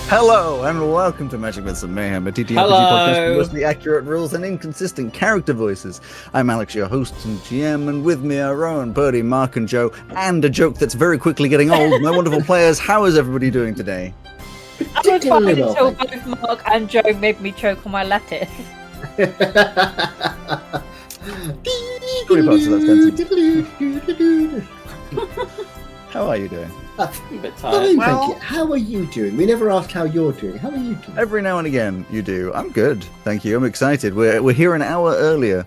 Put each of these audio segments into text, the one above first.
Hello and welcome to Magic Myths and Mayhem, a TTRPG podcast with mostly accurate rules and inconsistent character voices. I'm Alex, your host and GM, and with me are Rowan, Birdie, Mark, and Joe, and a joke that's very quickly getting old. My wonderful players, how is everybody doing today? I was fine until both Mark and Joe made me choke on my lettuce. How are you doing? I'm a bit tired. Thank you. How are you doing? We never asked how you're doing. How are you doing? Every now and again, you do. I'm good, thank you. I'm excited. We're here an hour earlier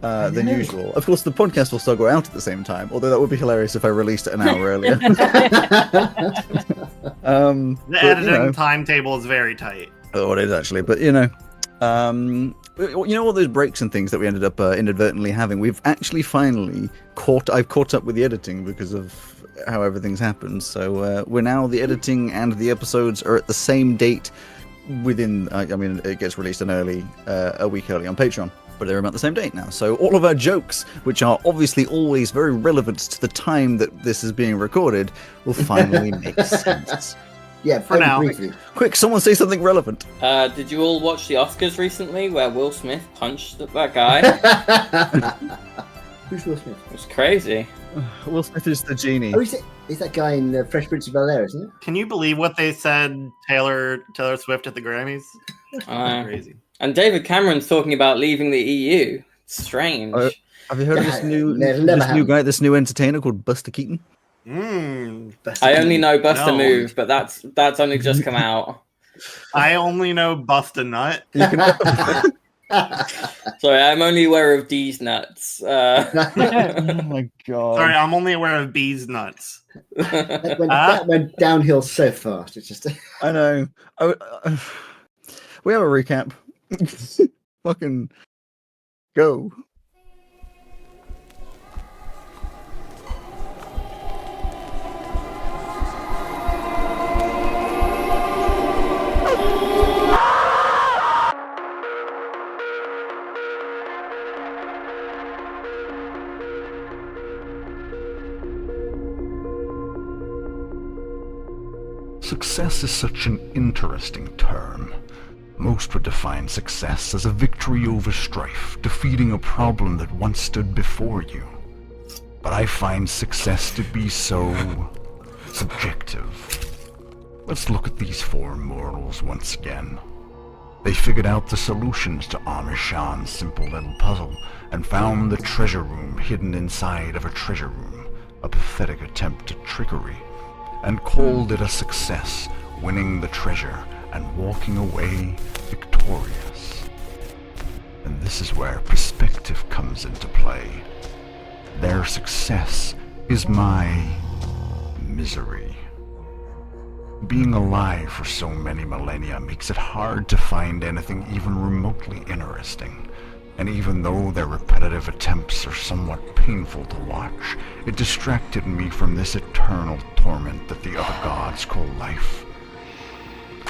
than usual. Of course, the podcast will still go out at the same time, although that would be hilarious if I released it an hour earlier. The editing timetable is very tight. Oh, it is actually, but all those breaks and things that we ended up inadvertently having. We've actually finally I've caught up with the editing because of how everything's happened. So we're now the editing and the episodes are at the same date. Within, it gets released a week early on Patreon, but they're about the same date now. So all of our jokes, which are obviously always very relevant to the time that this is being recorded, will finally make sense. Yeah, for now. Briefly. Quick, someone say something relevant. Did you all watch the Oscars recently where Will Smith punched that guy? Who's Will Smith? It was crazy. Will Smith is the genie. Oh, is that guy in Fresh Prince of Bel-Air, isn't it? Can you believe what they said Taylor Swift at the Grammys? Crazy. And David Cameron's talking about leaving the EU. It's strange. Have you heard of this new entertainer called Buster Keaton? I only know Buster Move, but that's only just come out. I only know Bust a Nut. Sorry, I'm only aware of D's nuts. Oh my god! Sorry, I'm only aware of B's nuts. That went downhill so fast. It's just. I know. We have a recap. Fucking go. Success is such an interesting term. Most would define success as a victory over strife, defeating a problem that once stood before you. But I find success to be so subjective. Let's look at these four mortals once again. They figured out the solutions to Amishan's simple little puzzle and found the treasure room hidden inside of a treasure room, a pathetic attempt at trickery, and called it a success, winning the treasure and walking away victorious. And this is where perspective comes into play. Their success is my misery. Being alive for so many millennia makes it hard to find anything even remotely interesting. And even though their repetitive attempts are somewhat painful to watch, it distracted me from this eternal torment that the other gods call life.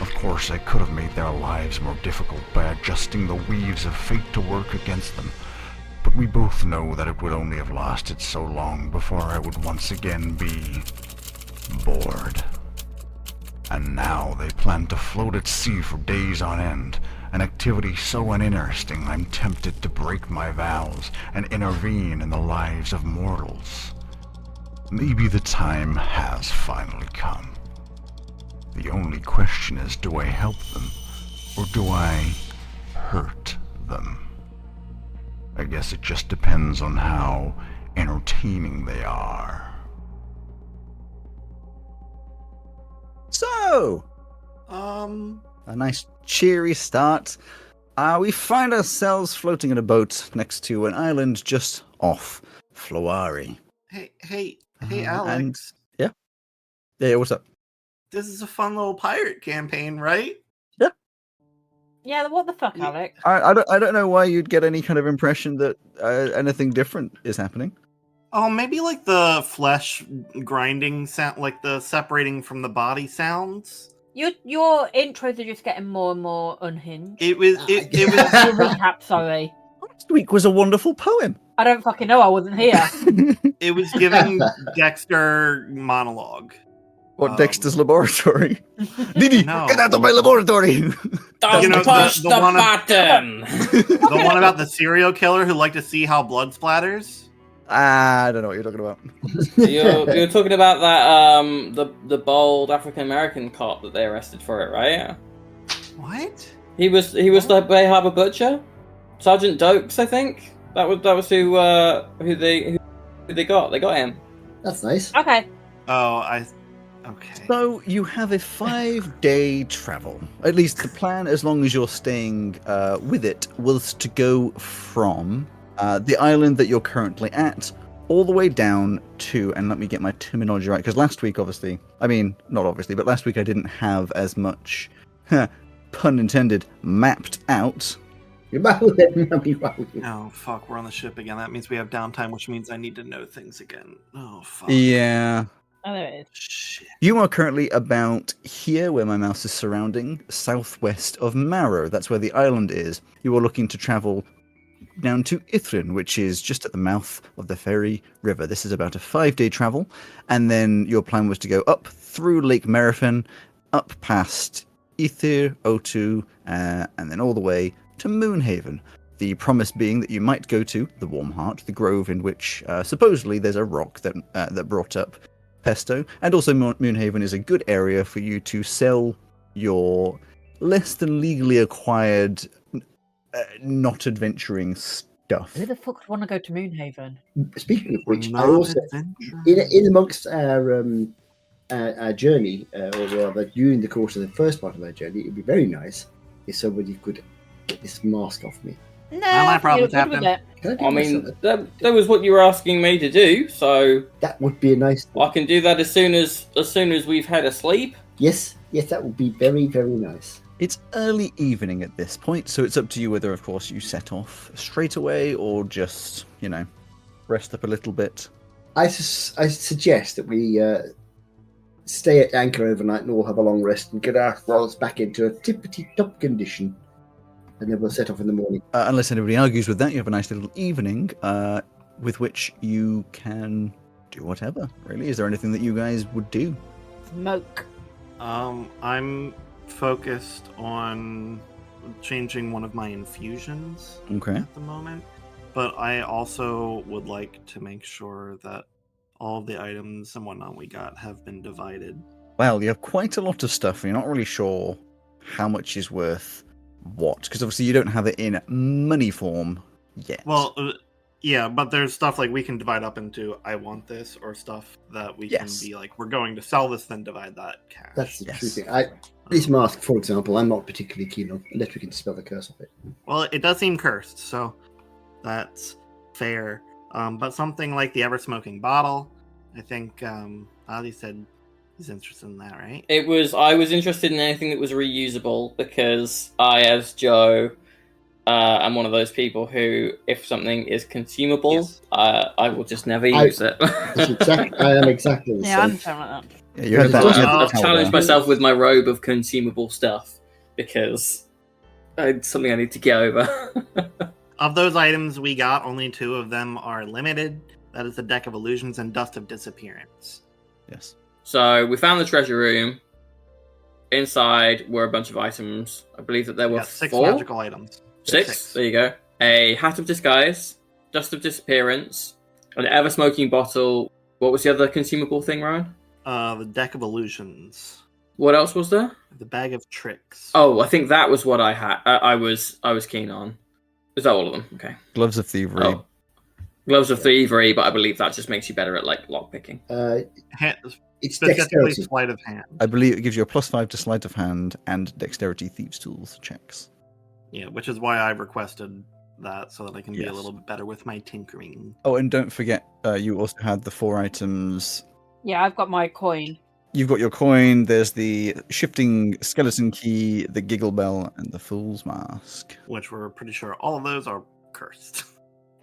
Of course, I could have made their lives more difficult by adjusting the weaves of fate to work against them, but we both know that it would only have lasted so long before I would once again be bored. And now they plan to float at sea for days on end, an activity so uninteresting I'm tempted to break my vows and intervene in the lives of mortals. Maybe the time has finally come. The only question is, do I help them, or do I hurt them? I guess it just depends on how entertaining they are. So, a nice cheery start. We find ourselves floating in a boat next to an island just off Floari. Hey, Alex. Yeah, what's up? This is a fun little pirate campaign, right? Yeah, what the fuck, Alex? I don't know why you'd get any kind of impression that anything different is happening. Oh, maybe like the flesh grinding sound, like the separating from the body sounds. Your intros are just getting more and more unhinged. It was. Your recap, sorry. Last week was a wonderful poem. I don't fucking know. I wasn't here. It was giving Dexter monologue. What, Dexter's laboratory? Didi, No. get out of my laboratory! Don't You know, push the the one- button! The one about the serial killer who liked to see how blood splatters? I don't know what you're talking about. You're talking about that the bold African American cop that they arrested for it, right? What? He was the Bay Harbor Butcher, Sergeant Dokes, I think. That was who they got. They got him. That's nice. Okay. Oh, okay. So you have a 5-day travel. At least the plan, as long as you're staying with it, was to go from the island that you're currently at all the way down to, and let me get my terminology right, because last week, obviously, I mean, not obviously, but last week I didn't have as much, pun intended, mapped out. Oh, fuck, we're on the ship again. That means we have downtime, which means I need to know things again. Oh, fuck. Yeah. Oh, there it is. Shit. You are currently about here, where my mouse is surrounding, southwest of Marrow. That's where the island is. You are looking to travel down to Ithrin, which is just at the mouth of the Ferry River. This is about a 5-day travel, and then your plan was to go up through Lake Merifin, up past Ithir, O2, and then all the way to Moonhaven. The promise being that you might go to the Warm Heart, the grove in which supposedly there's a rock that brought up Pesto, and also Moonhaven is a good area for you to sell your less than legally acquired, not adventuring stuff. Who the fuck would want to go to Moonhaven? Speaking of which, I Not also adventure. in amongst our journey, or rather during the course of the first part of our journey, it'd be very nice if somebody could get this mask off me. No, Not my problem, you're good with Captain. it. Can I do I myself mean, that? that was what you were asking me to do, so That would be a nice. I can do that as soon as we've had a sleep. Yes, that would be very, very nice. It's early evening at this point, so it's up to you whether, of course, you set off straight away or just, rest up a little bit. I suggest that we stay at anchor overnight and all have a long rest and get ourselves back into a tippity-top condition. And then we'll set off in the morning. Unless anybody argues with that, you have a nice little evening with which you can do whatever, really. Is there anything that you guys would do? Smoke. I'm focused on changing one of my infusions Okay. at the moment, but I also would like to make sure that all the items and whatnot we got have been divided. Well, you have quite a lot of stuff, and you're not really sure how much is worth what, because obviously you don't have it in money form yet. Well, yeah, but there's stuff like we can divide up into I want this, or stuff that we Yes. can be like, we're going to sell this, then divide that cash. That's the Yes. true thing. This mask, for example, I'm not particularly keen on, unless we can dispel the curse of it. Well, it does seem cursed, so that's fair. But something like the ever-smoking bottle, I think Ali said he's interested in that, right? I was interested in anything that was reusable because I, as Joe, am one of those people who, if something is consumable, Yes. I will just never use it. I am exactly the Yeah, I'm same. something like that. Yeah, you had that. I've you had I've that challenged there. myself with my robe of consumable stuff because it's something I need to get over. Of those items we got, only 2 of them are limited. That is the Deck of Illusions and Dust of Disappearance. Yes. So we found the treasure room. Inside were a bunch of items. I believe that there We were got 6 4. magical items. 6. There you go. A hat of disguise, dust of disappearance, an ever-smoking bottle. What was the other consumable thing, Ryan? The Deck of Illusions. What else was there? The Bag of Tricks. Oh, I think that was what I had. I was keen on. Is that all of them? Okay. Gloves of Thievery. Oh. Gloves of Thievery, but I believe that just makes you better at lockpicking. It's Specifically, dexterity. Sleight of Hand. I believe it gives you a +5 to sleight of hand and dexterity thieves tools checks. Yeah, which is why I requested that, so that I can be a Yes. little bit better with my tinkering. Oh, and don't forget, you also had the 4 items. Yeah, I've got my coin. You've got your coin, there's the shifting skeleton key, the giggle bell, and the fool's mask. Which we're pretty sure all of those are cursed.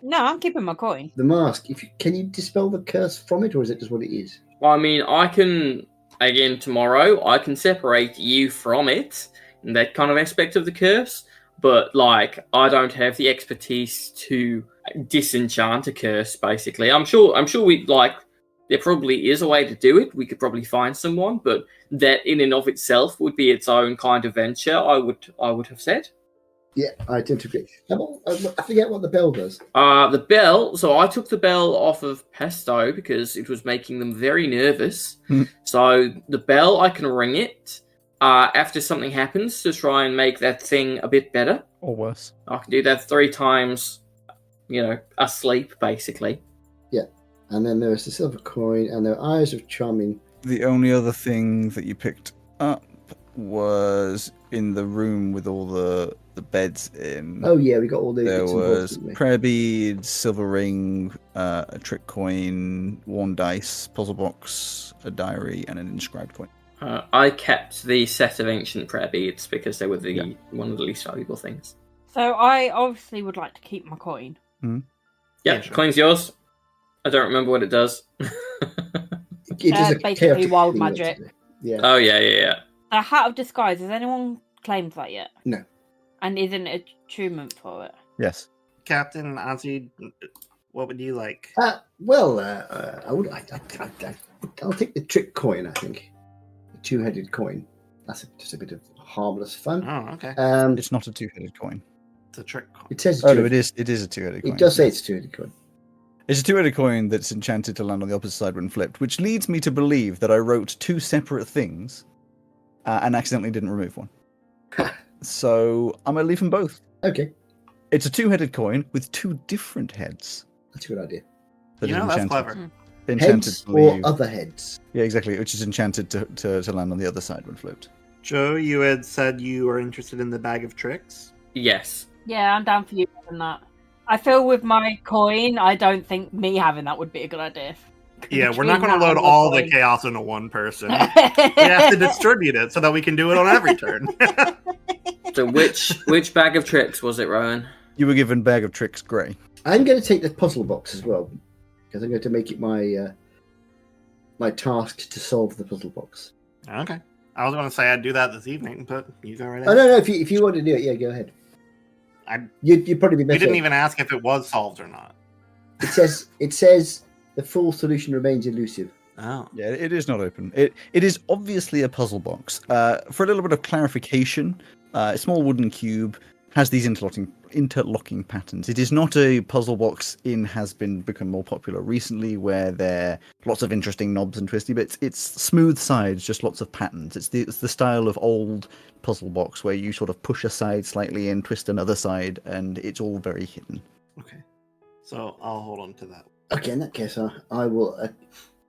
No, I'm keeping my coin. The mask, can you dispel the curse from it, or is it just what it is? Well, I mean, I can, again, tomorrow, I can separate you from it, and that kind of aspect of the curse, but, I don't have the expertise to disenchant a curse, basically. I'm sure we, there probably is a way to do it. We could probably find someone, but that in and of itself would be its own kind of venture. I would have said. Yeah, I tend to agree. I forget what the bell does. The bell. So I took the bell off of Pesto because it was making them very nervous. So the bell, I can ring it after something happens to try and make that thing a bit better. Or worse. I can do that 3 times, asleep, basically. Yeah. And then there's the silver coin and the eyes of charming. The only other thing that you picked up was in the room with all the beds in. Oh yeah, we got all the There bits and bobs, was didn't we? prayer beads, silver ring, a trick coin, 1 dice, puzzle box, a diary, and an inscribed coin. I kept the set of ancient prayer beads because they were one of the least valuable things. So I obviously would like to keep my coin. Yeah, sure. coin's yours. I don't remember what it does. It is a basically chaotic wild thing, magic. isn't it? Yeah. Oh, yeah. The Hat of Disguise, has anyone claimed that yet? No. And is an attunement for it? Yes. Captain Ozzy, what would you like? Well, I'll take the trick coin. I think the 2-headed coin. That's just a bit of harmless fun. Oh, okay. It's not a 2-headed coin. It's a trick coin. It says Oh, no, it is a 2-headed coin. It does say it's a 2-headed coin. It's a 2-headed coin that's enchanted to land on the opposite side when flipped, which leads me to believe that I wrote 2 separate things and accidentally didn't remove one. So I'm going to leave them both. Okay, It's a 2-headed coin with 2 different heads. that's a good idea. That is That's enchanted. clever. Enchanted Heads to or leave. other heads. Yeah, exactly. Which is enchanted to land on the other side when flipped. Joe, you had said you were interested in the bag of tricks. Yes. Yeah, I'm down for you having that. I feel with my coin, I don't think me having that would be a good idea. Yeah, we're not Between going to that load and all the coin. chaos into one person. We have to distribute it so that we can do it on every turn. So which bag of tricks was it, Rowan? You were given Bag of Tricks Grey. I'm going to take the puzzle box as well because I'm going to make it my task to solve the puzzle box. Okay. I was going to say I'd do that this evening, but you go right Oh ahead. no, if you want to do it, yeah, go ahead. I- You'd probably be We better. didn't even ask if it was solved or not. It says the full solution remains elusive. Oh. Yeah, it is not open. It is obviously a puzzle box. For a little bit of clarification, a small wooden cube has these interlocking patterns. It is not a puzzle box become more popular recently, where there are lots of interesting knobs and twisty bits. It's smooth sides, just lots of patterns. It's the style of old puzzle box where you sort of push a side slightly and twist another side, and it's all very hidden. Okay. So I'll hold on to that. Okay, in that case, I will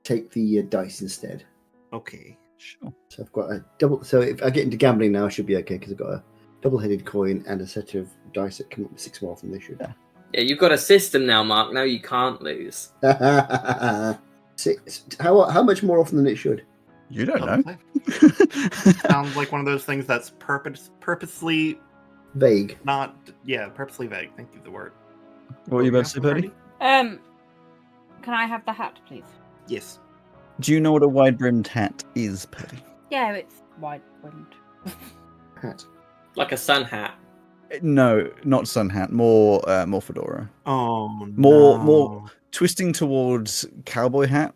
take the dice instead. Okay. Sure. So I've got a double. So if I get into gambling now, I should be okay because I've got a double-headed coin and a set of dice that come up with 6 more than they should. Yeah, you've got a system now, Mark. Now you can't lose. 6. How much more often than it should? You don't know. Sounds like one of those things that's purposely Vague. not. Yeah, purposely vague. Thank you. The word. What were you about to say, Birdie? Can I have the hat, please? Yes. Do you know what a wide-brimmed hat is, Paddy? Yeah, it's wide-brimmed. Hat. Like a sun hat. No, not sun hat. More fedora. Oh, More twisting towards cowboy hat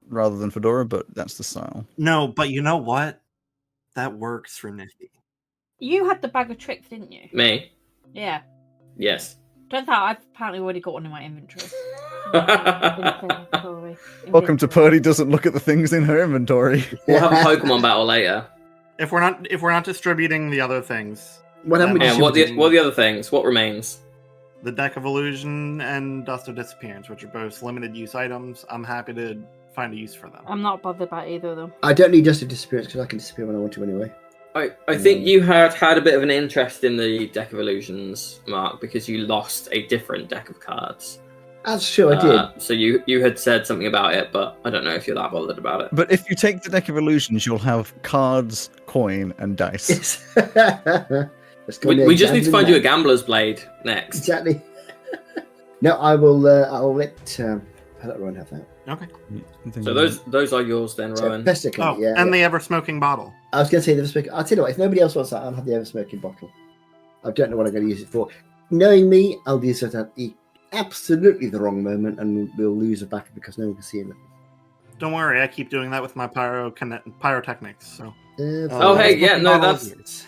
rather than fedora, but that's the style. No, but you know what? That works for Nifty. You had the bag of tricks, didn't you? Me? Yeah. Yes. Turns out I've apparently already got one in my inventory. Welcome to Purdy doesn't look at the things in her inventory. We'll have a Pokemon battle later. If we're not distributing the other things, What happened? Yeah, And what are the other things? What remains? the Deck of Illusion and Dust of Disappearance, which are both limited use items, I'm happy to find a use for them. I'm not bothered about either of them. I don't need Dust of Disappearance because I can disappear when I want to anyway. I think you had a bit of an interest in the Deck of Illusions, Mark, because you lost a different deck of cards. That's true, I did. So you had said something about it, but I don't know if you're that bothered about it. But if you take the deck of illusions, you'll have cards, coin, and dice. Yes. Let's go We just need to gambling find you a now. gambler's blade next. Exactly. No, I will. I'll let Rowan have that. Okay. So those are yours then, So, Rowan. Pester can, Oh, yeah. and the ever-smoking bottle. I was going to say the ever smoking. I'll tell you what. If nobody else wants that, I'll have the ever smoking bottle. I don't know what I'm going to use it for. Knowing me, I'll use it at absolutely the wrong moment, and we'll lose a battle because no one can see anything. Don't worry, I keep doing that with my pyrotechnics. So. Oh, hey, yeah, smoking no, bottle that's- is yours.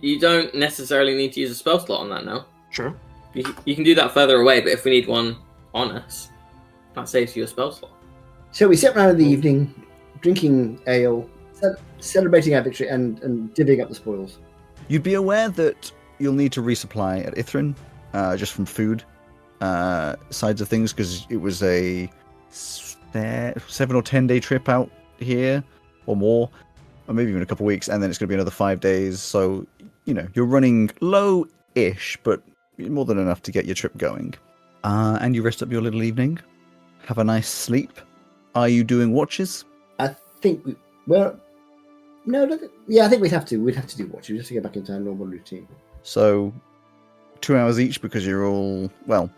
You don't necessarily need to use a spell slot on that now. True. You can do that further away, but if we need one on us, that saves you a spell slot. So we sit around in the evening, drinking ale, celebrating our victory, and divvying up the spoils. You'd be aware that you'll need to resupply at Ithrin, just from food sides of things, because it was a 7 or 10 day trip out here, or more, or maybe even a couple of weeks, and then it's going to be another 5 days. So, you're running low-ish, but more than enough to get your trip going. And you rest up your little evening, have a nice sleep. Are you doing watches? I think I think we'd have to do watches just to get back into our normal routine. So, 2 hours each, because you're all, well,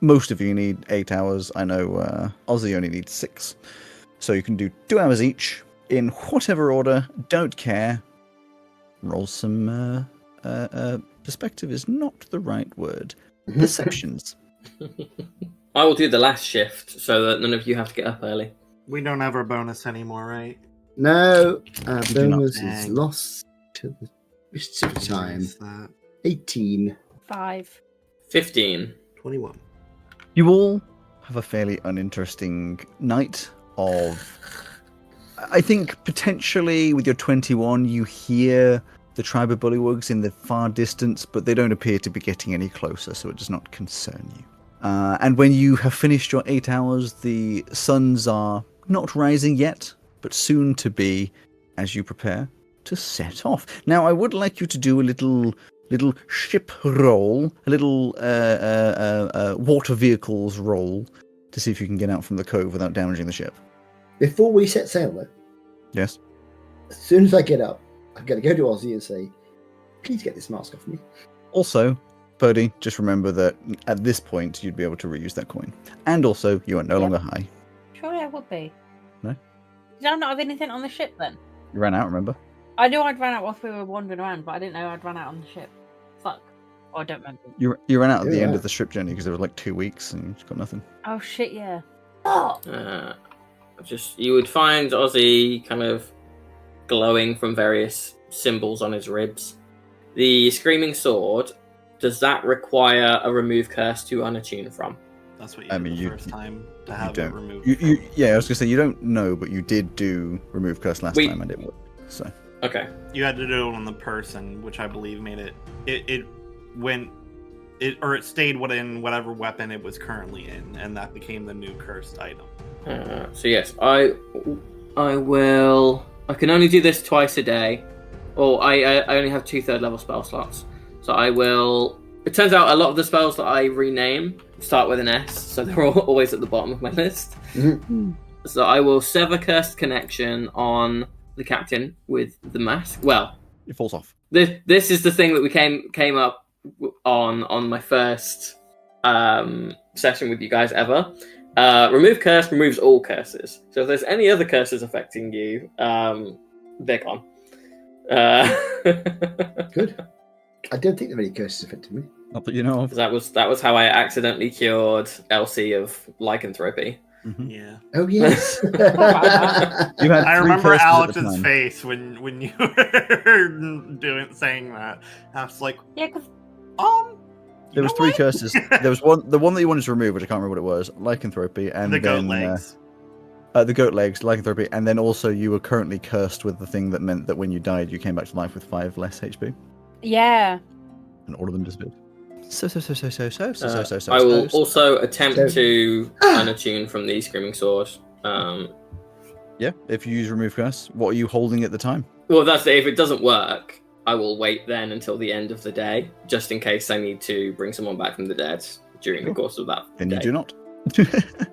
most of you need 8 hours. I know Ozzy only needs 6. So you can do 2 hours each, in whatever order, don't care. Roll some, perspective is not the right word. Perceptions. I will do the last shift so that none of you have to get up early. We don't have our bonus anymore, right? No, our We do not. bonus is Dang. lost to the mists of time. Is that 18. 5. 15. 21? You all have a fairly uninteresting night of... I think potentially with your 21, you hear the tribe of bullywugs in the far distance, but they don't appear to be getting any closer, so it does not concern you. And when you have finished your 8 hours, the suns are not rising yet, but soon to be, as you prepare to set off. Now, I would like you to do a little ship roll, a little water vehicles roll, to see if you can get out from the cove without damaging the ship. Before we set sail, though, Yes? as soon as I get up, I'm going to go to Ozzy and say, please get this mask off me. Also, Birdie, just remember that at this point, you'd be able to reuse that coin. And also, you are no longer high. Surely I would be. No? Did I not have anything on the ship then? You ran out, remember? I knew I'd run out whilst we were wandering around, but I didn't know I'd run out on the ship. Fuck. Oh, I don't remember. You ran out at the Yeah. end of the ship journey because there was like 2 weeks and you got nothing. Oh shit, yeah. Oh! You would find Ozzy kind of glowing from various symbols on his ribs. The Screaming Sword, does that require a remove curse to unattune from? That's what you I did mean, the you- first time to You have it don't. removed. Yeah, I was going to say, you don't know, but you did do remove curse last We- time and it worked. So, Okay. You had to do it on the person, which I believe made it went it stayed in whatever weapon it was currently in, and that became the new cursed item. So yes, I will. I can only do this twice a day, or I only have 2 third level spell slots. So I will. It turns out a lot of the spells that I rename start with an S, so they're always at the bottom of my list. So I will sever cursed connection on the captain with the mask. Well, it falls off. this is the thing that we came up on my first session with you guys ever. Remove curse removes all curses. So if there's any other curses affecting you, they're gone. Good. I don't think there are any curses affecting me. Not that you know of. that was how I accidentally cured Elsie of lycanthropy. Yeah, Oh, yes. You had I 3 remember curses at the Alex's time. face when you were saying that. I was like, Yeah, because There was 3 curses. There was the one that you wanted to remove, which I can't remember what it was, lycanthropy, and the goat then legs. the goat legs, lycanthropy, and then also you were currently cursed with the thing that meant that when you died, you came back to life with 5 less HP, yeah, and all of them disappeared. So. I will also attempt So- to unattune from the Screaming Sword. Yeah, if you use remove curse, what are you holding at the time? Well, that's it. If it doesn't work, I will wait then until the end of the day, just in case I need to bring someone back from the dead during the course of that Then day. you do not.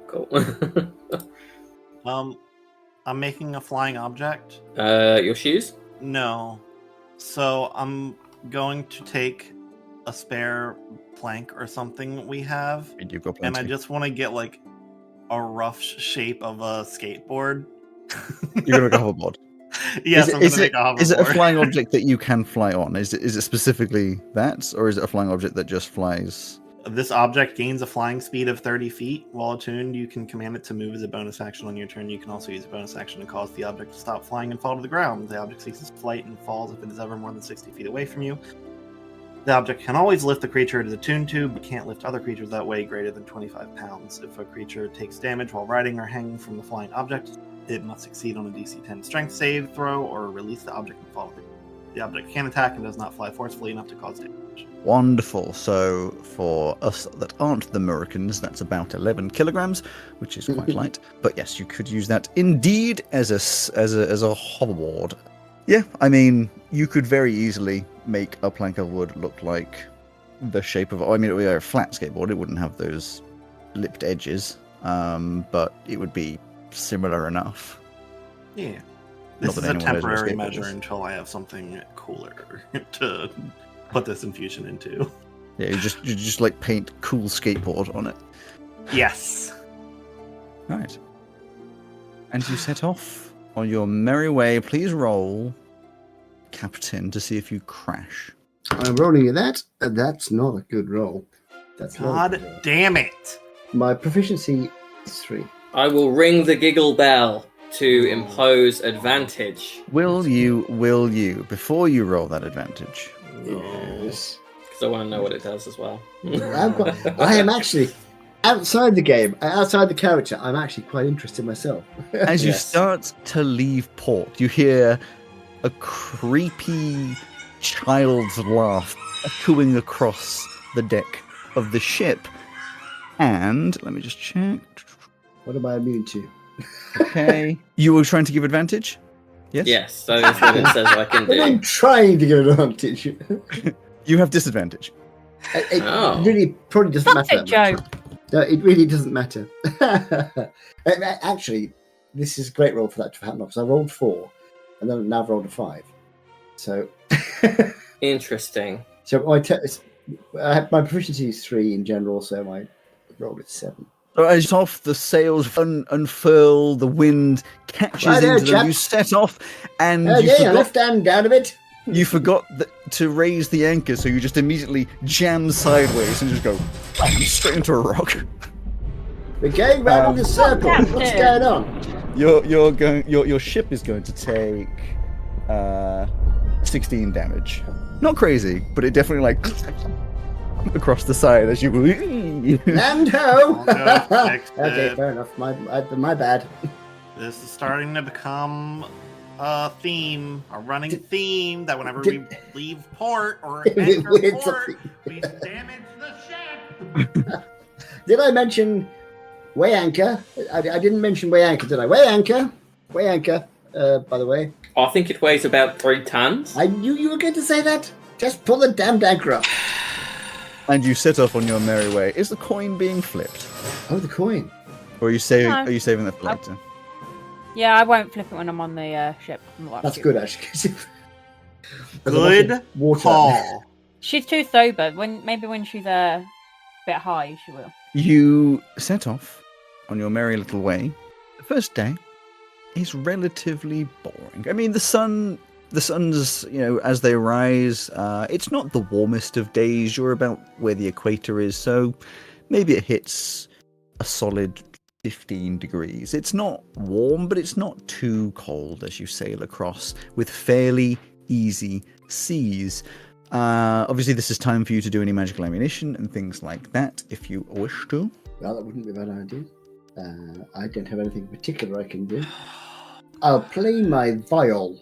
Cool. I'm making a flying object. Your shoes? No. So I'm going to take a spare plank or something we have, And you've got and plenty. I just want to get like a rough shape of a skateboard. You're going to make a hoverboard. Yes, I'm going is to make a hoverboard. Is it a flying object that you can fly on? Is it specifically that, or is it a flying object that just flies This object gains a flying speed of 30 feet. While attuned, you can command it to move as a bonus action on your turn. You can also use a bonus action to cause the object to stop flying and fall to the ground. The object ceases flight and falls if it is ever more than 60 feet away from you. The object can always lift the creature it is attuned to, but can't lift other creatures that weigh greater than 25 pounds. If a creature takes damage while riding or hanging from the flying object, it must succeed on a DC 10 strength save throw or release the object and fall to the ground. The object can attack and does not fly forcefully enough to cause damage. Wonderful. So for us that aren't the Americans, that's about 11 kilograms, which is quite light. But yes, you could use that indeed as a hoverboard. Yeah, I mean, you could very easily make a plank of wood look like the shape of. I mean, it would be a flat skateboard. It wouldn't have those lipped edges, but it would be similar enough. Yeah. This is a temporary measure until I have something cooler to put this infusion into. Yeah, you just like paint cool skateboard on it. Yes. Right. And you set off on your merry way. Please roll, Captain, to see if you crash. I'm rolling at that, and that's not a good roll. That's not a good roll. God damn it. My proficiency is 3. I will ring the giggle bell to impose advantage. Will you, before you roll that advantage? Yes. Because I want to know what it does as well. I am actually, outside the game, outside the character, I'm actually quite interested myself. As you start to leave port, you hear a creepy child's laugh echoing across the deck of the ship. And, let me just check. What am I immune to? Okay. You were trying to give advantage? Yes? Yes, that is what it says I can do. I'm trying to give advantage. You have disadvantage. It really probably doesn't matter. Joe. No, it really doesn't matter. Actually, this is a great roll for that to happen because I rolled 4 and then now I've rolled a 5. So. Interesting. So my proficiency is 3 in general, so my roll is 7. So as off, the sails unfurl, the wind catches into them, you set off, and left hand down a bit. You forgot to raise the anchor, so you just immediately jam sideways and just go straight into a rock. We're going round in a circle. What's going on? Your ship is going to take 16 damage. Not crazy, but it definitely like across the side as you land ho. Okay, fair enough. My bad. This is starting to become a theme, a running theme that whenever we leave port or enter port, we damage the ship. Did I mention weigh anchor? I didn't mention weigh anchor, did I? Weigh anchor. By the way. I think it weighs about 3 tons. I knew you were going to say that. Just pull the damned anchor up. And you set off on your merry way. Is the coin being flipped? Oh, the coin. Or are you saving? Are you saving that for later? Yeah, I won't flip it when I'm on the ship. That's good, actually. Good call. She's too sober. Maybe when she's a bit high, she will. You set off on your merry little way. The first day is relatively boring. I mean, the sun's, as they rise, it's not the warmest of days. You're about where the equator is, so maybe it hits a solid 15 degrees. It's not warm, but it's not too cold as you sail across with fairly easy seas. Obviously, this is time for you to do any magical ammunition and things like that, if you wish to. Well, that wouldn't be a bad idea. I don't have anything particular I can do. I'll play my viol.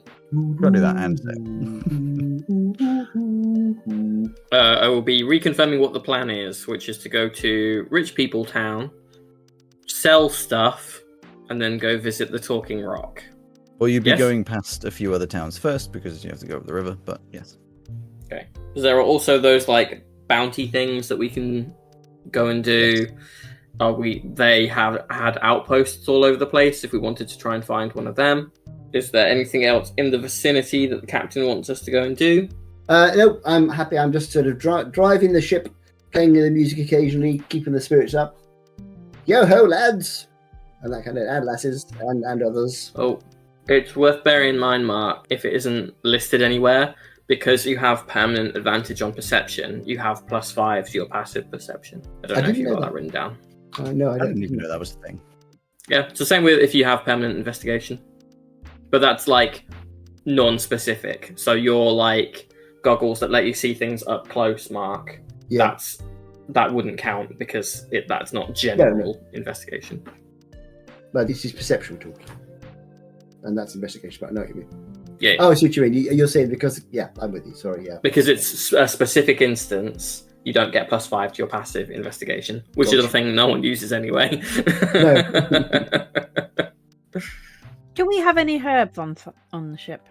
Gotta do that and I will be reconfirming what the plan is, which is to go to Rich People Town, sell stuff, and then go visit the Talking Rock. Well, you'd be going past a few other towns first because you have to go over the river, but yes. Okay. Because there are also those like bounty things that we can go and do. They have had outposts all over the place if we wanted to try and find one of them. Is there anything else in the vicinity that the captain wants us to go and do? No, I'm happy. I'm just sort of driving the ship, playing the music occasionally, keeping the spirits up. Yo-ho, lads! And that kind of, and lasses, and others. Oh, it's worth bearing in mind, Mark, if it isn't listed anywhere, because you have permanent advantage on perception, you have +5 to your passive perception. I don't know if you got that written down. No, I didn't even know that was the thing. Yeah, it's the same with if you have permanent investigation. But that's like non-specific. So your like goggles that let you see things up close, Mark. Yeah. That wouldn't count because that's not general investigation. But this is perception we're talking. And that's investigation, but I know what you mean. Yeah. Oh, I see what you mean. You're saying because... Yeah, I'm with you. Sorry, yeah. Because it's a specific instance, you don't get +5 to your passive investigation, which is a thing no one uses anyway. No. Do we have any herbs on the ship?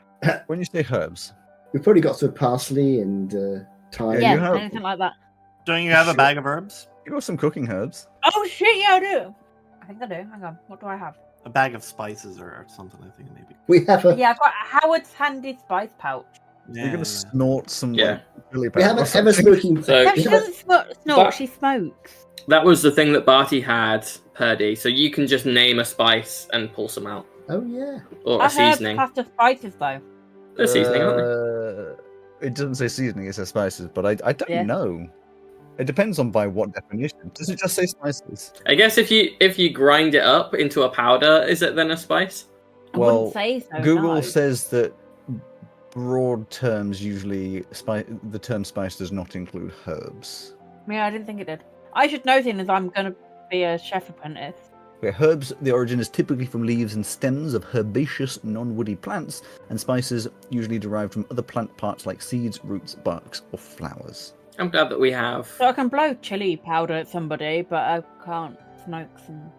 When you say herbs, We've probably got some parsley and thyme. Yeah, Yeah, you have- anything like that. Don't you have a bag of herbs? you got some cooking herbs. Oh shit, yeah, I do. I think I do. Hang on, what do I have? A bag of spices or something, I think, maybe. We have a... Yeah, I've got Howard's handy spice pouch. Yeah, You're gonna snort some Yeah. like chili We have powder or a something. smoking... So No, she doesn't snort. But- She smokes. that was the thing that Barty had, Purdy. So you can just name a spice and pull some out. Oh, yeah. Or a Our herbs seasoning. have the spices though. They're seasoning, aren't they? It doesn't say seasoning; it says spices. But I don't Yeah. know. It depends on by what definition. Does it just say spices? I guess if you grind it up into a powder, is it then a spice? I Well, wouldn't say so. Google no. says that broad terms usually the term spice does not include herbs. Yeah, I didn't think it did. I should know, seeing as I'm going to be a chef apprentice. Okay, herbs, the origin is typically from leaves and stems of herbaceous, non-woody plants, and spices usually derived from other plant parts like seeds, roots, barks, or flowers. I'm glad that we have. So I can blow chili powder at somebody, but I can't smoke some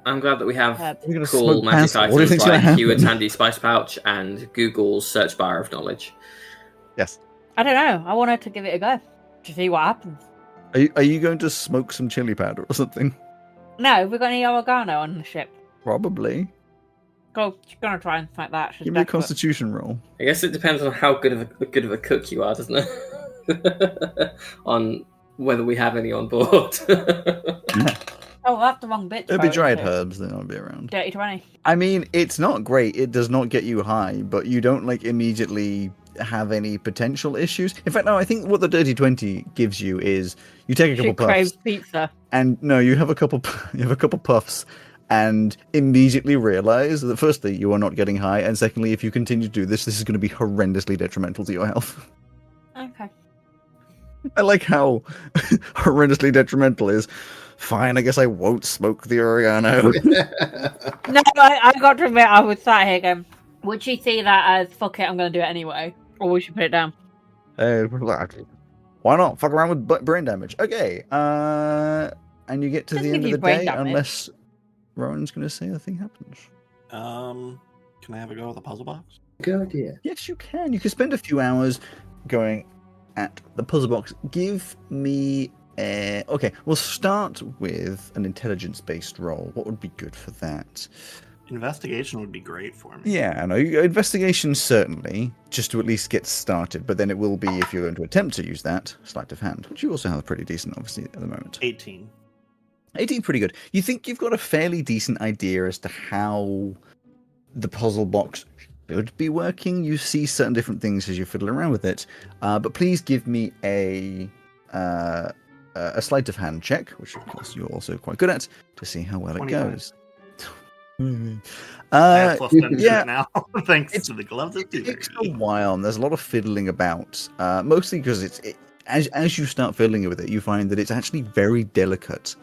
I'm glad that we have herbs. We're gonna cool smoke magic past- what do you items think's gonna like happen? Hewitt's handy spice pouch and Google's search bar of knowledge. Yes. I don't know. I wanted to give it a go to see what happens. Are you going to smoke some chili powder or something? No, have we got any oregano on the ship? Probably. Go, she's gonna try and fight that. She's Give me a desperate. Constitution roll. I guess it depends on how good of a cook you are, doesn't it? On whether we have any on board. Oh, that's the wrong bit. It'll be dried herbs, then I'll be around. Dirty 20. I mean, it's not great. It does not get you high, but you don't like immediately have any potential issues. In fact, no, I think what the Dirty 20 gives you is you take a couple She puffs, craves pizza. and no, you have a couple puffs, and immediately realize that firstly you are not getting high, and secondly, if you continue to do this, this is going to be horrendously detrimental to your health. Okay. I like how horrendously detrimental is. Fine, I guess I won't smoke the oregano. No, I got to admit, I was sat here going, would she see that as, fuck it, I'm going to do it anyway? Or would she put it down? Why not? Fuck around with brain damage. Okay, and you get to Doesn't the end give of you the brain day damage. unless Rowan's going to say a thing happens. Can I have a go with the puzzle box? Good idea. Yes, you can. You can spend a few hours going at the puzzle box. Give me a... Okay, we'll start with an intelligence-based roll. What would be good for that? Investigation would be great for me. Yeah, I know. Investigation, certainly, just to at least get started. But then it will be, if you're going to attempt to use that, sleight of hand, which you also have pretty decent, obviously, at the moment. 18. 18, pretty good. You think you've got a fairly decent idea as to how the puzzle box should be working. You see certain different things as you fiddle around with it. But please give me a sleight of hand check, which of course you're also quite good at, to see how well 25. it goes. I have plus 10 yeah. now, thanks It's- to the gloves of It takes a Thievery. while, and there's a lot of fiddling about. Mostly because as you start fiddling with it, you find that it's actually very delicate.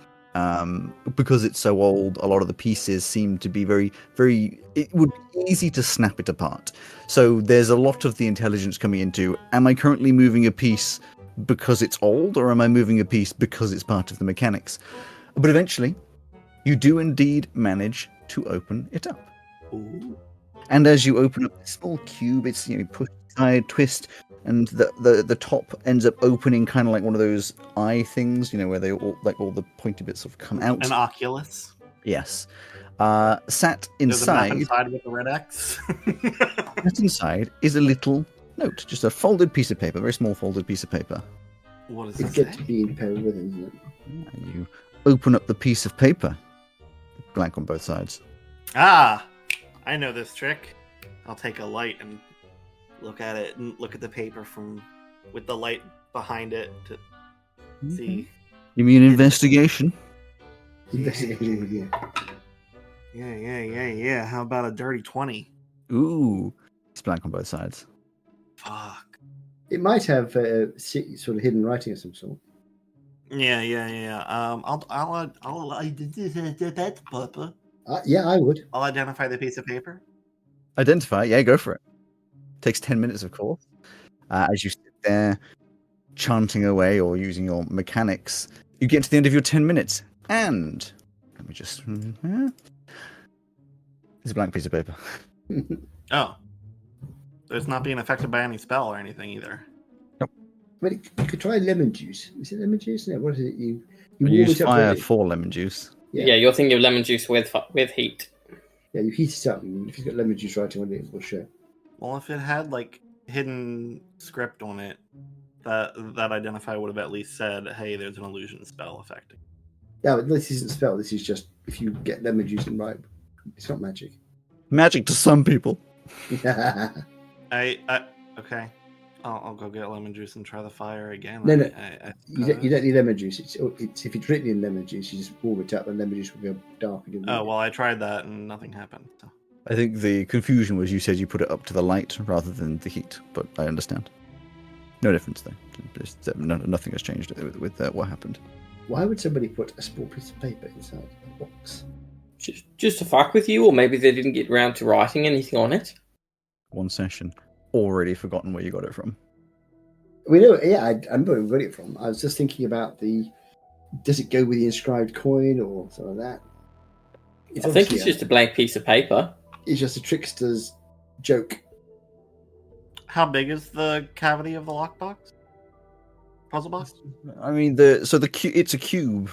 Because it's so old, a lot of the pieces seem to be very, very. It would be easy to snap it apart. So there's a lot of the intelligence coming into: am I currently moving a piece because it's old, or am I moving a piece because it's part of the mechanics? But eventually, you do indeed manage to open it up. Ooh. And as you open up this small cube, it's push aside, twist, and the top ends up opening kind of like one of those eye things, where they all the pointy bits sort of come out. An Oculus. Yes. Sat There's a map inside, inside with the red X. sat inside is a little note, just a folded piece of paper, very small folded piece of paper. What does It's it good to say? be independent with it, isn't it? And you open up the piece of paper, blank on both sides. Ah, I know this trick. I'll take a light and look at it and look at the paper with the light behind it to see. You mean investigation? Investigation review. Yeah. How about a dirty 20? Ooh. It's blank on both sides. Fuck. It might have sort of hidden writing of some sort. Yeah. Yeah, I would. I'll identify the piece of paper. Identify, yeah, go for it. Takes 10 minutes, of course. As you sit there chanting away or using your mechanics, you get to the end of your 10 minutes, and let me just. It's a blank piece of paper. Oh. So it's not being affected by any spell or anything either. Well, you could try lemon juice. Is it lemon juice? No, what is it? You Use it up fire to- for lemon juice. Yeah, you're thinking of lemon juice with heat. Yeah, you heat it up, and if you've got lemon juice writing on it, it will show. Well, if it had like hidden script on it, that identifier would have at least said, "Hey, there's an illusion spell affecting." Yeah, but this isn't spell. This is just if you get lemon juice and write. It's not magic. Magic to some people. Okay. I'll go get lemon juice and try the fire again. No. You don't need lemon juice. It's if it's written in lemon juice, you just warm it up, and lemon juice will go dark. Oh well, I tried that and nothing happened. So. I think the confusion was you said you put it up to the light rather than the heat, but I understand. No difference though. Nothing has changed with what happened. Why would somebody put a small piece of paper inside a box? Just to fuck with you, or maybe they didn't get around to writing anything on it. One session. Already forgotten where you got it from. We know, yeah, I remember where we got it from. I was just thinking about does it go with the inscribed coin or something like that? I think it's just a blank piece of paper. It's just a trickster's joke. How big is the cavity of the lockbox? Puzzle box? I mean, it's a cube,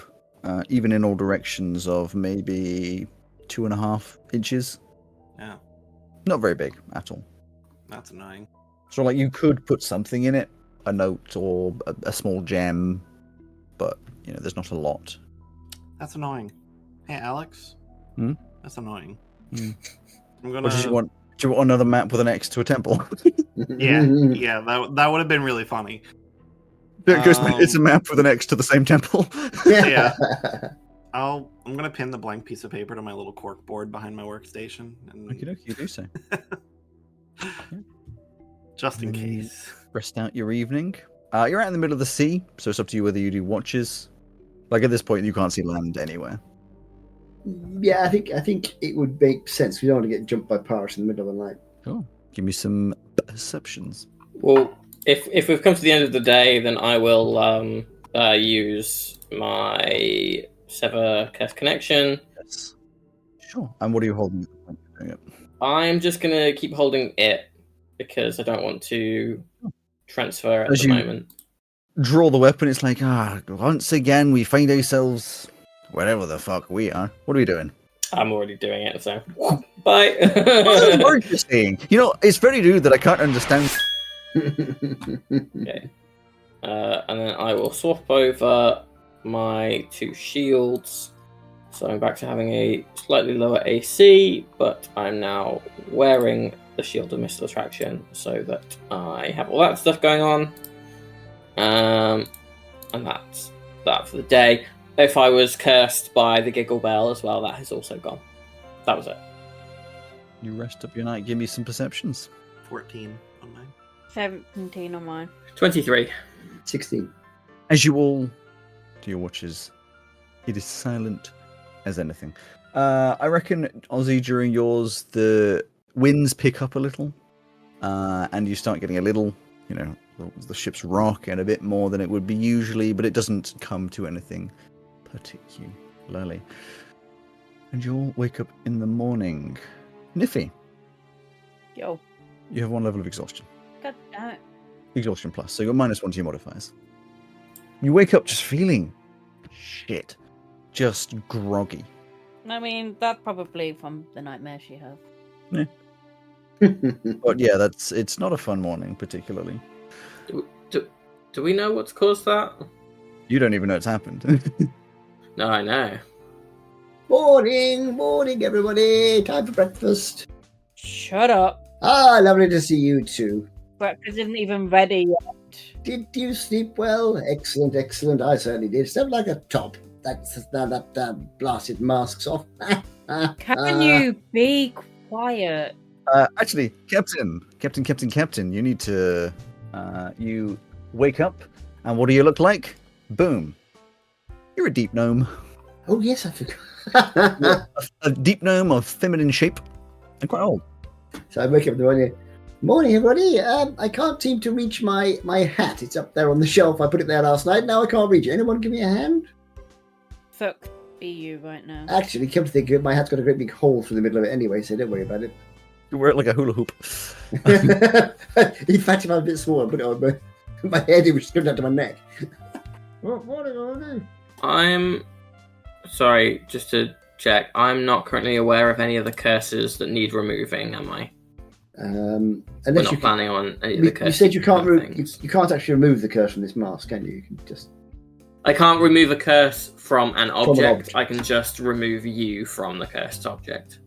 even in all directions, of maybe 2.5 inches. Yeah. Not very big at all. That's annoying. So, like, you could put something in it, a note or a small gem, but there's not a lot. That's annoying. Hey, Alex. Hmm? That's annoying. Hmm. I'm gonna. What did you want? Do you want another map with an X to a temple? Yeah. That would have been really funny. It's a map with an X to the same temple. Yeah. I'm gonna pin the blank piece of paper to my little cork board behind my workstation. And... Okey-dokey, you do so. Just in case. Rest out your evening. You're out in the middle of the sea, so it's up to you whether you do watches. Like at this point, you can't see land anywhere. Yeah, I think it would make sense. We don't want to get jumped by pirates in the middle of the night. Cool. Give me some perceptions. Well, if we've come to the end of the day, then I will use my sever cast connection. Yes. Sure. And what are you holding? I'm just gonna keep holding it because I don't want to transfer at As the you moment. Draw the weapon. It's like, once again, we find ourselves wherever the fuck we are. What are we doing? I'm already doing it, so bye. What are you saying? It's very rude that I can't understand. Okay. And then I will swap over my 2 shields. So I'm back to having a slightly lower AC, but I'm now wearing the Shield of Missile Attraction so that I have all that stuff going on. And that's that for the day. If I was cursed by the Giggle Bell as well, that has also gone. That was it. You rest up your night. Give me some perceptions. 14 on mine. 17 on mine. 23. 16. As you all do your watches, it is silent as anything. I reckon, Ozzy, during yours, the winds pick up a little, and you start getting a little, the ship's rocking a bit more than it would be usually, but it doesn't come to anything particularly. And you'll wake up in the morning. Niffy, Yo. you have 1 level of exhaustion. God damn it. Exhaustion plus, so you're -1 to your modifiers. You wake up just feeling shit. Just groggy. I mean, that's probably from the nightmare she has. But yeah, it's not a fun morning, particularly. Do we know what's caused that? You don't even know it's happened. No, I know. Morning, everybody. Time for breakfast. Shut up. Lovely to see you too. Breakfast isn't even ready yet. Did you sleep well? Excellent, excellent. I certainly did. Slept like a top. That blasted masks off. Can you be quiet? Actually, Captain, you need to. You wake up, and what do you look like? Boom. You're a deep gnome. Oh, yes, I forgot. A deep gnome of feminine shape and quite old. So I wake up in the morning. Morning, everybody. I can't seem to reach my hat. It's up there on the shelf. I put it there last night. Now I can't reach it. Anyone give me a hand? Fuck be you right now. Actually, come to think of it, my hat's got a great big hole through the middle of it anyway, so don't worry about it. You wear it like a hula hoop. In fact, if I'm a bit small, I put it on my head, it was down to my neck. What are you going to do? I'm sorry, just to check. I'm not currently aware of any of the curses that need removing, am I? We're Unless not planning on any of you the curses. said you can't things. you can't actually remove the curse from this mask, can you? You can just. I can't remove a curse from an object. object. I can just remove you from the cursed object.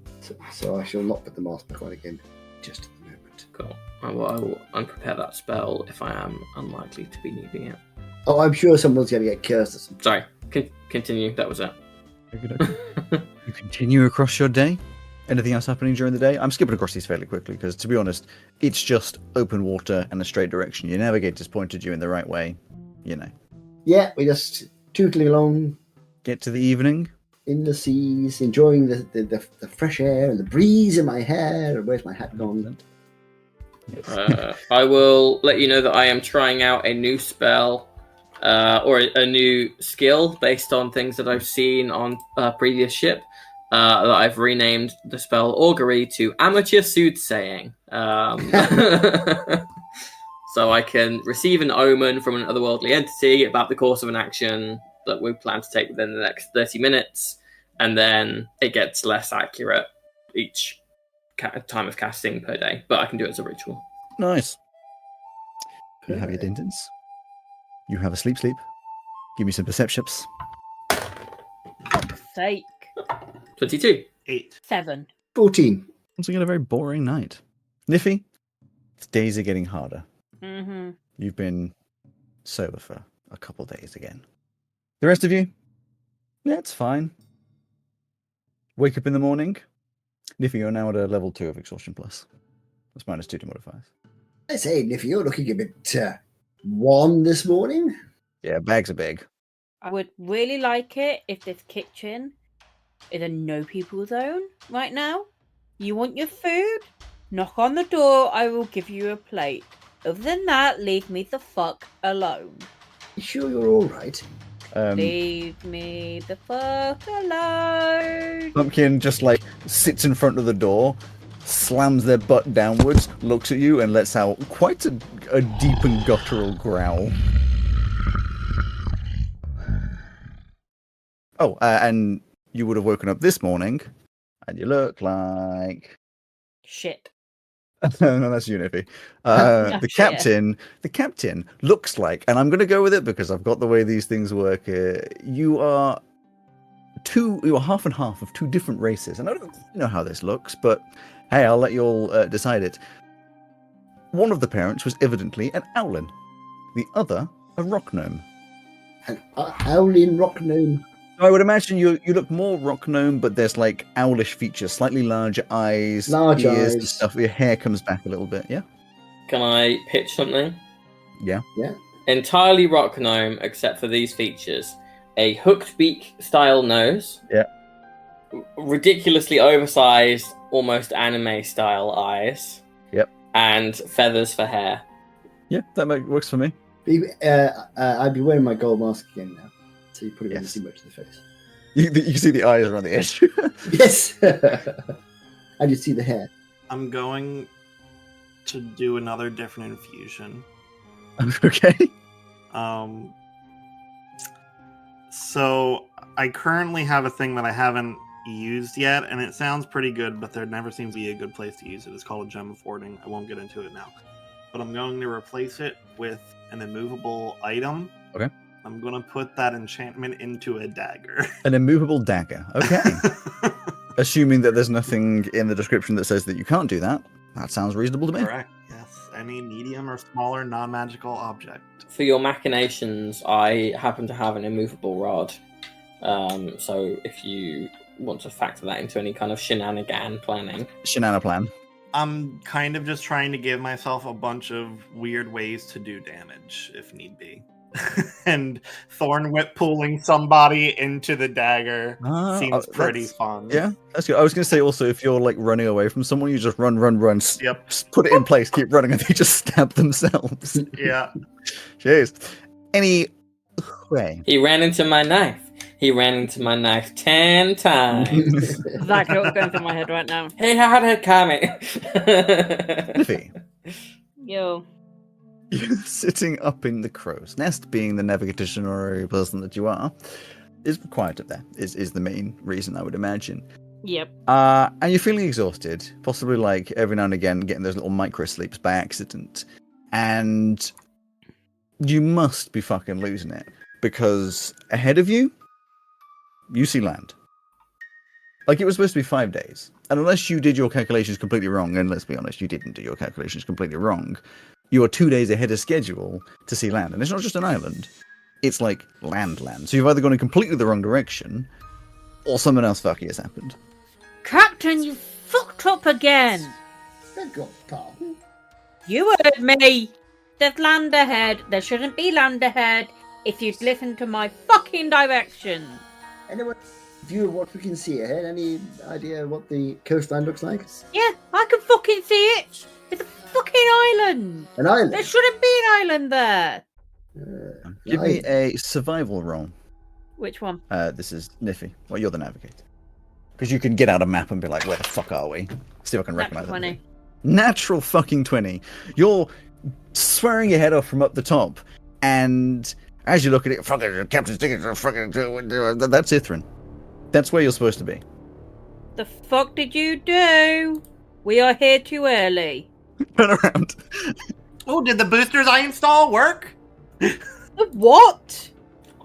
So I shall not put the mask back on again, just at the moment. Cool. I will unprepare that spell if I am unlikely to be needing it. Oh, I'm sure someone's going to get cursed or something. Sorry. Continue. That was it. You continue across your day. Anything else happening during the day? I'm skipping across these fairly quickly because, to be honest, it's just open water and a straight direction. Your navigator's pointed you in the right way. You know. Yeah, we just tootling along Get to the evening. in the seas, enjoying the fresh air and the breeze in my hair. Where's my hat gone? I will let you know that I am trying out a new spell or a new skill based on things that I've seen on previous ship. That I've renamed the spell Augury to Amateur Soothsaying. So I can receive an omen from an otherworldly entity about the course of an action that we plan to take within the next 30 minutes, and then it gets less accurate each time of casting per day, but I can do it as a ritual. Nice. You have your dintons. You have a sleep. Give me some perceptions. Sake. 22. 8. 7. 14. Once again, a very boring night. Niffy, the days are getting harder. Mm-hmm. You've been sober for a couple days again. The rest of you? Yeah, it's fine. Wake up in the morning. Niffy, you're now at a level 2 of Exhaustion Plus. That's -2 to modifiers. I say, Niffy, you're looking a bit wan this morning. Yeah, bags are big. I would really like it if this kitchen is a no people zone right now. You want your food? Knock on the door, I will give you a plate. Other than that, leave me the fuck alone. You sure you're all right? Leave me the fuck alone. Pumpkin just sits in front of the door, slams their butt downwards, looks at you, and lets out quite a deep and guttural growl. Oh, and you would have woken up this morning, and you look like... Shit. No, that's you, Niffy. The captain looks like, and I'm going to go with it because I've got the way these things work. You are half and half of two different races, and I don't know how this looks, but hey, I'll let you all decide it. One of the parents was evidently an owlin, the other a rock gnome. An owlin rock gnome. I would imagine you look more rock gnome, but there's owlish features, slightly larger eyes, ears and stuff. Your hair comes back a little bit, yeah? Can I pitch something? Yeah. Yeah. Entirely rock gnome, except for these features. A hooked beak style nose. Yeah. Ridiculously oversized, almost anime style eyes. Yep. And feathers for hair. Yeah, that works for me. I'd be wearing my gold mask again now. So you probably won't see much of the face. You can see the eyes around the edge. Yes! And you see the hair. I'm going to do another different infusion. Okay. So I currently have a thing that I haven't used yet, and it sounds pretty good, but there never seems to be a good place to use it. It's called a Gem of Warding. I won't get into it now. But I'm going to replace it with an immovable item. Okay. I'm going to put that enchantment into a dagger. An immovable dagger. Okay. Assuming that there's nothing in the description that says that you can't do that. That sounds reasonable to me. Correct, yes. any medium or smaller non-magical object. For your machinations, I happen to have an immovable rod. So if you want to factor that into any kind of shenanigan planning. Plan. I'm kind of just trying to give myself a bunch of weird ways to do damage, if need be. And Thorn Whip pulling somebody into the dagger seems pretty fun. Yeah, that's good. I was going to say also, if you're like running away from someone, you just run. Yep. Just put it in place, keep running, and they just stab themselves. Yeah. Jeez. Anyway. He ran into my knife. He ran into my knife 10 times. Exactly what's going through my head right now. He had it coming. Niffy, Yo. you're sitting up in the crow's nest, being the navigationary person that you are, is required up there, is the main reason, I would imagine. Yep. And you're feeling exhausted, possibly like every now and again getting those little micro sleeps by accident. And you must be fucking losing it, because ahead of you, you see land. Like, it was supposed to be 5 days. And unless you did your calculations completely wrong, and let's be honest, you didn't do your calculations completely wrong, you are 2 days ahead of schedule to see land. And it's not just an island. It's like land. So you've either gone in completely the wrong direction, or something else fucky has happened. Captain, you fucked up again. Beg your pardon. You heard me. There's land ahead. There shouldn't be land ahead if you'd listen to my fucking directions. Anyone view of what we can see ahead? Any idea what the coastline looks like? Yeah, I can fucking see it. It's a fucking island. An island? There shouldn't be an island there. Give me a survival roll. Which one? This is Niffy. Well, you're the navigator. Because you can get out a map and be like, where the fuck are we? See if I can recognize it. 20. Natural fucking 20. You're swearing your head off from up the top, and as you look at it, fucking Captain's tickets are fucking. That's Ithrin. That's where you're supposed to be. The fuck did you do? We are here too early. Turn around. Oh, did the boosters I install work? What?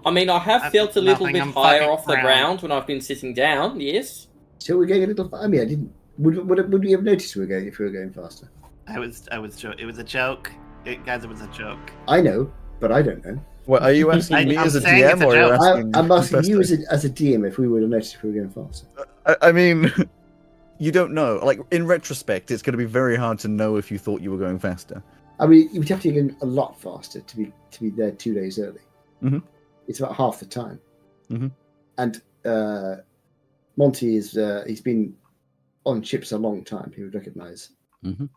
I mean, I have That's felt a little nothing, bit I'm higher fucking off the proud. ground when I've been sitting down, yes. So we're going a little. I mean, I didn't. Would we have noticed we were going if we were going faster? It was a joke. Guys, it was a joke. I know, but I don't know. Well, are you asking me I'm as a saying it's DM, a or you're joke. asking? I'm asking you Pesto? as a DM if we would have noticed if we were going faster. I mean, you don't know. Like, in retrospect, it's going to be very hard to know if you thought you were going faster. I mean, you would have to go a lot faster to be there 2 days early. Mhm. It's about half the time. Mhm. And Monty he's been on ships a long time. He would recognise. Mhm.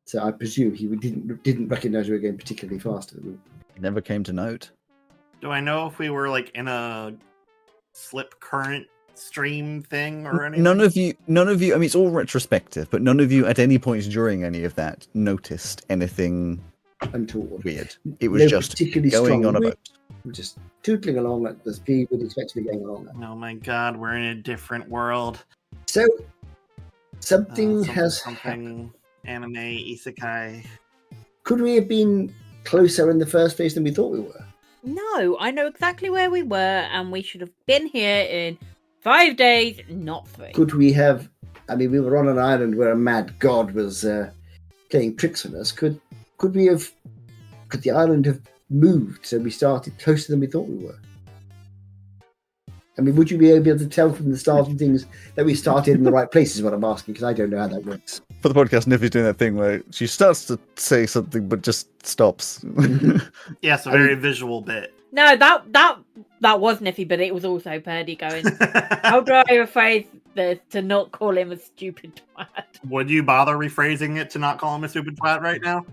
So I presume he didn't recognise we were going particularly faster. It never came to note. Do I know if we were like in a slip current stream thing or anything? None of you. I mean, it's all retrospective, but none of you at any point during any of that noticed anything Untoward. weird. It was No just particularly going strong on a wind. boat. We're just tootling along at the speed we'd expect to be going along at. Oh my god, we're in a different world. So something has happened. something anime isekai. Could we have been closer in the first place than we thought we were? No, I know exactly where we were, and we should have been here in 5 days, not 3. Could we have? I mean, we were on an island where a mad god was playing tricks on us. Could we have? Could the island have moved so we started closer than we thought we were? I mean, would you be able to tell from the start of things that we started in the right place? Is what I'm asking, because I don't know how that works. For the podcast, Niffy's doing that thing where she starts to say something but just stops. Yeah, it's a very visual bit. No, that was Niffy, but it was also Purdy going, how do I rephrase this to not call him a stupid twat? Would you bother rephrasing it to not call him a stupid twat right now?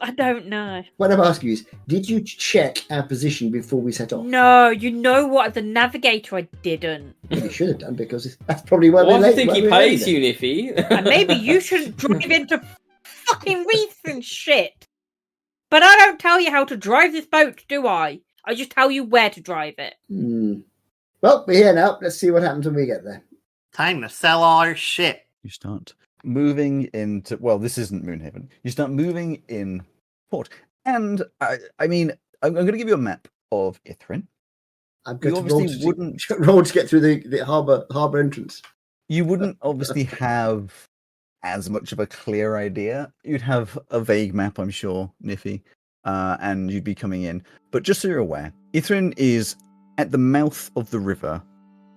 I don't know. What I'm asking you is, did you check our position before we set off? No, you know what? As a navigator, I didn't. Well, you should have done, because that's probably why Why we're do you late. think why he we're pays late you, Niffy? And maybe you shouldn't drive into fucking reefs and shit. But I don't tell you how to drive this boat, do I? I just tell you where to drive it. then. Well, we're here now. Let's see what happens when we get there. Time to sell all our shit. You start moving into, well, this isn't Moonhaven. You start moving in port. And, I mean, I'm going to give you a map of Ithrin. I'm You going to obviously wouldn't, roll to get through the harbour entrance. you wouldn't obviously have as much of a clear idea. You'd have a vague map, I'm sure, Niffy, and you'd be coming in. But just so you're aware, Ithrin is at the mouth of the river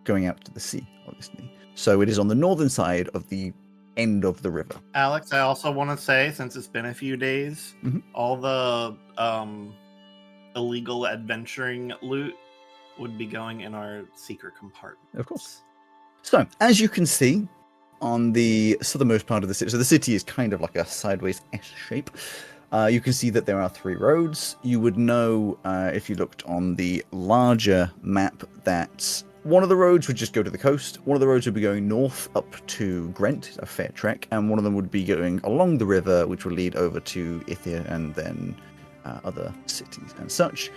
going out to the sea, obviously. So it is on the northern side of the end of the river. Alex, I also want to say, since it's been a few days, all the illegal adventuring loot would be going in our secret compartment. Of course. So, as you can see, on the southernmost part of the city, so the city is kind of like a sideways S shape. You can see that there are 3 roads. You would know, if you looked on the larger map, that one of the roads would just go to the coast. One of the roads would be going north up to Grent, a fair trek, and one of them would be going along the river, which would lead over to Ithir and then other cities and such.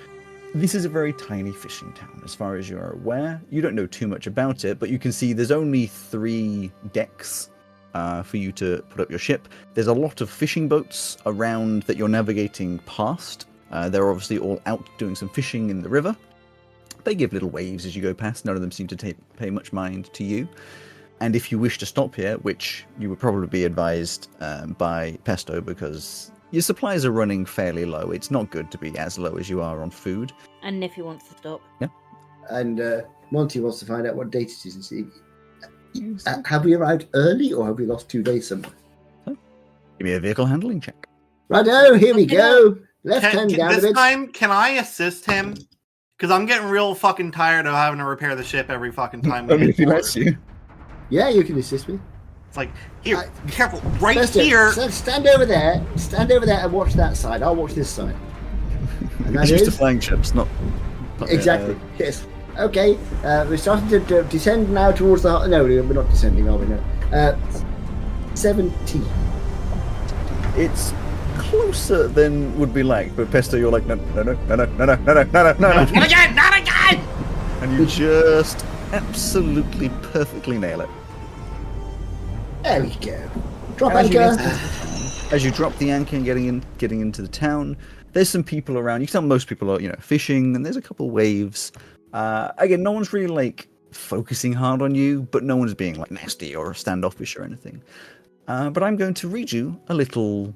This is a very tiny fishing town, as far as you're aware. You don't know too much about it, but you can see there's only 3 decks for you to put up your ship. There's a lot of fishing boats around that you're navigating past. They're obviously all out doing some fishing in the river. They give little waves as you go past. None of them seem to pay much mind to you. And if you wish to stop here, which you would probably be advised by Pesto, because your supplies are running fairly low. It's not good to be as low as you are on food. And Niffy wants to stop. Yeah. And Monty wants to find out what date it is and see. Have we arrived early or have we lost 2 days somewhere? So, give me a vehicle handling check. Righto, here we go. Left hand down a This bit. time, can I assist him? Because I'm getting real fucking tired of having to repair the ship every fucking time. Only if he lets you. Yeah, you can assist me. It's like, here, careful, right First, here. Stand over there. Stand over there and watch that side. I'll watch this side. And that He's used to is flying ships, not exactly. Yes. Okay. We're starting to descend now towards the. No, we're not descending, are we? No. 17. It's closer than would be like, but Pesto, you're like, no, not Not again! and you just absolutely perfectly nail it. There we go. Drop As you, anchor. as you drop the anchor and getting into the town, there's some people around. You can tell most people are, fishing, and there's a couple waves. Again, no one's really like focusing hard on you, but no one's being like nasty or standoffish or anything. But I'm going to read you a little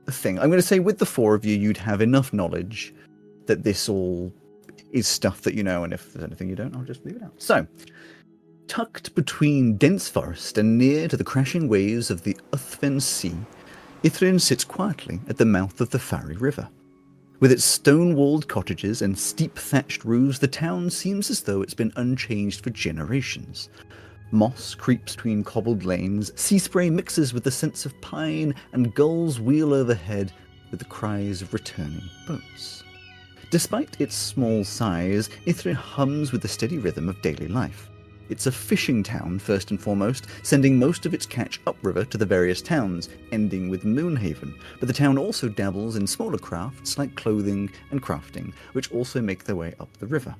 thing. I'm going to say with the 4 of you, you'd have enough knowledge that this all is stuff that you know, and if there's anything you don't, I'll just leave it out. So, tucked between dense forest and near to the crashing waves of the Uthven Sea, Ithrin sits quietly at the mouth of the Farry River. With its stone-walled cottages and steep thatched roofs, the town seems as though it's been unchanged for generations. Moss creeps between cobbled lanes, sea spray mixes with the scents of pine, and gulls wheel overhead with the cries of returning boats. Despite its small size, Ithrin hums with the steady rhythm of daily life. It's a fishing town, first and foremost, sending most of its catch upriver to the various towns, ending with Moonhaven, but the town also dabbles in smaller crafts like clothing and crafting, which also make their way up the river.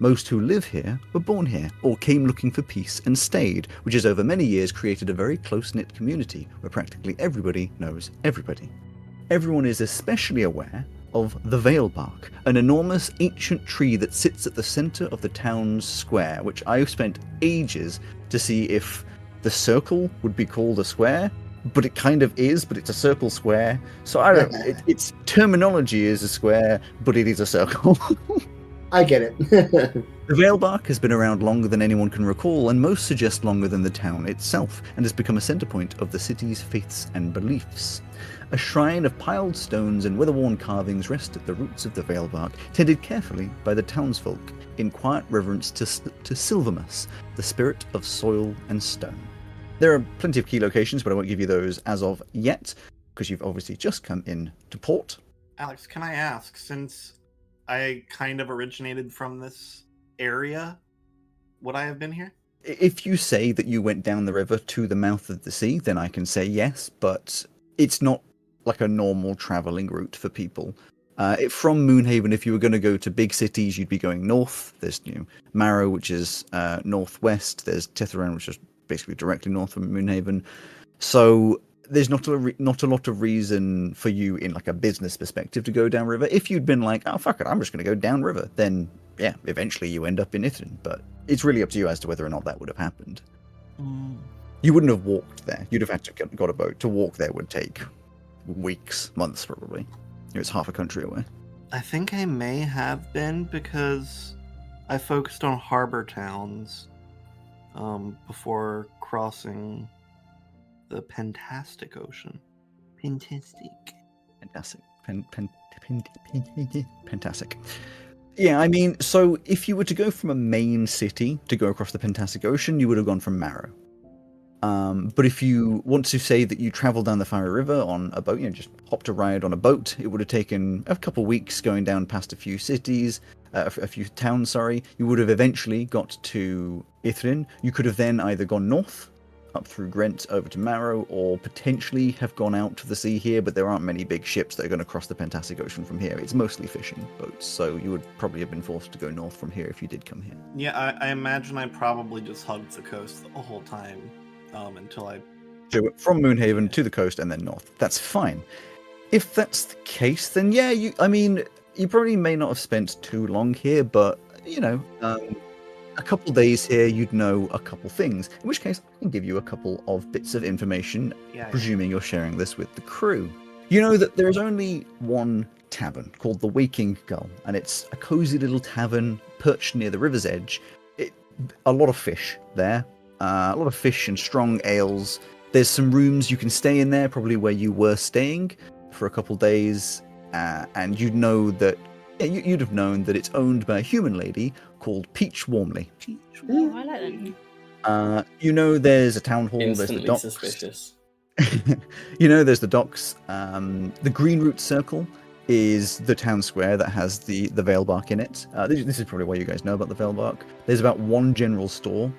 Most who live here were born here, or came looking for peace and stayed, which has over many years created a very close-knit community where practically everybody knows everybody. Everyone is especially aware of the Veilbark, an enormous ancient tree that sits at the centre of the town's square, which I've spent ages to see if the circle would be called a square, but it kind of is, but it's a circle square. So I don't know, its terminology is a square, but it is a circle. I get it. The Veilbark has been around longer than anyone can recall, and most suggest longer than the town itself, and has become a centre point of the city's faiths and beliefs. A shrine of piled stones and weather-worn carvings rest at the roots of the Veilbark, tended carefully by the townsfolk in quiet reverence to Silvermus, the spirit of soil and stone. There are plenty of key locations, but I won't give you those as of yet, because you've obviously just come in to port. Alex, can I ask, since I kind of originated from this area, would I have been here? If you say that you went down the river to the mouth of the sea, then I can say yes, but it's not like a normal travelling route for people. From Moonhaven, if you were going to go to big cities, you'd be going north. There's Marrow, which is northwest. There's Tetheran, which is basically directly north from Moonhaven. So there's not a lot of reason for you in like a business perspective to go downriver. If you'd been like, oh fuck it, I'm just going to go downriver, then yeah, eventually you end up in Ithrin. But it's really up to you as to whether or not that would have happened. You wouldn't have walked there. You'd have had to got a boat. To walk there would take weeks, months, probably. It's half a country away. I think I may have been because I focused on harbor towns before crossing the Fantastic Ocean. Fantastic. Fantastic. Yeah, I mean, so if you were to go from a main city to go across the Fantastic Ocean, you would have gone from Marrow. But if you want to say that you traveled down the Fiery River on a boat, just hopped a ride on a boat, it would have taken a couple weeks going down past a few cities, a few towns, sorry. You would have eventually got to Ithrin. You could have then either gone north, up through Grent over to Marrow, or potentially have gone out to the sea here, but there aren't many big ships that are going to cross the Fantastic Ocean from here. It's mostly fishing boats, so you would probably have been forced to go north from here if you did come here. Yeah, I imagine I probably just hugged the coast the whole time until I... So from Moonhaven to the coast and then north. That's fine. If that's the case, then yeah, you probably may not have spent too long here, but, a couple days here, you'd know a couple things. In which case, I can give you a couple of bits of information, presuming you're sharing this with the crew. You know that there is only one tavern called the Waking Gull, and it's a cozy little tavern perched near the river's edge. A lot of fish there, a lot of fish and strong ales. There's some rooms you can stay in there, probably where you were staying for a couple days, and you'd know that. You'd have known that it's owned by a human lady called Peach Warmly. Oh, I like that. There's a town hall. Instantly there's the docks. suspicious. There's the docks. The Green Root Circle is the town square that has the Veilbark in it. This is probably why you guys know about the Veilbark. There's about one general store.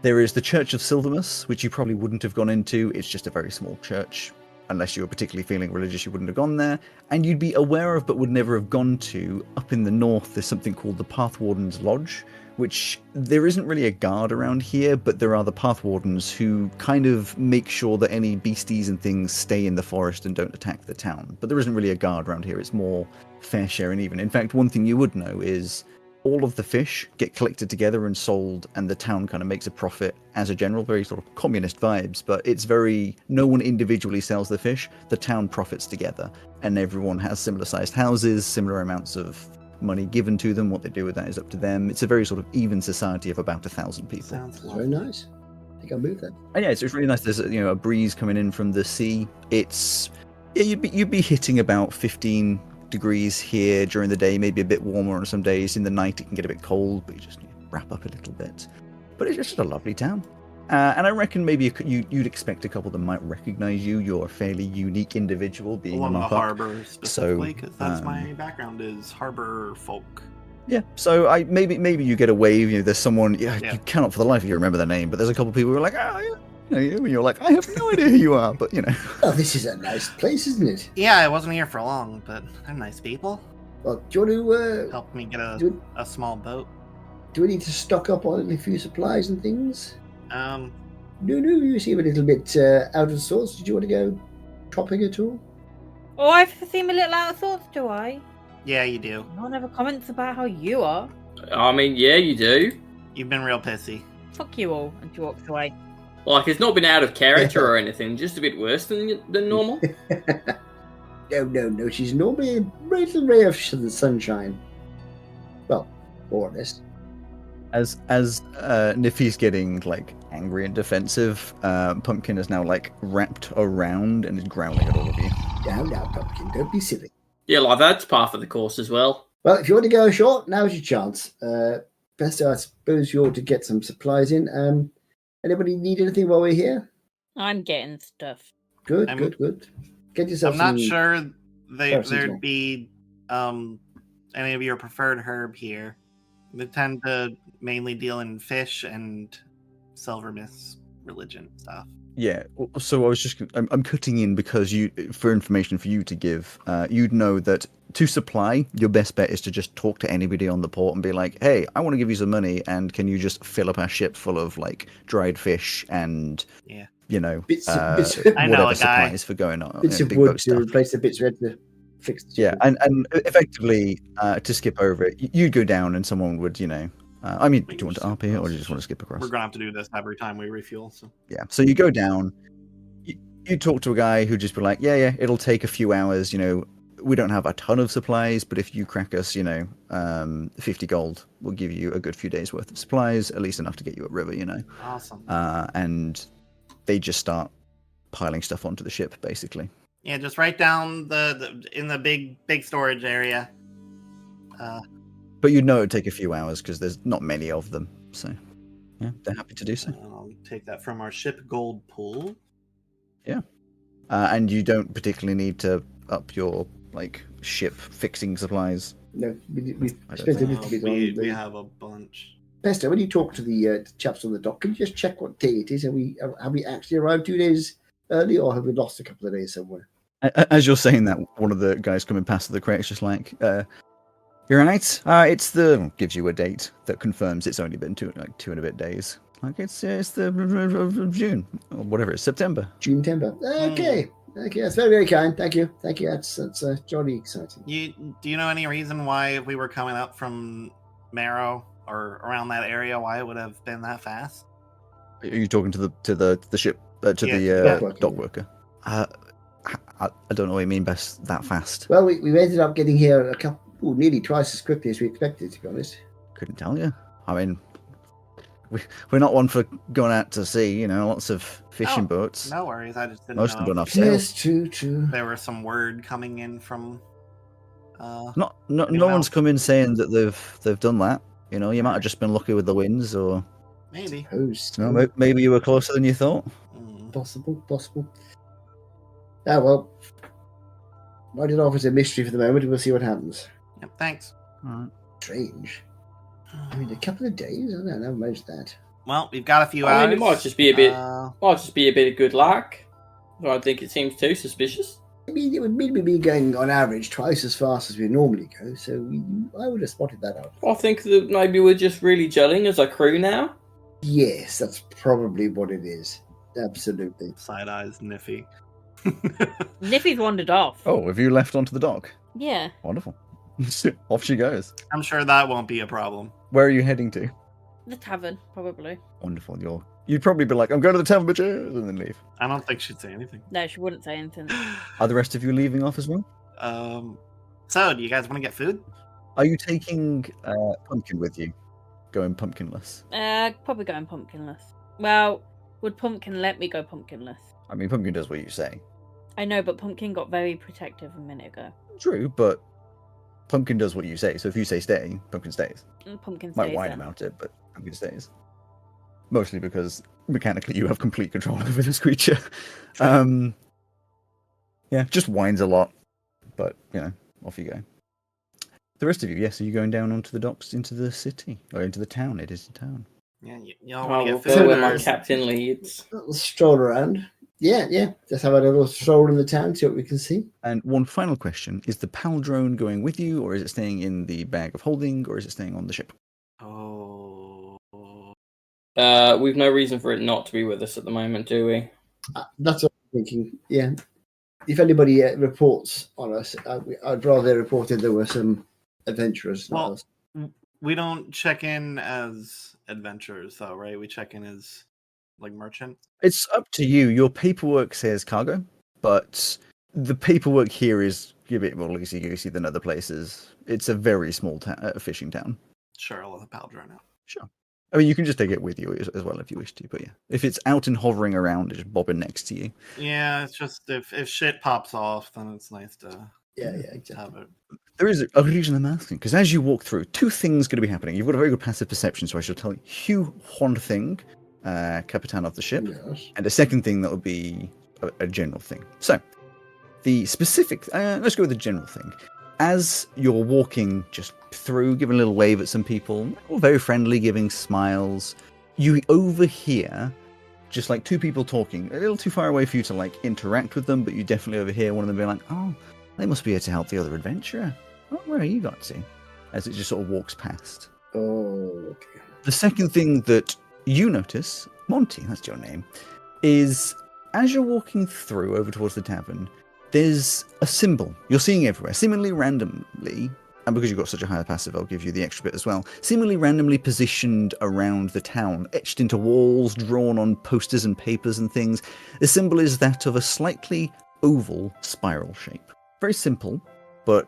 There is the Church of Silvermus, which you probably wouldn't have gone into. It's just a very small church. Unless you were particularly feeling religious, you wouldn't have gone there. And you'd be aware of, but would never have gone to, up in the north, there's something called the Pathwarden's Lodge, which there isn't really a guard around here, but there are the Pathwardens who kind of make sure that any beasties and things stay in the forest and don't attack the town. But there isn't really a guard around here. It's more fair share and even. In fact, one thing you would know is all of the fish get collected together and sold, and the town kind of makes a profit as a general, very sort of communist vibes, but it's very, no one individually sells the fish, the town profits together, and everyone has similar sized houses, similar amounts of money given to them. What they do with that is up to them. It's a very sort of even society of about 1,000 people. Sounds Very nice. I think I'll move then. And yeah, it's really nice. There's a breeze coming in from the sea. You'd be hitting about 15 degrees here during the day, maybe a bit warmer on some days. In the night it can get a bit cold, but you just wrap up a little bit. But it's just a lovely town, and I reckon maybe you'd expect a couple that might recognize you. You're a fairly unique individual, being along a the mop-up. harbor specifically, because that's my background is harbor folk. Yeah, so maybe you get a wave. There's someone you cannot for the life of you remember their name, but there's a couple of people who are like, and you're like, I have no idea who you are, but Oh, this is a nice place, isn't it? Yeah, I wasn't here for long, but they're nice people. Well, do you want to Helped me get a small boat. do we need to stock up on a few supplies and things? Um, No, you seem a little bit out of sorts. Did you want to go shopping at all? Oh, I seem a little out of sorts, do I? yeah, you do. No one ever comments about how you are. I mean, yeah, you do. You've been real pissy. Fuck you all. And she walks away. Like, it's not been out of character or anything, just a bit worse than normal. No. She's normally a little ray of the sunshine. Well, more or less. As Niffy's getting angry and defensive, Pumpkin is now wrapped around and is growling at all of you. Now, Pumpkin, don't be silly. Yeah, that's part of the course as well. Well, if you want to go ashore, now's your chance. Best, I suppose you ought to get some supplies in. Anybody need anything while we're here? I'm getting stuff. Good. Get yourself I'm not some sure paracetamol. there'd be any of your preferred herb here. They tend to mainly deal in fish and Silvermist religion stuff. Yeah, so I was I'm cutting in because for information for you to give, you'd know that to supply, your best bet is to just talk to anybody on the port and be like, hey, I want to give you some money, and can you just fill up our ship full of dried fish and bits of whatever supplies for going on. bits of big wood boat to stuff. replace the bits we had to fix. Yeah, and effectively, to skip over it, you'd go down and someone would, I mean, do you want to RP it or do you just want to skip across? We're gonna have to do this every time we refuel. So Yeah. So you go down. You talk to a guy who just be like, yeah, it'll take a few hours. We don't have a ton of supplies, but if you crack us, 50 gold, we'll give you a good few days worth of supplies, at least enough to get you upriver. awesome. And they just start piling stuff onto the ship, basically. Yeah, just write down in the big storage area. But you'd know it'd take a few hours because there's not many of them. So, yeah, they're happy to do so. I'll take that from our ship gold pool. Yeah. And you don't particularly need to up your ship fixing supplies. No, we I don't spent a think- little bit on We the... have a bunch. Pesto, when you talk to the chaps on the dock, can you just check what day it is? Have we actually arrived 2 days early, or have we lost a couple of days somewhere? As you're saying that, one of the guys coming past the crate's just like, "You're right. It's the..." gives you a date that confirms it's only been two and a bit days. It's the June or whatever. It's September. June, Temper. Okay, that's very, very kind. Thank you. That's jolly exciting. Do you know any reason why if we were coming up from Marrow or around that area, why it would have been that fast? Are you talking to the ship dock the worker. dock worker? I don't know what you mean by that fast. Well, we ended up getting here nearly twice as quickly as we expected, to be honest. Couldn't tell you. I mean, we're not one for going out to sea. Lots of fishing boats. No worries, I just didn't Most of them know don't have Yes, sails. true. there was some word coming in from. No Anyone one's else? come in saying that they've done that. You might have just been lucky with the winds, or Maybe. maybe you were closer than you thought. Possible. Ah, well. Write it off as a mystery for the moment, and we'll see what happens. Yep, thanks. Alright. Strange. I mean, a couple of days? I don't know, most that. Well, we've got a few I hours. mean, it might just be a bit of good luck. I don't think it seems too suspicious. I mean, it would mean we'd be going on average twice as fast as we normally go, so I would have spotted that out. I think that maybe we're just really gelling as a crew now. Yes, that's probably what it is. Absolutely. Side eyes, Niffy. Niffy's wandered off. Oh, have you left onto the dock? Yeah. Wonderful. Off she goes. I'm sure that won't be a problem. Where are you heading to? The tavern, probably. Wonderful. You'd probably be like, "I'm going to the tavern, bitches," and then leave. I don't think she'd say anything. No, she wouldn't say anything. Are the rest of you leaving off as well? So, do you guys want to get food? Are you taking Pumpkin with you? Going pumpkinless? Probably going pumpkinless. Well, would Pumpkin let me go pumpkinless? I mean, Pumpkin does what you say. I know, but Pumpkin got very protective a minute ago. True, but Pumpkin does what you say. So if you say stay, Pumpkin stays. And Pumpkin Might stays whine then. about it, but Pumpkin stays. Mostly because mechanically you have complete control over this creature. Yeah, just whines a lot, but off you go. The rest of you, yes, are you going down onto the docks into the city or into the town? It is a town. Yeah, y'all I want to will get food? go where my or- captain leads. Little stroll around. Yeah. Just have a little stroll in the town, see what we can see. And one final question: is the PAL drone going with you, or is it staying in the bag of holding, or is it staying on the ship? Oh. We've no reason for it not to be with us at the moment, do we? That's what I'm thinking. Yeah. If anybody reports on us, I'd rather they reported there were some adventurers. not Well, us. We don't check in as adventurers, though, right? We check in as like merchants. It's up to you. Your paperwork says cargo, but the paperwork here is a bit more loosey-goosey than other places. It's a very small fishing town. Sure, I'll let the pal drone out. Sure. I mean, you can just take it with you as well if you wish to, but yeah. If it's out and hovering around, it's bobbing next to you. Yeah, it's just if shit pops off, then it's nice to Yeah, exactly. have it. There is a reason I'm asking, because as you walk through, two things going to be happening. You've got a very good passive perception, so I shall tell you one thing, Capitan of the ship, Yes. and a second thing that will be a general thing. So, the specific, let's go with the general thing. As you're walking just through, giving a little wave at some people, all very friendly, giving smiles, you overhear just like two people talking, a little too far away for you to like interact with them, but you definitely overhear one of them being like, "Oh, they must be here to help the other adventurer. Oh, where are you got to?" As it just sort of walks past. Oh, okay. The second thing that you notice, Monty, that's your name, is as you're walking through over towards the tavern, there's a symbol you're seeing everywhere, seemingly randomly, and because you've got such a higher passive, I'll give you the extra bit as well. Seemingly randomly positioned around the town, etched into walls, drawn on posters and papers and things. The symbol is that of a slightly oval spiral shape. Very simple, but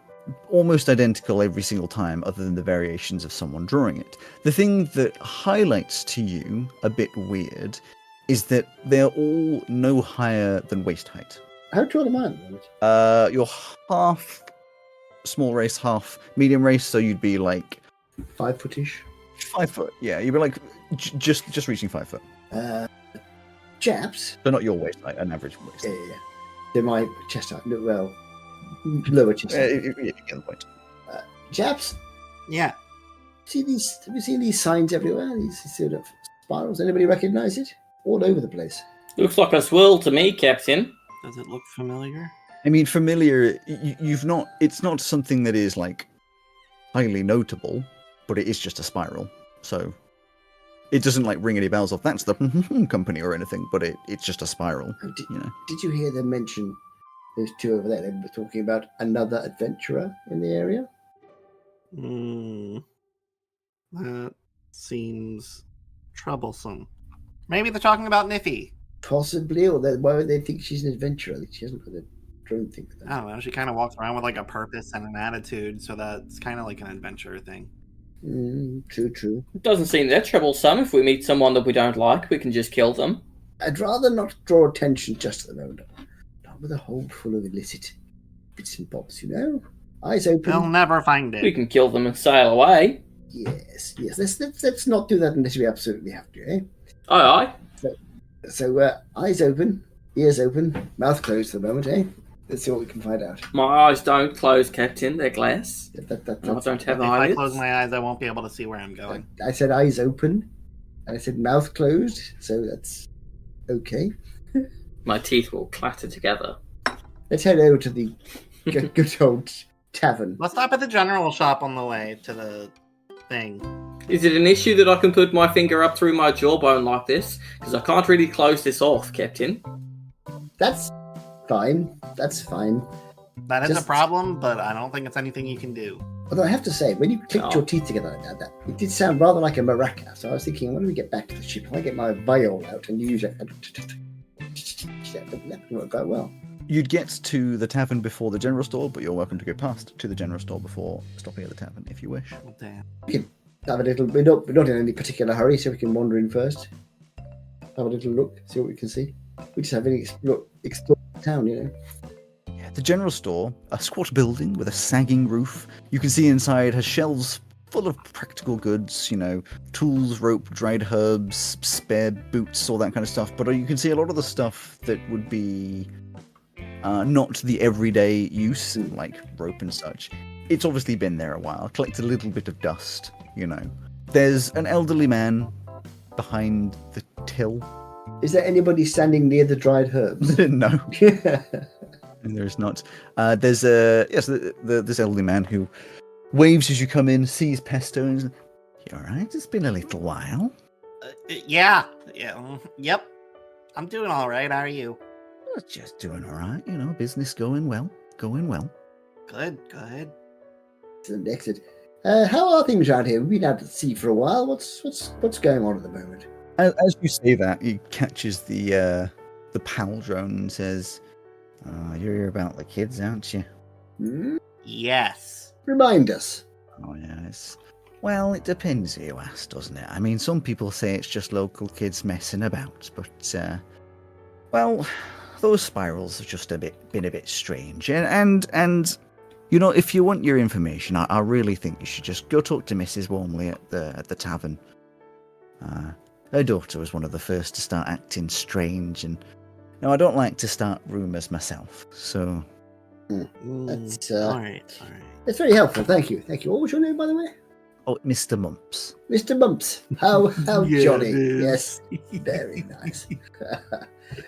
almost identical every single time, other than the variations of someone drawing it. The thing that highlights to you a bit weird is that they're all no higher than waist height. How tall am I at the moment? You're half small race, half medium race, so you'd be like 5 footish. 5 foot. Yeah, you'd be like just reaching 5 foot. Chaps. So not your waist height, an average waist. Yeah. They're my chest height. Well, lower chest height. You get the point. Chaps. Yeah. Have you seen these signs everywhere? These sort of spirals. Anybody recognise it? All over the place. Looks like a swirl to me, Captain. Does it look familiar? I mean, familiar. You've not. It's not something that is like highly notable, but it is just a spiral. So it doesn't like ring any bells off. That's the company or anything, but it's just a spiral. Did you hear them mention those two over there? They were talking about another adventurer in the area. That seems troublesome. Maybe they're talking about Niffy. Possibly, or why would they think she's an adventurer? She hasn't got a drone thing. I don't know. She kind of walks around with like a purpose and an attitude, so that's kind of like an adventure thing. True. It doesn't seem that troublesome. If we meet someone that we don't like, we can just kill them. I'd rather not draw attention just at the moment. Not with a hold full of illicit bits and bobs, you know? Eyes open. They'll never find it. We can kill them and sail away. Yes. Let's not do that unless we absolutely have to, eh? Aye. So, eyes open, ears open, mouth closed for the moment, eh? Let's see what we can find out. My eyes don't close, Captain. They're glass. I don't have If eyelids. I close my eyes, I won't be able to see where I'm going. I said eyes open, and I said mouth closed, so that's okay. My teeth will clatter together. Let's head over to the good old tavern. Let's stop at the general shop on the way to the thing. Is it an issue that I can put my finger up through my jawbone like this? Because I can't really close this off, Captain. That's fine. That is a problem, but I don't think it's anything you can do. Although I have to say, when you clicked your teeth together like that, it did sound rather like a maraca. So I was thinking, when we get back to the ship, I get my viol out and use it. That would work quite well. You'd get to the tavern before the general store, but you're welcome to go past to the general store before stopping at the tavern if you wish. Oh, damn. We can have a little. We're not in any particular hurry, so we can wander in first. Have a little look, see what we can see. We just have an explore the town, you know. Yeah, the general store, a squat building with a sagging roof. You can see inside has shelves full of practical goods, you know, tools, rope, dried herbs, spare boots, all that kind of stuff. But you can see a lot of the stuff that would be not the everyday use, like rope and such. It's obviously been there a while, collected a little bit of dust, you know. There's an elderly man behind the till. Is there anybody standing near the dried herbs? No. There's not. There's this elderly man who waves as you come in, sees Pesto, and says, "You all right? It's been a little while." Yeah. Yep. I'm doing all right. How are you? Oh, just doing all right, you know. Business going well. Good. Excellent. How are things around here? We've been out at sea for a while. What's going on at the moment? As you say that, he catches the PAL drone and says, "You're about the kids, aren't you?" Yes. Remind us. Oh, yes. Well, it depends who you ask, doesn't it? I mean, some people say it's just local kids messing about, but, well, those spirals have just been a bit strange. And you know, if you want your information, I really think you should just go talk to Mrs. Wormley at the tavern. Her daughter was one of the first to start acting strange, and now I don't like to start rumours myself, so... That's all right. That's very helpful, thank you. What was your name, by the way? Oh, Mr. Mumps. Mr. Mumps. How Yeah, jolly. it Yes, very nice.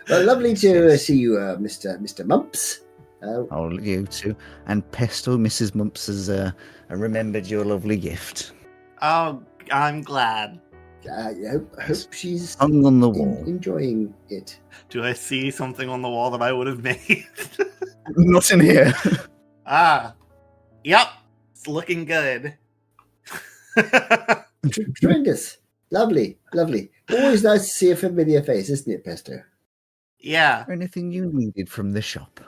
Well, lovely to see you, Mr. Mumps. Oh, you too. And Pesto, Mrs. Mumps has remembered your lovely gift. Oh, I'm glad. I hope she's Hung on the wall. enjoying it. Do I see something on the wall that I would have made? Not in here. Yep. It's looking good. Tremendous. Lovely. Always nice to see a familiar face, isn't it, Pesto? Yeah. Anything you needed from the shop?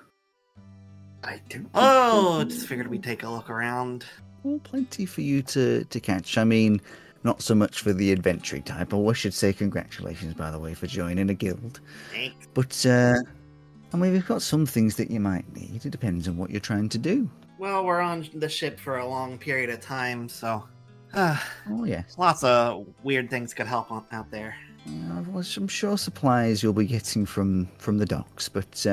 I don't. Oh, just figured we'd take a look around. Well, plenty for you to catch. I mean, not so much for the adventure type. Oh, I should say congratulations, by the way, for joining a guild. Thanks. But, I mean, we've got some things that you might need. It depends on what you're trying to do. Well, we're on the ship for a long period of time, so Oh, yes. lots of weird things could help out there. Well, I'm sure supplies you'll be getting from the docks, but,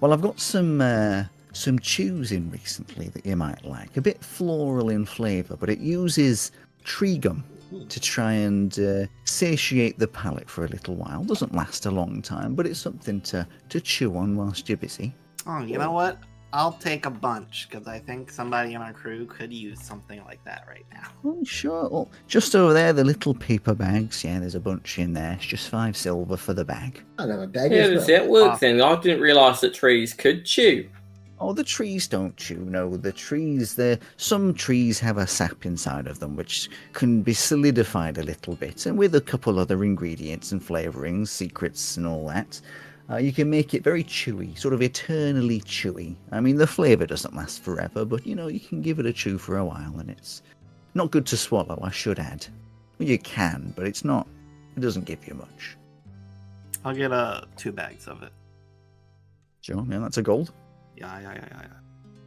well, I've got some chews in recently that you might like. A bit floral in flavour, but it uses tree gum to try and satiate the palate for a little while. Doesn't last a long time, but it's something to chew on whilst you're busy. Oh, you know what? I'll take a bunch, because I think somebody in our crew could use something like that right now. Oh, sure. Oh, just over there, the little paper bags. Yeah, there's a bunch in there. It's just 5 silver for the bag. I'll have a bag Yeah, as does well. it work then? I didn't realise that trees could chew. Oh, the trees don't chew. No, the trees, some trees have a sap inside of them, which can be solidified a little bit. And with a couple other ingredients and flavourings, secrets and all that, you can make it very chewy, sort of eternally chewy. I mean, the flavour doesn't last forever, but, you know, you can give it a chew for a while, and it's not good to swallow, I should add. Well, you can, but it doesn't give you much. I'll get 2 bags of it. Sure, yeah, that's a gold.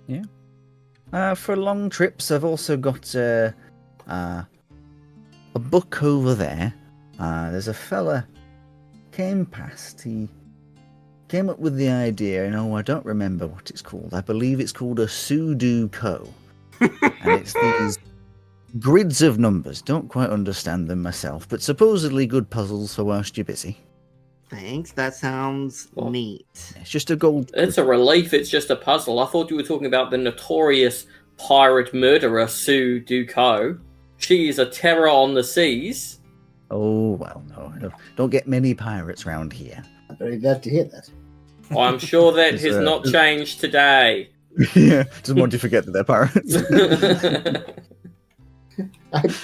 Yeah. For long trips, I've also got a book over there. There's a fella came past. He came up with the idea, and I don't remember what it's called. I believe it's called a Sudoku. And it's these grids of numbers. Don't quite understand them myself, but supposedly good puzzles for whilst you're busy. Thanks, that sounds neat. It's just a gold. It's a relief, it's just a puzzle. I thought you were talking about the notorious pirate murderer Sue Duco. She is a terror on the seas. Oh, well, no. Don't get many pirates round here. I'm very glad to hear that. I'm sure that has not changed today. Yeah, doesn't want you to forget that they're pirates.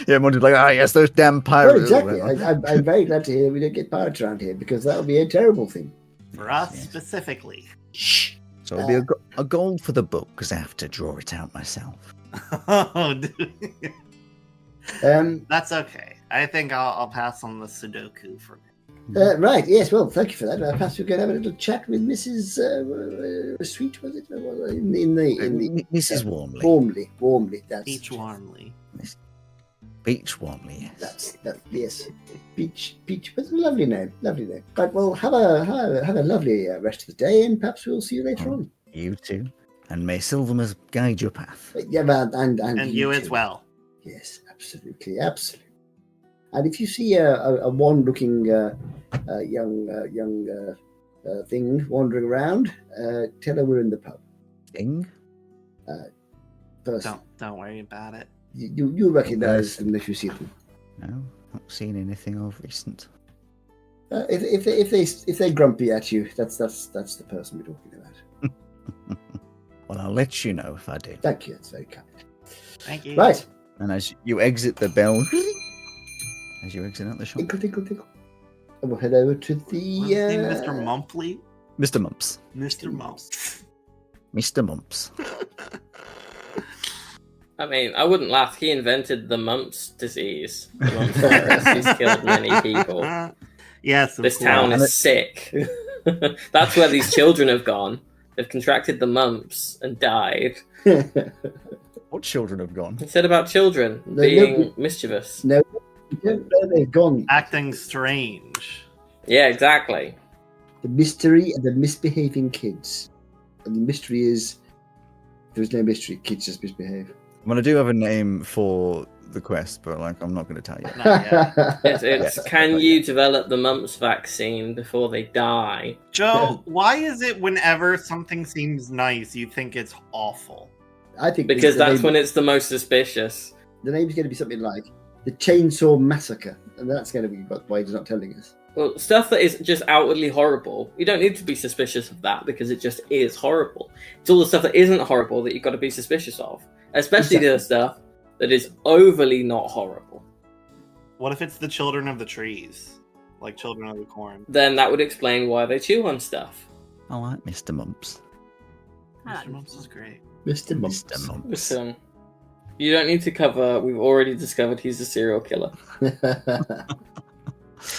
Yeah, Monty's like, yes, those damn Oh, pirates. exactly. I'm very glad to hear we don't get pirates around here, because that would be a terrible thing. For us specifically. Shh. So it'll be a gold for the book, because I have to draw it out myself. Oh, dude. Um, That's okay. I think I'll pass on the Sudoku for now. right, yes, well, thank you for that. Perhaps we could have a little chat with Mrs. Sweet, was it? In the Mrs. Warmly. Warmly. That's Peach Warmly. Beach Warmly, yes. Yes. Peach. That's a lovely name. Right, well, have a lovely rest of the day, and perhaps we'll see you later on. You too. And may Silvermas guide your path. Yeah, and you as too. well. Yes, absolutely. And if you see a one-looking young thing wandering around, tell her we're in the pub. Thing? Person. Don't worry about it. You recognise them if you see them. No, not seen anything of recent. If they're grumpy at you, that's the person we're talking about. Well, I'll let you know if I do. Thank you. That's very kind. Thank you. Right. And as you exit the bell, as you exit out the shop, Tinkle. And we'll head over to the What's his name, Mr. Mumpley? Mr. Mumps. Mr. Mumps. Mr. Mumps. I mean, I wouldn't laugh. He invented the mumps disease. The mumps virus. He's killed many people. Yes, of This course. town is sick. That's where these children have gone. They've contracted the mumps and died. What children have gone? He said about children No, being mischievous. No, you don't know they've gone. Acting strange. Yeah, exactly. The mystery and the misbehaving kids. And the mystery is there's no mystery. Kids just misbehave. Well, I do have a name for the quest, but I'm not going to tell you. Not yet. It's can you develop the mumps vaccine before they die? Joe, why is it whenever something seems nice, you think it's awful? I think Because the that's name, when it's the most suspicious. the name's going to be something like the Chainsaw Massacre, and that's going to be why he's not telling us. Well, stuff that is just outwardly horrible, you don't need to be suspicious of that because it just is horrible. It's all the stuff that isn't horrible that you've got to be suspicious of. Especially Exactly. the stuff that is overly not horrible. What if it's the children of the trees? Like children of the corn? Then that would explain why they chew on stuff. I like Mr. Mumps. I Mr. like Mumps is great. Mr. Mumps. Mr. Mumps. Listen, you don't need to cover. We've already discovered he's a serial killer.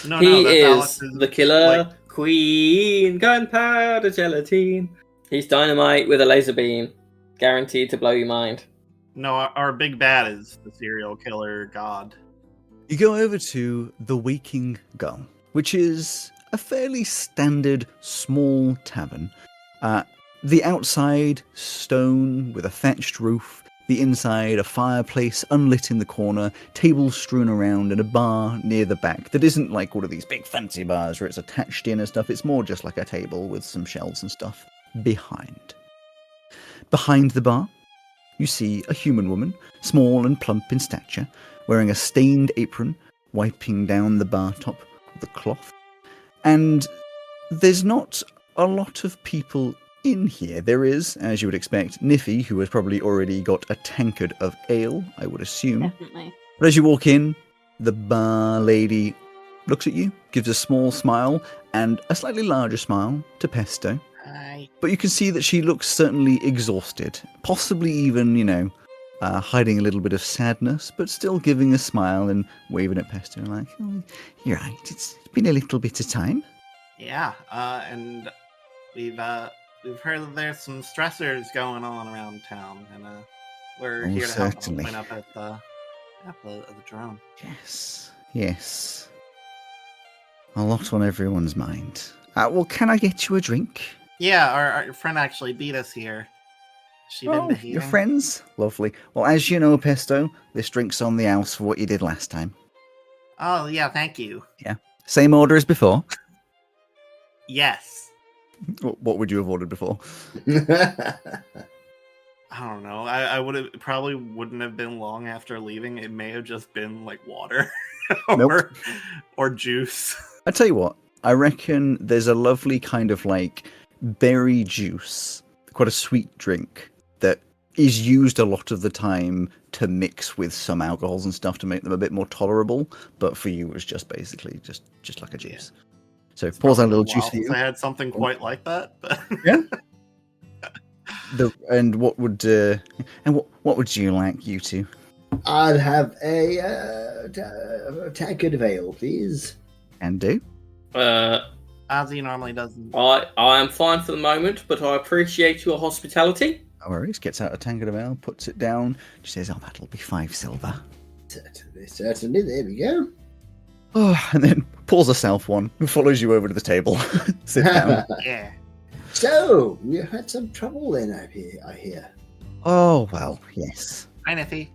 No, He that's is Alex's, the killer like- queen, gunpowder gelatine. He's dynamite with a laser beam, guaranteed to blow your mind. No, our big bad is the serial killer god. You go over to the Waking Gull, which is a fairly standard small tavern. The outside, stone with a thatched roof. The inside, a fireplace unlit in the corner, tables strewn around, and a bar near the back that isn't like one of these big fancy bars where it's attached in and stuff. It's more just like a table with some shelves and stuff behind. Behind the bar, you see a human woman, small and plump in stature, wearing a stained apron, wiping down the bar top with a cloth. And there's not a lot of people in here. There is, as you would expect, Niffy, who has probably already got a tankard of ale, I would assume. Definitely. But as you walk in, the bar lady looks at you, gives a small smile, and a slightly larger smile to Pesto. Hi. But you can see that she looks certainly exhausted, possibly even, hiding a little bit of sadness, but still giving a smile and waving at Pesto like, oh, you're right, it's been a little bit of time. Yeah, and we've heard that there's some stressors going on around town, and we're Oh, here to certainly. help clean up at the drone. Yes. A lot on everyone's mind. Well, can I get you a drink? Yeah, our friend actually beat us here. She been behaving? Your friends? Lovely. Well, as you know, Pesto, this drink's on the house for what you did last time. Oh yeah, thank you. Same order as before. Yes. What would you have ordered before? I don't know. I would have probably wouldn't have been long after leaving. It may have just been like water Nope. or juice. I tell you what, I reckon there's a lovely kind of like berry juice, quite a sweet drink that is used a lot of the time to mix with some alcohols and stuff to make them a bit more tolerable. But for you, it was just basically just like a juice. So pause out a little juice for you. I had something quite like that, but Yeah. What would you like, you two? I'd have a tankard of ale, please. And do? as he normally does. I am fine for the moment, but I appreciate your hospitality. No worries. Gets out a tankard of ale, puts it down. She says, "Oh, that'll be 5 silver." Certainly. There we go. Oh, and then pours herself one and follows you over to the table. Sit down. Yeah. So, you had some trouble then, I hear. Oh, well, yes. Hi, Niffy.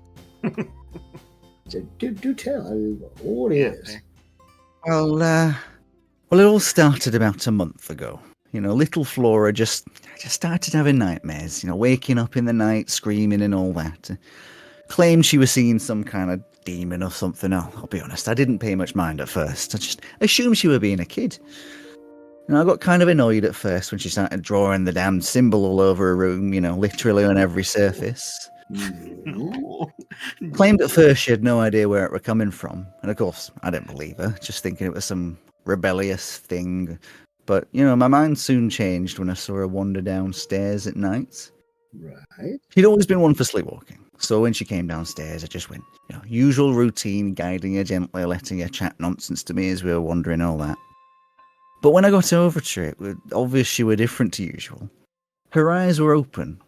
So do tell. I'm all ears. Well, it all started about a month ago. Little Flora just started having nightmares. Waking up in the night, screaming and all that. Claimed she was seeing some kind of demon or something. I'll be honest, I didn't pay much mind at first. I just assumed she were being a kid. I got kind of annoyed at first when she started drawing the damn symbol all over her room, literally on every surface. Claimed at first she had no idea where it were coming from. And of course, I didn't believe her, just thinking it was some rebellious thing. But, my mind soon changed when I saw her wander downstairs at night. Right. She'd always been one for sleepwalking. So when she came downstairs, I just went, usual routine, guiding her gently, letting her chat nonsense to me as we were wandering, all that. But when I got over to it was obvious she were different to usual. Her eyes were open,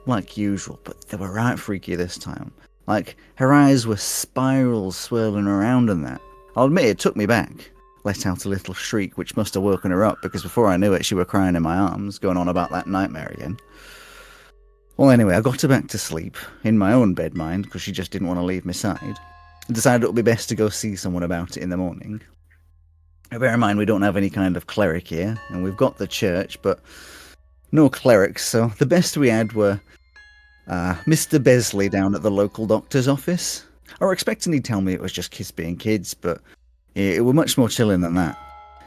like usual, but they were right freaky this time. Like, her eyes were spirals swirling around and that. I'll admit it took me back. Let out a little shriek, which must have woken her up, because before I knew it, she were crying in my arms, going on about that nightmare again. Well, anyway, I got her back to sleep, in my own bed, mind, because she just didn't want to leave my side. I decided it would be best to go see someone about it in the morning. Now, bear in mind, we don't have any kind of cleric here, and we've got the church, but no clerics, so the best we had were Mr. Besley down at the local doctor's office. I were expecting he'd tell me it was just kids being kids, but it were much more chilling than that.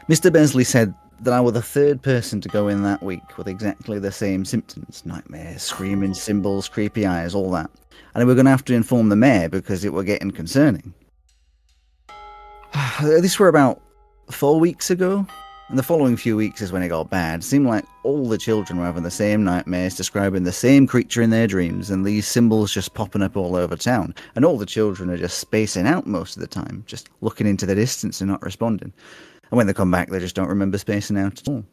Mr. Besley said that I were the third person to go in that week with exactly the same symptoms. Nightmares, screaming, symbols, creepy eyes, all that. And we're going to have to inform the mayor because it were getting concerning. This were about 4 weeks ago, and the following few weeks is when it got bad. It seemed like all the children were having the same nightmares, describing the same creature in their dreams, and these symbols just popping up all over town. And all the children are just spacing out most of the time, just looking into the distance and not responding. And when they come back, they just don't remember spacing out at all.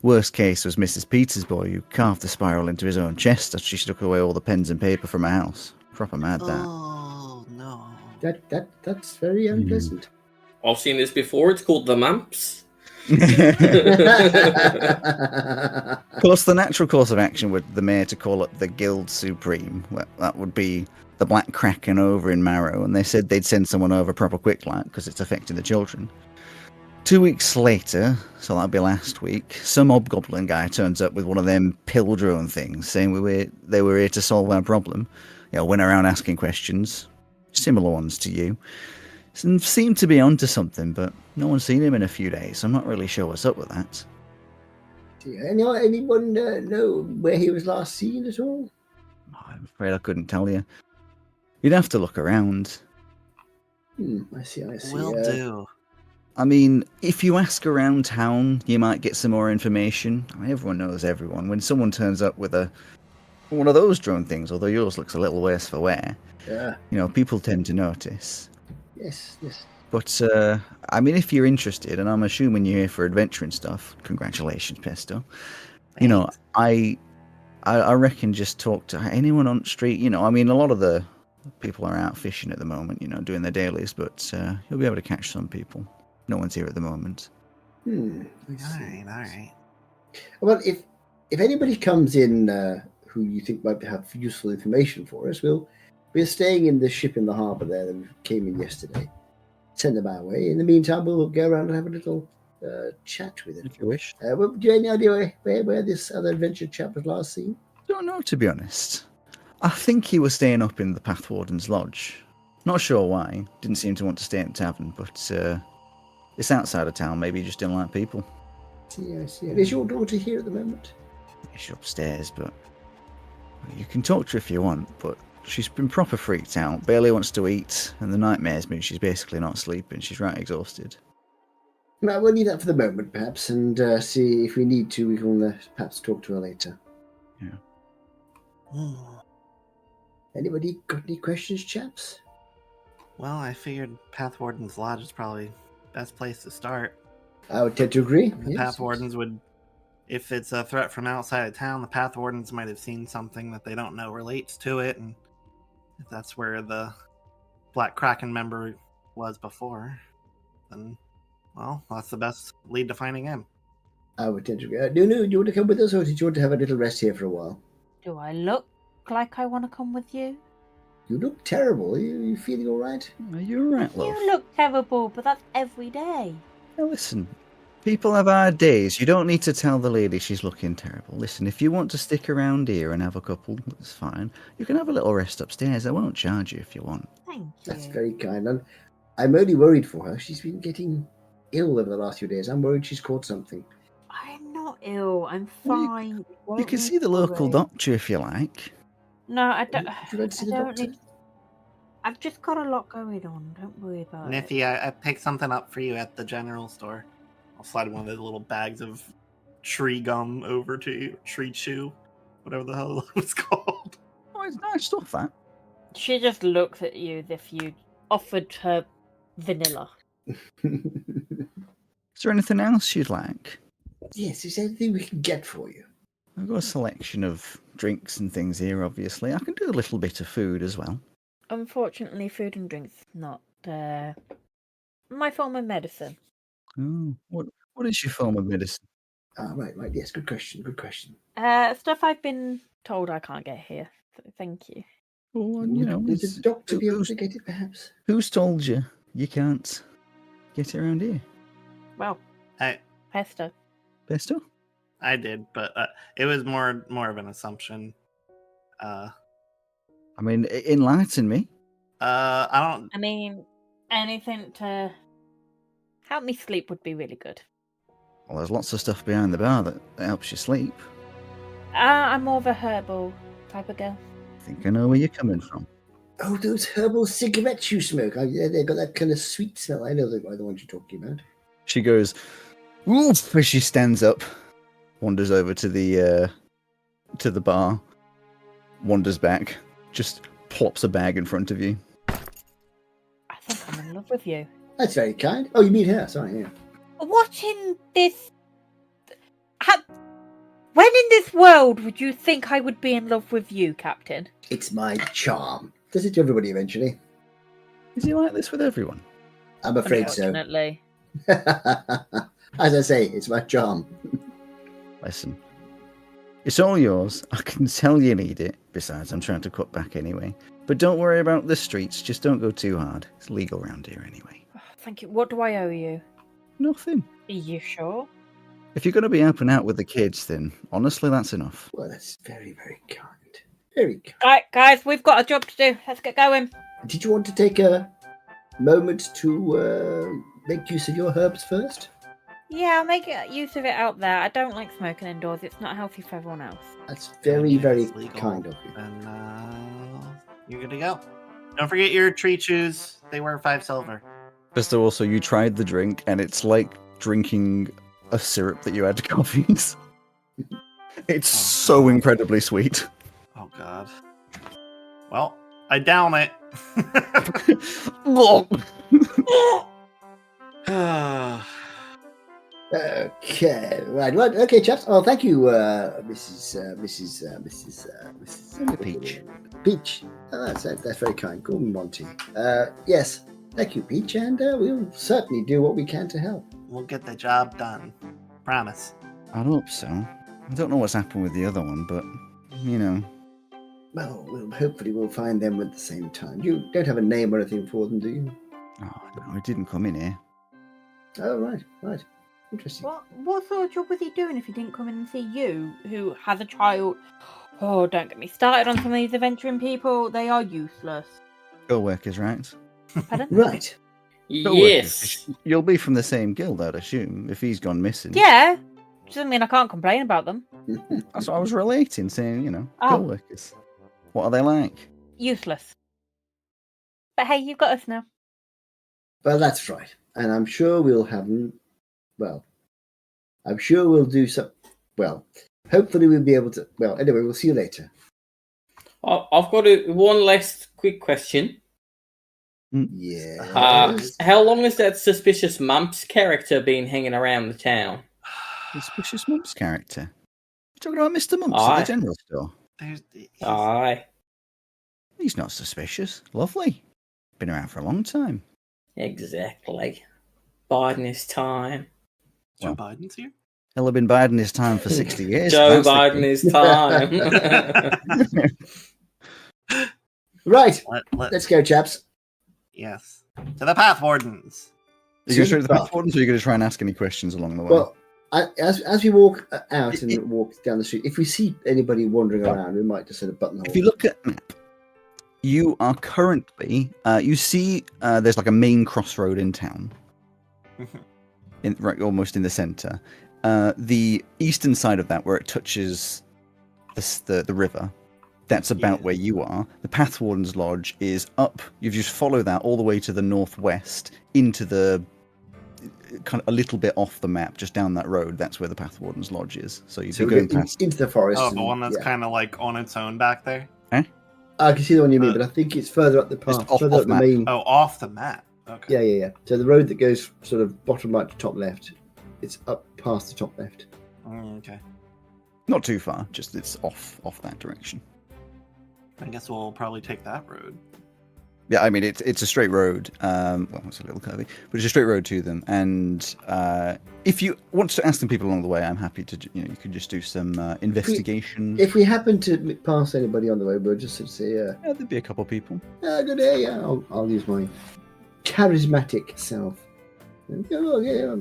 Worst case was Mrs. Peters' boy, who carved the spiral into his own chest after she took away all the pens and paper from her house. Proper mad, that. Oh no. That's very unpleasant. I've seen this before. It's called the Mumps. Of course, the natural course of action would the mayor to call up the Guild Supreme. Well, that would be the Black Kraken over in Marrow, and they said they'd send someone over proper quick like because it's affecting the children. 2 weeks later, so that'd be last week, some hobgoblin guy turns up with one of them pill drone things, saying they were here to solve our problem. Went around asking questions, similar ones to you. And seemed to be onto something, but no one's seen him in a few days, so I'm not really sure what's up with that. Anyone know where he was last seen at all? I'm afraid I couldn't tell you. You'd have to look around. I see. Will do. I mean, if you ask around town, you might get some more information. I mean, everyone knows everyone. When someone turns up with one of those drone things, although yours looks a little worse for wear, people tend to notice. Yes. But, I mean, if you're interested, and I'm assuming you're here for adventure and stuff, congratulations, Pesto. Thanks. I reckon just talk to anyone on the street. I mean, a lot of the people are out fishing at the moment, doing their dailies, but you'll be able to catch some people. No one's here at the moment. All right. Well, if anybody comes in who you think might have useful information for us, we're staying in the ship in the harbour there that we came in yesterday. Send them our way. In the meantime, we'll go around and have a little chat with them. If you wish. Do you have any idea where this other adventure chap was last seen? Don't know, to be honest. I think he was staying up in the Pathwarden's Lodge. Not sure why. Didn't seem to want to stay at the tavern, but it's outside of town. Maybe he just didn't like people. I see. And is your daughter here at the moment? She's upstairs, but you can talk to her if you want, but she's been proper freaked out, barely wants to eat, and the nightmares mean she's basically not sleeping. She's right exhausted. No, we'll leave that for the moment, perhaps, and see if we need to, we can perhaps talk to her later. Yeah. Anybody got any questions, chaps? Well, I figured Pathwarden's Lodge is probably the best place to start. I would tend to agree. The Pathwardens would, if it's a threat from outside of town, the Pathwardens might have seen something that they don't know relates to it, and if that's where the Black Kraken member was before, then, well, that's the best lead to finding him. I would tend to agree. Do you want to come with us, or did you want to have a little rest here for a while? Do I look like I want to come with you? You look terrible. Are you feeling all right? Are you alright, love? You look terrible, but that's every day. Now listen, people have hard days. You don't need to tell the lady she's looking terrible. Listen, if you want to stick around here and have a couple, that's fine. You can have a little rest upstairs. I won't charge you if you want. Thank you. That's very kind. And I'm only worried for her. She's been getting ill over the last few days. I'm worried she's caught something. I'm not ill. I'm Well, fine. You can see the local doctor if you like. No, I don't. Would you like to see the doctor? I've just got a lot going on. Don't worry about it. Niffy, I picked something up for you at the general store. I'll slide one of those little bags of tree gum over to you. Tree chew. Whatever the hell it was called. Oh, it's nice stuff, that. She just looks at you as if you offered her vanilla. Is there anything else you'd like? Yes, is there anything we can get for you? I've got a selection of drinks and things here, obviously. I can do a little bit of food as well. Unfortunately, food and drinks not my form of medicine. Oh, what is your form of medicine? Right, yes, good question. Stuff I've been told I can't get here. So thank you. Well, Would the doctor be able to get it, perhaps? Who's told you can't get it around here? Well, I Pesto. Pesto? I did, but it was more of an assumption. I mean, enlighten me. I mean, anything to help me sleep would be really good. Well, there's lots of stuff behind the bar that helps you sleep. I'm more of a herbal type of girl. think I know where you're coming from. Oh, those herbal cigarettes you smoke. Oh, yeah, they've got that kind of sweet smell. I know the ones you're talking about. She goes, "Oof!" as she stands up, wanders over to the bar, wanders back, just plops a bag in front of you. I think I'm in love with you. That's very kind. Oh, you mean her? Sorry, yeah. Watching this... When in this world would you think I would be in love with you, Captain? It's my charm. Does it to everybody eventually? Is he like this with everyone? I'm afraid so. Unfortunately. As I say, it's my charm. Listen, it's all yours. I can tell you need it. Besides, I'm trying to cut back anyway. But don't worry about the streets. Just don't go too hard. It's legal around here anyway. Oh, thank you. What do I owe you? Nothing. Are you sure? If you're going to be helping out with the kids, then honestly, that's enough. Well, that's very, very kind. Very kind. Right, guys, we've got a job to do. Let's get going. Did you want to take a moment to make use of your herbs first? Yeah, I'll make use of it out there. I don't like smoking indoors. It's not healthy for everyone else. That's very, very It's legal. kind of you. And you're good to go. Don't forget your tree chews. They were 5 silver. Just also, you tried the drink, and it's like drinking a syrup that you add to coffees. It's so incredibly sweet. Oh god. Well, I down it. Okay, right. Well, okay, chaps. Oh, thank you, Mrs. Peach. Peach. Oh, that's very kind. Call me Monty. Yes, thank you, Peach, and we'll certainly do what we can to help. We'll get the job done. Promise. I hope so. I don't know what's happened with the other one, but, you know. Well, hopefully we'll find them at the same time. You don't have a name or anything for them, do you? Oh, no, it didn't come in here. Oh, right. Interesting. What sort of job was he doing if he didn't come in and see you, who has a child? Oh, don't get me started on some of these adventuring people. They are useless. Co-workers, right? Pardon? Right. Yes. You'll be from the same guild, I'd assume, if he's gone missing. Yeah. Doesn't mean I can't complain about them. That's what I was relating, saying, Oh. co-workers. What are they like? Useless. But hey, you've got us now. Well, that's right. And I'm sure we'll have them. Well, I'm sure we'll do some. Well, hopefully we'll be able to. Well, anyway, we'll see you later. I've got one last quick question. Yeah. How long has that suspicious Mumps character been hanging around the town? Suspicious Mumps character. You're talking about Mr. Mumps Aye. at the general store. Aye, He's not suspicious. Lovely. Been around for a long time. exactly. Biding his time. Joe Biden's here? He'll have been biding his time for 60 years. Joe That's the Biden key. his time. Right. Let's Let's go, chaps. Yes. To the Path Wardens. Are you going to show the path wardens, or are you going to try and ask any questions along the way? Well, as we walk out and walk down the street, if we see anybody wandering around, we might just sort of buttonhole. If you look at map, you are currently, you see there's like a main crossroad in town, right, almost in the center. The eastern side of that, where it touches the river, that's about where you are. The Path Warden's Lodge is up. You just follow that all the way to the northwest into the kind of a little bit off the map, just down that road. That's where the Path Warden's Lodge is. So you'd be going past into the forest. Oh, the one that's kind of like on its own back there? I can see the one you mean, but I think it's further up the path, further up the main. Oh, off the map. Okay. Yeah. So the road that goes sort of bottom right to top left, it's up past the top left. Okay. not too far, just it's off that direction. I guess we'll probably take that road. Yeah, I mean it's a straight road. Well, it's a little curvy, but it's a straight road to them. And if you want to ask some people along the way, I'm happy to. You could just do some investigation. If we happen to pass anybody on the way, we'll just sort of say, yeah, there'd be a couple of people. Good day. Yeah, I'll use my charismatic self. Oh, yeah,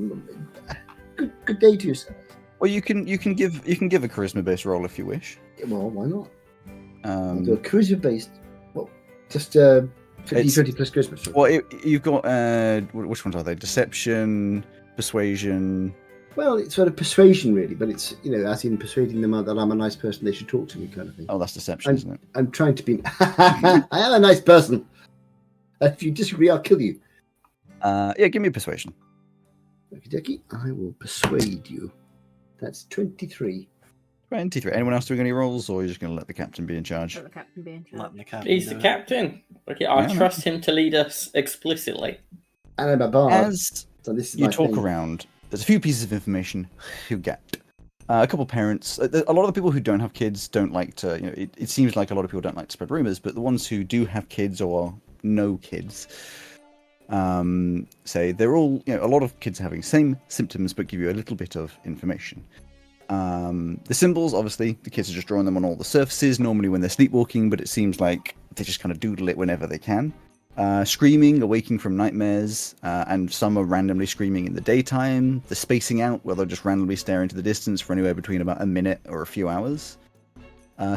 good day to yourself. Well, you can give a charisma based roll if you wish. Well, why not? I'll do a charisma based. Well, just 20 plus charisma. Well, you've got which ones are they? Deception, persuasion, Well, it's sort of persuasion, really, but it's, as in persuading them that I'm a nice person, they should talk to me, kind of thing. Oh, that's deception, isn't it? I'm trying to be. I am a nice person. If you disagree, I'll kill you. Yeah, give me a persuasion. Okey-dokey, I will persuade you. That's 23. 23. Anyone else doing any rolls, or are you just going to let the captain be in charge? Let the captain be in charge. Letting the captain He's do the it. captain. Okay, I Yeah, trust him to lead us explicitly. And I'm a bard. As So this is you my talk thing. around, there's a few pieces of information you get. A couple parents, a lot of the people who don't have kids don't like to, it seems like a lot of people don't like to spread rumors, but the ones who do have kids or know kids say they're all, a lot of kids are having the same symptoms, but give you a little bit of information. The symbols, obviously, the kids are just drawing them on all the surfaces, normally when they're sleepwalking, but it seems like they just kind of doodle it whenever they can. Screaming, awaking from nightmares, and some are randomly screaming in the daytime. The spacing out, where they'll just randomly stare into the distance for anywhere between about a minute or a few hours.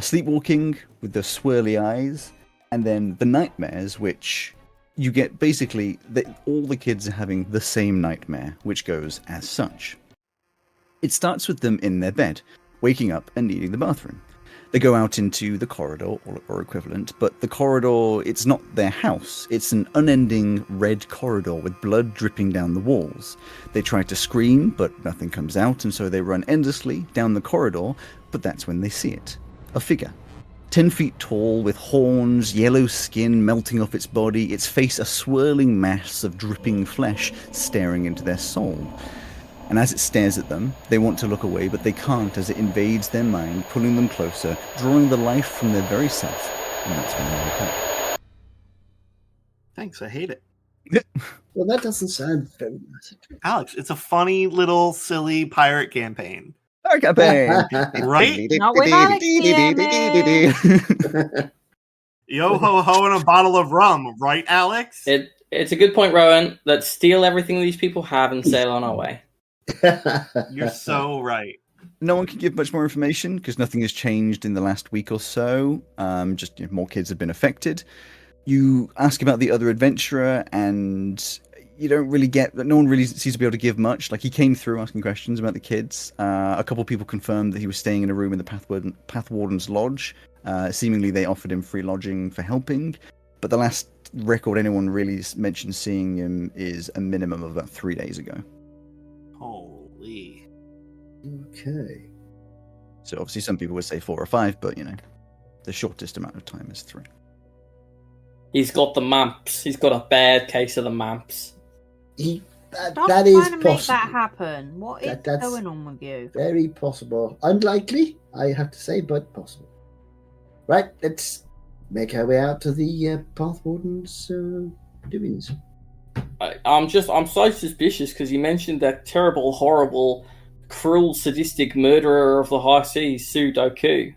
Sleepwalking with the swirly eyes, and then the nightmares, which you get basically, all the kids are having the same nightmare, which goes as such. It starts with them in their bed, waking up and needing the bathroom. They go out into the corridor, or equivalent, but the corridor, it's not their house. It's an unending red corridor with blood dripping down the walls. They try to scream, but nothing comes out, and so they run endlessly down the corridor, but that's when they see it. A figure. 10 feet tall, with horns, yellow skin melting off its body, its face a swirling mass of dripping flesh staring into their soul. And as it stares at them, they want to look away, but they can't as it invades their mind, pulling them closer, drawing the life from their very self, and that's when they wake up. Thanks, I hate it. Well, that doesn't sound very nice. Alex, it's a funny little silly pirate campaign. Right? Not with Alex Yo ho ho and a bottle of rum, right, Alex? It's a good point, Rowan. Let's steal everything these people have and sail on our way. You're so right. No one can give much more information because nothing has changed in the last week or so. Just more kids have been affected. You ask about the other adventurer, and you don't really get. No one really seems to be able to give much. Like, he came through asking questions about the kids. A couple of people confirmed that he was staying in a room in the Path Warden's lodge. Seemingly, they offered him free lodging for helping. But the last record anyone really mentioned seeing him is a minimum of about 3 days ago. Holy. Okay. So obviously some people would say 4 or 5, but the shortest amount of time is 3. He's got the mumps. He's got a bad case of the mumps. Stop That is trying to make possible. that happen. What is That's going on with you? Very possible. Unlikely, I have to say, but possible. Right, let's make our way out to the Path Warden's doings. I'm so suspicious because you mentioned that terrible, horrible, cruel, sadistic murderer of the high seas, Sudoku.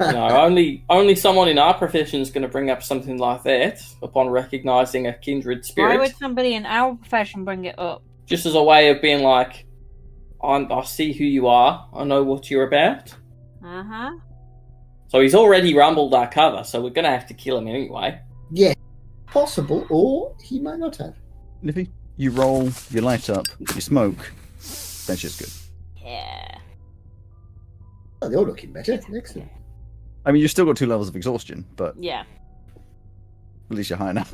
Only someone in our profession is going to bring up something like that upon recognizing a kindred spirit. Why would somebody in our profession bring it up? Just as a way of being like, I see who you are. I know what you're about. Uh-huh. So he's already rumbled our cover, so we're going to have to kill him anyway. Yeah, possible, or he might not have. Niffy, you roll, you light up, you smoke. That's just good. Yeah. Oh, they're all looking better. Excellent. I mean, you've still got 2 levels of exhaustion, but Yeah. at least you're high now.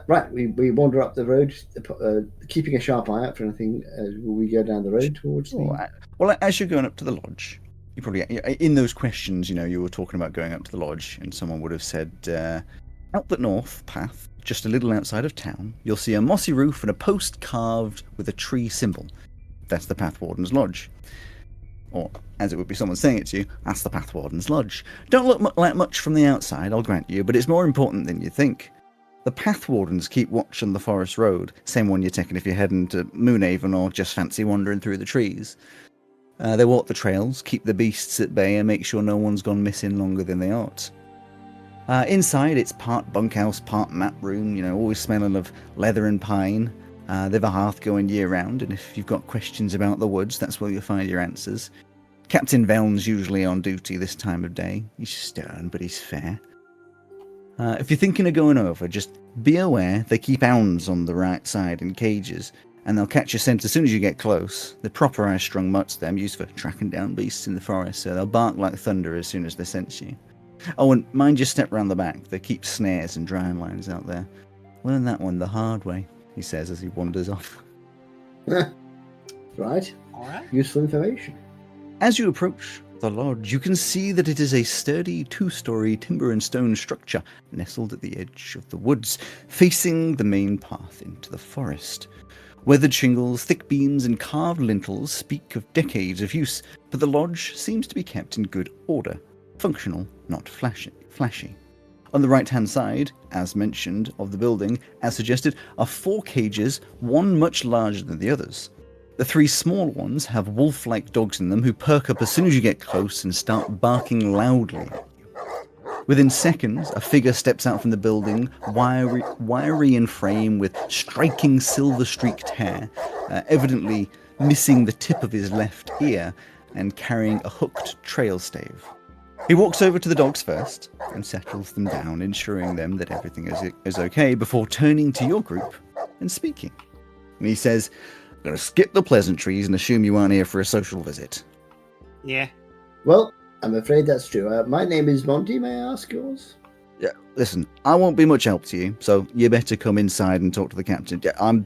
Right, we wander up the road, keeping a sharp eye out for anything as we go down the road towards the... Well, as you're going up to the lodge, you probably, in those questions, you were talking about going up to the lodge, and someone would have said, out the north path, just a little outside of town, you'll see a mossy roof and a post carved with a tree symbol. That's the Path Warden's lodge. Or, as it would be someone saying it to you, that's the Path Warden's lodge. Don't look like much from the outside, I'll grant you, but it's more important than you think. The Path Wardens keep watch on the forest road, same one you're taking if you're heading to Moonhaven or just fancy wandering through the trees. They walk the trails, keep the beasts at bay, and make sure no one's gone missing longer than they ought. Inside, it's part bunkhouse, part map room, always smelling of leather and pine. They've a hearth going year-round, and if you've got questions about the woods, that's where you'll find your answers. Captain Veln's usually on duty this time of day. He's stern, but he's fair. If you're thinking of going over, just be aware they keep hounds on the right side in cages, and they'll catch your scent as soon as you get close. They're proper high-strung mutts, them, used for tracking down beasts in the forest, so they'll bark like thunder as soon as they sense you. Oh, and mind your step round the back. They keep snares and drying lines out there. Learn that one the hard way, he says as he wanders off. Right. All right. Useful information. As you approach the lodge, you can see that it is a sturdy 2-story timber and stone structure nestled at the edge of the woods, facing the main path into the forest. Weathered shingles, thick beams, and carved lintels speak of decades of use, but the lodge seems to be kept in good order. Functional, not flashy. On the right-hand side, as mentioned, of the building, as suggested, are 4 cages, one much larger than the others. The 3 small ones have wolf-like dogs in them who perk up as soon as you get close and start barking loudly at you. Within seconds, a figure steps out from the building, wiry in frame with striking silver-streaked hair, evidently missing the tip of his left ear and carrying a hooked trail stave. He walks over to the dogs first and settles them down, ensuring them that everything is okay before turning to your group and speaking. And he says, "I'm going to skip the pleasantries and assume you aren't here for a social visit." Yeah. Well, I'm afraid that's true. My name is Monty. May I ask yours? Yeah, listen, I won't be much help to you, so you better come inside and talk to the captain. Yeah, I'm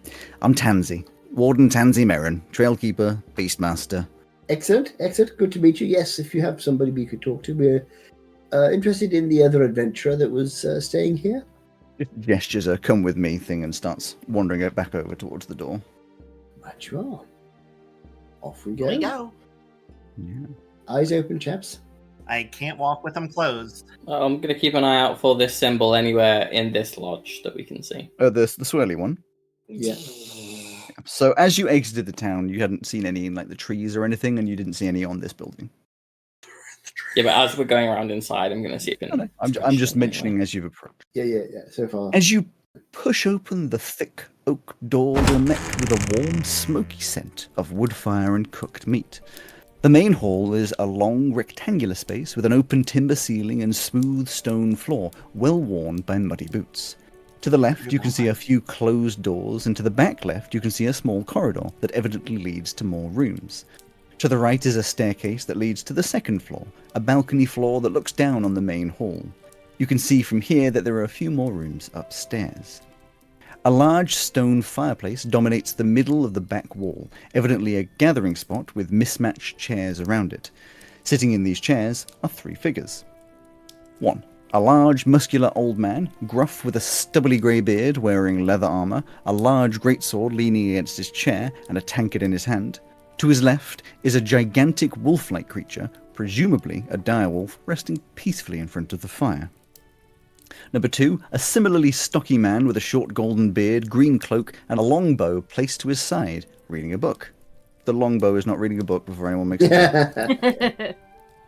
Tansy, Warden Tansy Merrin, Trailkeeper, Beastmaster. Excellent. Good to meet you. Yes, if you have somebody we could talk to, we're interested in the other adventurer that was staying here. Just gestures a "come with me" thing and starts wandering it back over towards the door. Right you are. Off we go. Here we go. Yeah. Eyes open, chaps. I can't walk with them closed. I'm going to keep an eye out for this symbol anywhere in this lodge that we can see. Oh, the swirly one. Yeah. So as you exited the town, you hadn't seen any in like the trees or anything, and you didn't see any on this building. Yeah, but as we're going around inside, I'm going to see if No, I'm just mentioning as you've approached. Yeah. So far. As you push open the thick oak door, you're met with a warm, smoky scent of wood fire and cooked meat. The main hall is a long, rectangular space with an open timber ceiling and smooth stone floor, well worn by muddy boots. To the left, you can see a few closed doors, and to the back left, you can see a small corridor that evidently leads to more rooms. To the right is a staircase that leads to the second floor, a balcony floor that looks down on the main hall. You can see from here that there are a few more rooms upstairs. A large stone fireplace dominates the middle of the back wall, evidently a gathering spot with mismatched chairs around it. Sitting in these chairs are 3 figures. 1. A large, muscular old man, gruff with a stubbly grey beard, wearing leather armour, a large greatsword leaning against his chair, and a tankard in his hand. To his left is a gigantic wolf-like creature, presumably a direwolf, resting peacefully in front of the fire. Number 2, a similarly stocky man with a short golden beard, green cloak, and a longbow placed to his side, reading a book. The longbow is not reading a book before anyone makes it.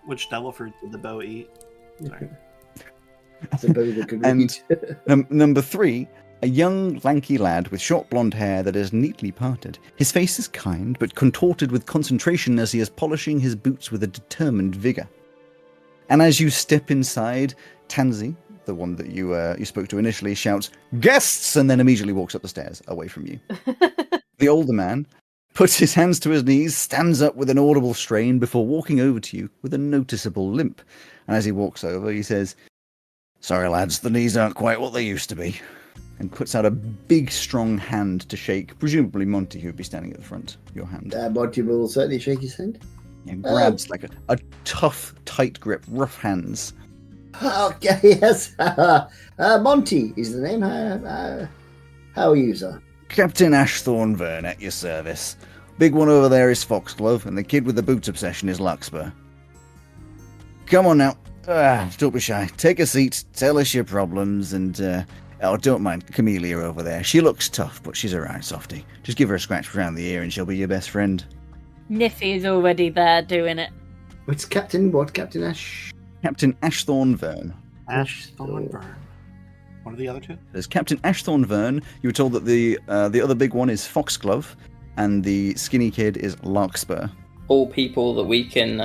Which devil fruit did the bow eat? Sorry. It's a bow that could And read. number 3, a young, lanky lad with short blonde hair that is neatly parted. His face is kind, but contorted with concentration as he is polishing his boots with a determined vigour. And as you step inside, Tansy, the one that you spoke to initially, shouts, "Guests!" and then immediately walks up the stairs, away from you. The older man puts his hands to his knees, stands up with an audible strain before walking over to you with a noticeable limp. And as he walks over, he says, "Sorry, lads, the knees aren't quite what they used to be," and puts out a big, strong hand to shake, presumably Monty, who would be standing at the front of your hand. Monty will certainly shake his hand. And grabs like a tough, tight grip, rough hands. Okay, yes. Monty is the name. How are you, sir? Captain Ashthorne Vern at your service. Big one over there is Foxglove, and the kid with the boots obsession is Larkspur. Come on now. Don't be shy. Take a seat, tell us your problems, and don't mind Camellia over there. She looks tough, but she's alright, softy. Just give her a scratch around the ear and she'll be your best friend. Niffy is already there doing it. What's Captain? What? Captain Ash? Captain Ashthorne Vern. Ashthorne Vern. What are the other 2? There's Captain Ashthorne Vern. You were told that the other big one is Foxglove, and the skinny kid is Larkspur. All people that we can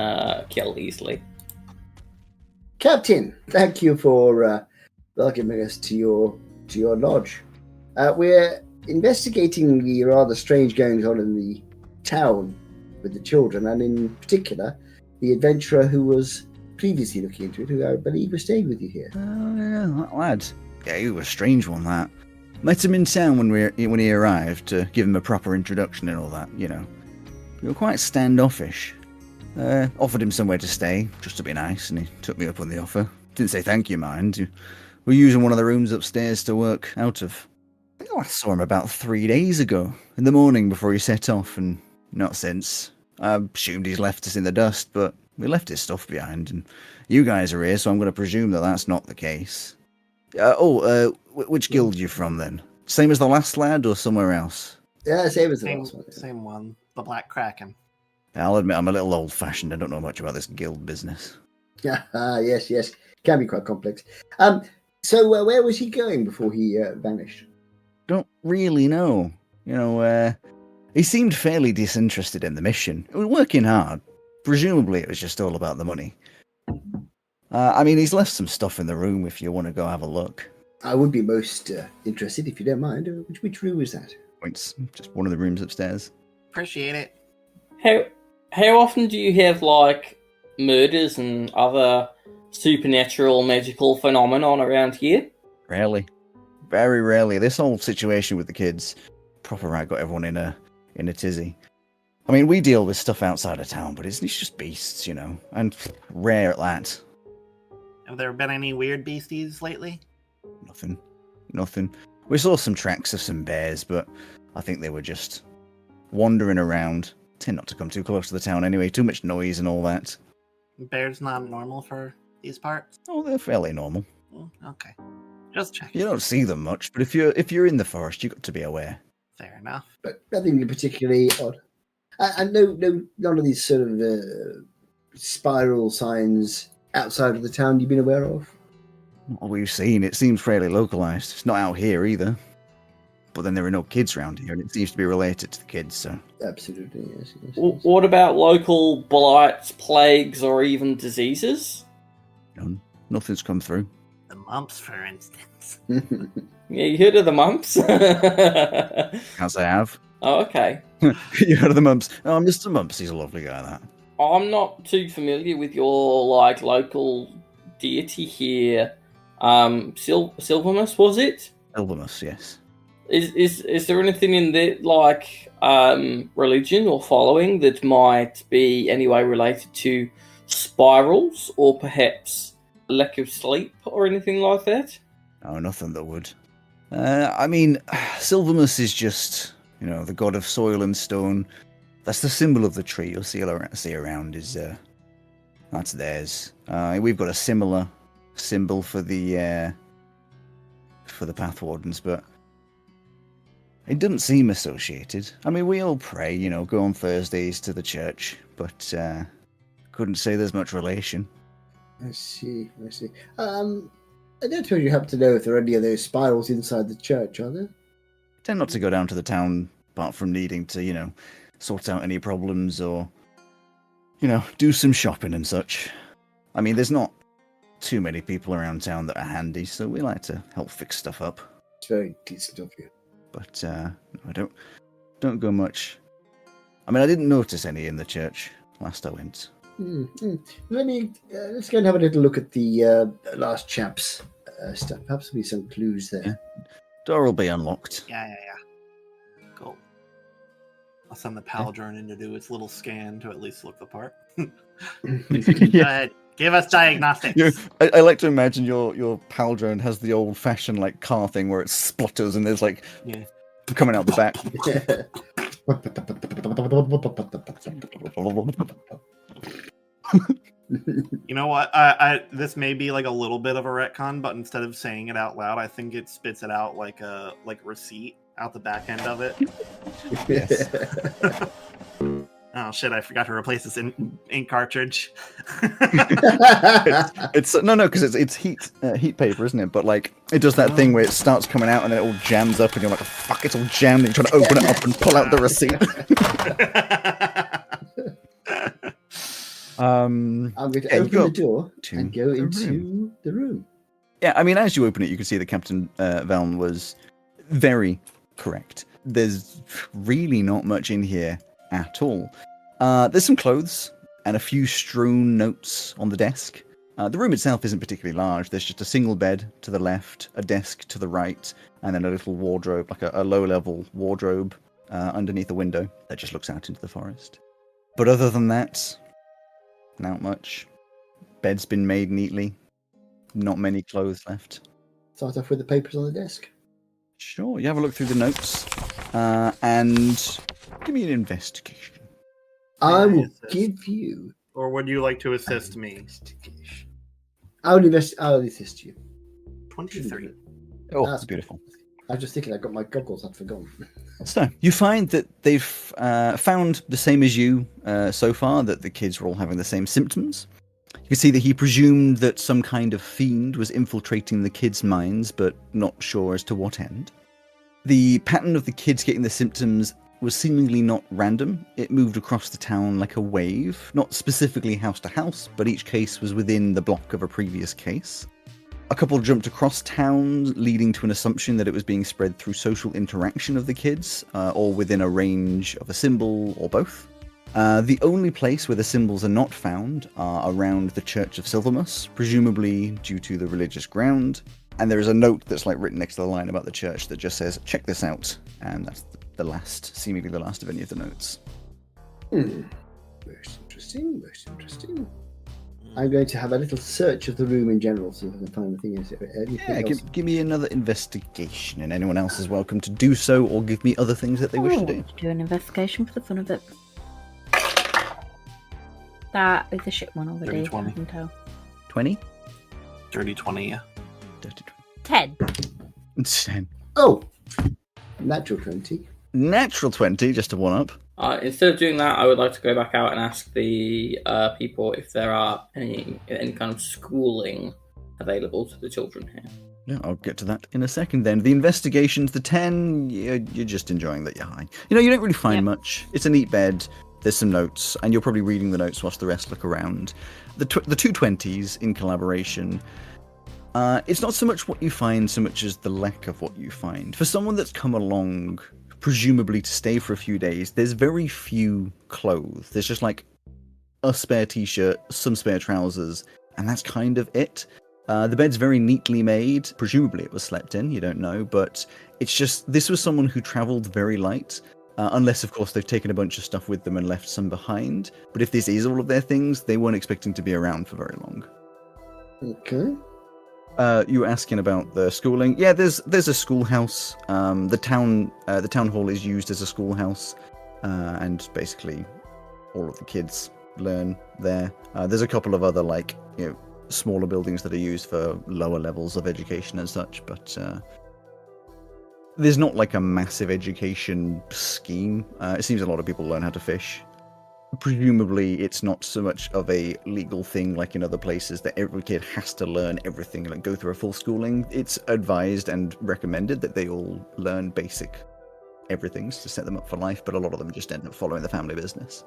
kill easily. Captain, thank you for welcoming us to your lodge. We're investigating the rather strange goings on in the town with the children, and in particular, the adventurer who was previously looking into it, who I believe was staying with you here. Oh, yeah, that lad. Yeah, he was a strange one, that. Met him in town when he arrived to give him a proper introduction and all that, you know. We were quite standoffish. Offered him somewhere to stay, just to be nice, and he took me up on the offer. Didn't say thank you, mind. We're using one of the rooms upstairs to work out of. I think I saw him about 3 days ago, in the morning before he set off, and not since. I assumed he's left us in the dust, but we left his stuff behind, and you guys are here, so I'm going to presume that that's not the case. Which guild are you from, then? Same as the last lad, or somewhere else? Yeah, same as the last one. Same one. The Black Kraken. I'll admit I'm a little old-fashioned. I don't know much about this guild business. Yes. Can be quite complex. So where was he going before he vanished? Don't really know. You know, he seemed fairly disinterested in the mission. He was working hard. Presumably it was just all about the money. I mean, he's left some stuff in the room if you want to go have a look. I would be most interested, if you don't mind. Which room is that? It's just one of the rooms upstairs. Appreciate it. How often do you have, like, murders and other supernatural magical phenomenon around here? Rarely. Very rarely. This whole situation with the kids, proper right, got everyone in a tizzy. I mean, we deal with stuff outside of town, but it's just beasts, you know, and rare at that. Have there been any weird beasties lately? Nothing. We saw some tracks of some bears, but I think they were just wandering around. Tend not to come too close to the town anyway, too much noise and all that. Bears not normal for these parts? Oh, they're fairly normal. Okay. Just checking. You don't see them much, but if you're in the forest, you've got to be aware. Fair enough. But nothing particularly odd. And none of these sort of spiral signs outside of the town you've been aware of? What we've seen, it seems fairly localized. It's not out here either. But then there are no kids around here, and it seems to be related to the kids, so... Absolutely, yes. What about local blights, plagues, or even diseases? None. Nothing's come through. The mumps, for instance. Yeah, you heard of the mumps? Can't say I have. Oh, okay. You heard of the mumps? Oh, Mr. Mumps, he's a lovely guy, that. I'm not too familiar with your, like, local deity here. Silvermus, was it? Silvermus, yes. Is there anything in that, like, religion or following that might be anyway related to spirals or perhaps lack of sleep or anything like that? Oh, nothing that would. I mean, Silvermus is just, you know, the god of soil and stone. That's the symbol of the tree you'll see around is, that's theirs. We've got a similar symbol for the Path Wardens, but it doesn't seem associated. I mean, we all pray, you know, go on Thursdays to the church, but couldn't say there's much relation. I see. I don't suppose you happen to know if there are any of those spirals inside the church, are there? Tend not to go down to the town, apart from needing to, you know, sort out any problems or, you know, do some shopping and such. I mean, there's not too many people around town that are handy, so we like to help fix stuff up. It's very decent of you. But I don't go much. I mean, I didn't notice any in the church last I went. Let's go and have a little look at the last chap's stuff. Perhaps there'll be some clues there. Yeah. Door will be unlocked. Yeah. Cool. I'll send the Paladron in to do its little scan to at least look the part. Go ahead. Give us diagnostics. Yeah, I like to imagine your Paladron has the old-fashioned like car thing where it splutters and there's like coming out the back. You know what? This may be like a little bit of a retcon, but instead of saying it out loud, I think it spits it out like a receipt out the back end of it. Yes. Oh shit! I forgot to replace this ink cartridge. it's because it's heat paper, isn't it? But like it does that thing where it starts coming out and then it all jams up, and you're like, oh, "Fuck! It's all jammed." And you're trying to open it up and pull out the receipt. I'm going to open the door and go into the room. Yeah, I mean, as you open it, you can see that Captain Velm was very correct. There's really not much in here at all. There's some clothes and a few strewn notes on the desk. The room itself isn't particularly large. There's just a single bed to the left, a desk to the right, and then a little wardrobe, like a low-level wardrobe underneath a window that just looks out into the forest. But other than that, not much. Bed's been made neatly. Not many clothes left. Start off with the papers on the desk. Sure, you have a look through the notes and give me an investigation. I will assist? give you. Or would you like to assist me? Investigation. I'll assist you. 23. Oh, That's beautiful. I was just thinking I got my goggles, I'd forgotten. So, you find that they've found the same as you so far, that the kids were all having the same symptoms. You can see that he presumed that some kind of fiend was infiltrating the kids' minds, but not sure as to what end. The pattern of the kids getting the symptoms was seemingly not random. It moved across the town like a wave, not specifically house to house, but each case was within the block of a previous case. A couple jumped across town, leading to an assumption that it was being spread through social interaction of the kids, or within a range of a symbol, or both. The only place where the symbols are not found are around the Church of Silvermus, presumably due to the religious ground. And there is a note that's like written next to the line about the church that just says, "Check this out," and that's seemingly the last of any of the notes. Most interesting, most interesting. I'm going to have a little search of the room in general, see if I can find the thing. Yeah, give me another investigation, and anyone else is welcome to do so, or give me other things that they wish to do. Do an investigation for the fun of it. That is a shit one already. 30, 20. I can tell. 20? Dirty 20, yeah. Dirty 10. 10. Oh! Natural 20. Natural 20, just a 1-up. Instead of doing that, I would like to go back out and ask the people if there are any kind of schooling available to the children here. Yeah, I'll get to that in a second then. The investigations, the 10, you're just enjoying that you're high. You know, you don't really find much. It's a neat bed, there's some notes, and you're probably reading the notes whilst the rest look around. The two 20s in collaboration, it's not so much what you find, so much as the lack of what you find. For someone that's come along, presumably to stay for a few days, there's very few clothes. There's just like a spare t-shirt, some spare trousers, and that's kind of it. The bed's very neatly made. Presumably it was slept in, you don't know, but it's just, this was someone who travelled very light, unless of course they've taken a bunch of stuff with them and left some behind. But if this is all of their things, they weren't expecting to be around for very long. Okay. You were asking about the schooling. Yeah, there's a schoolhouse. The town hall is used as a schoolhouse, and basically all of the kids learn there. There's a couple of other smaller buildings that are used for lower levels of education and such, but there's not like a massive education scheme. It seems a lot of people learn how to fish. Presumably, it's not so much of a legal thing like in other places that every kid has to learn everything, like go through a full schooling. It's advised and recommended that they all learn basic everythings to set them up for life, but a lot of them just end up following the family business.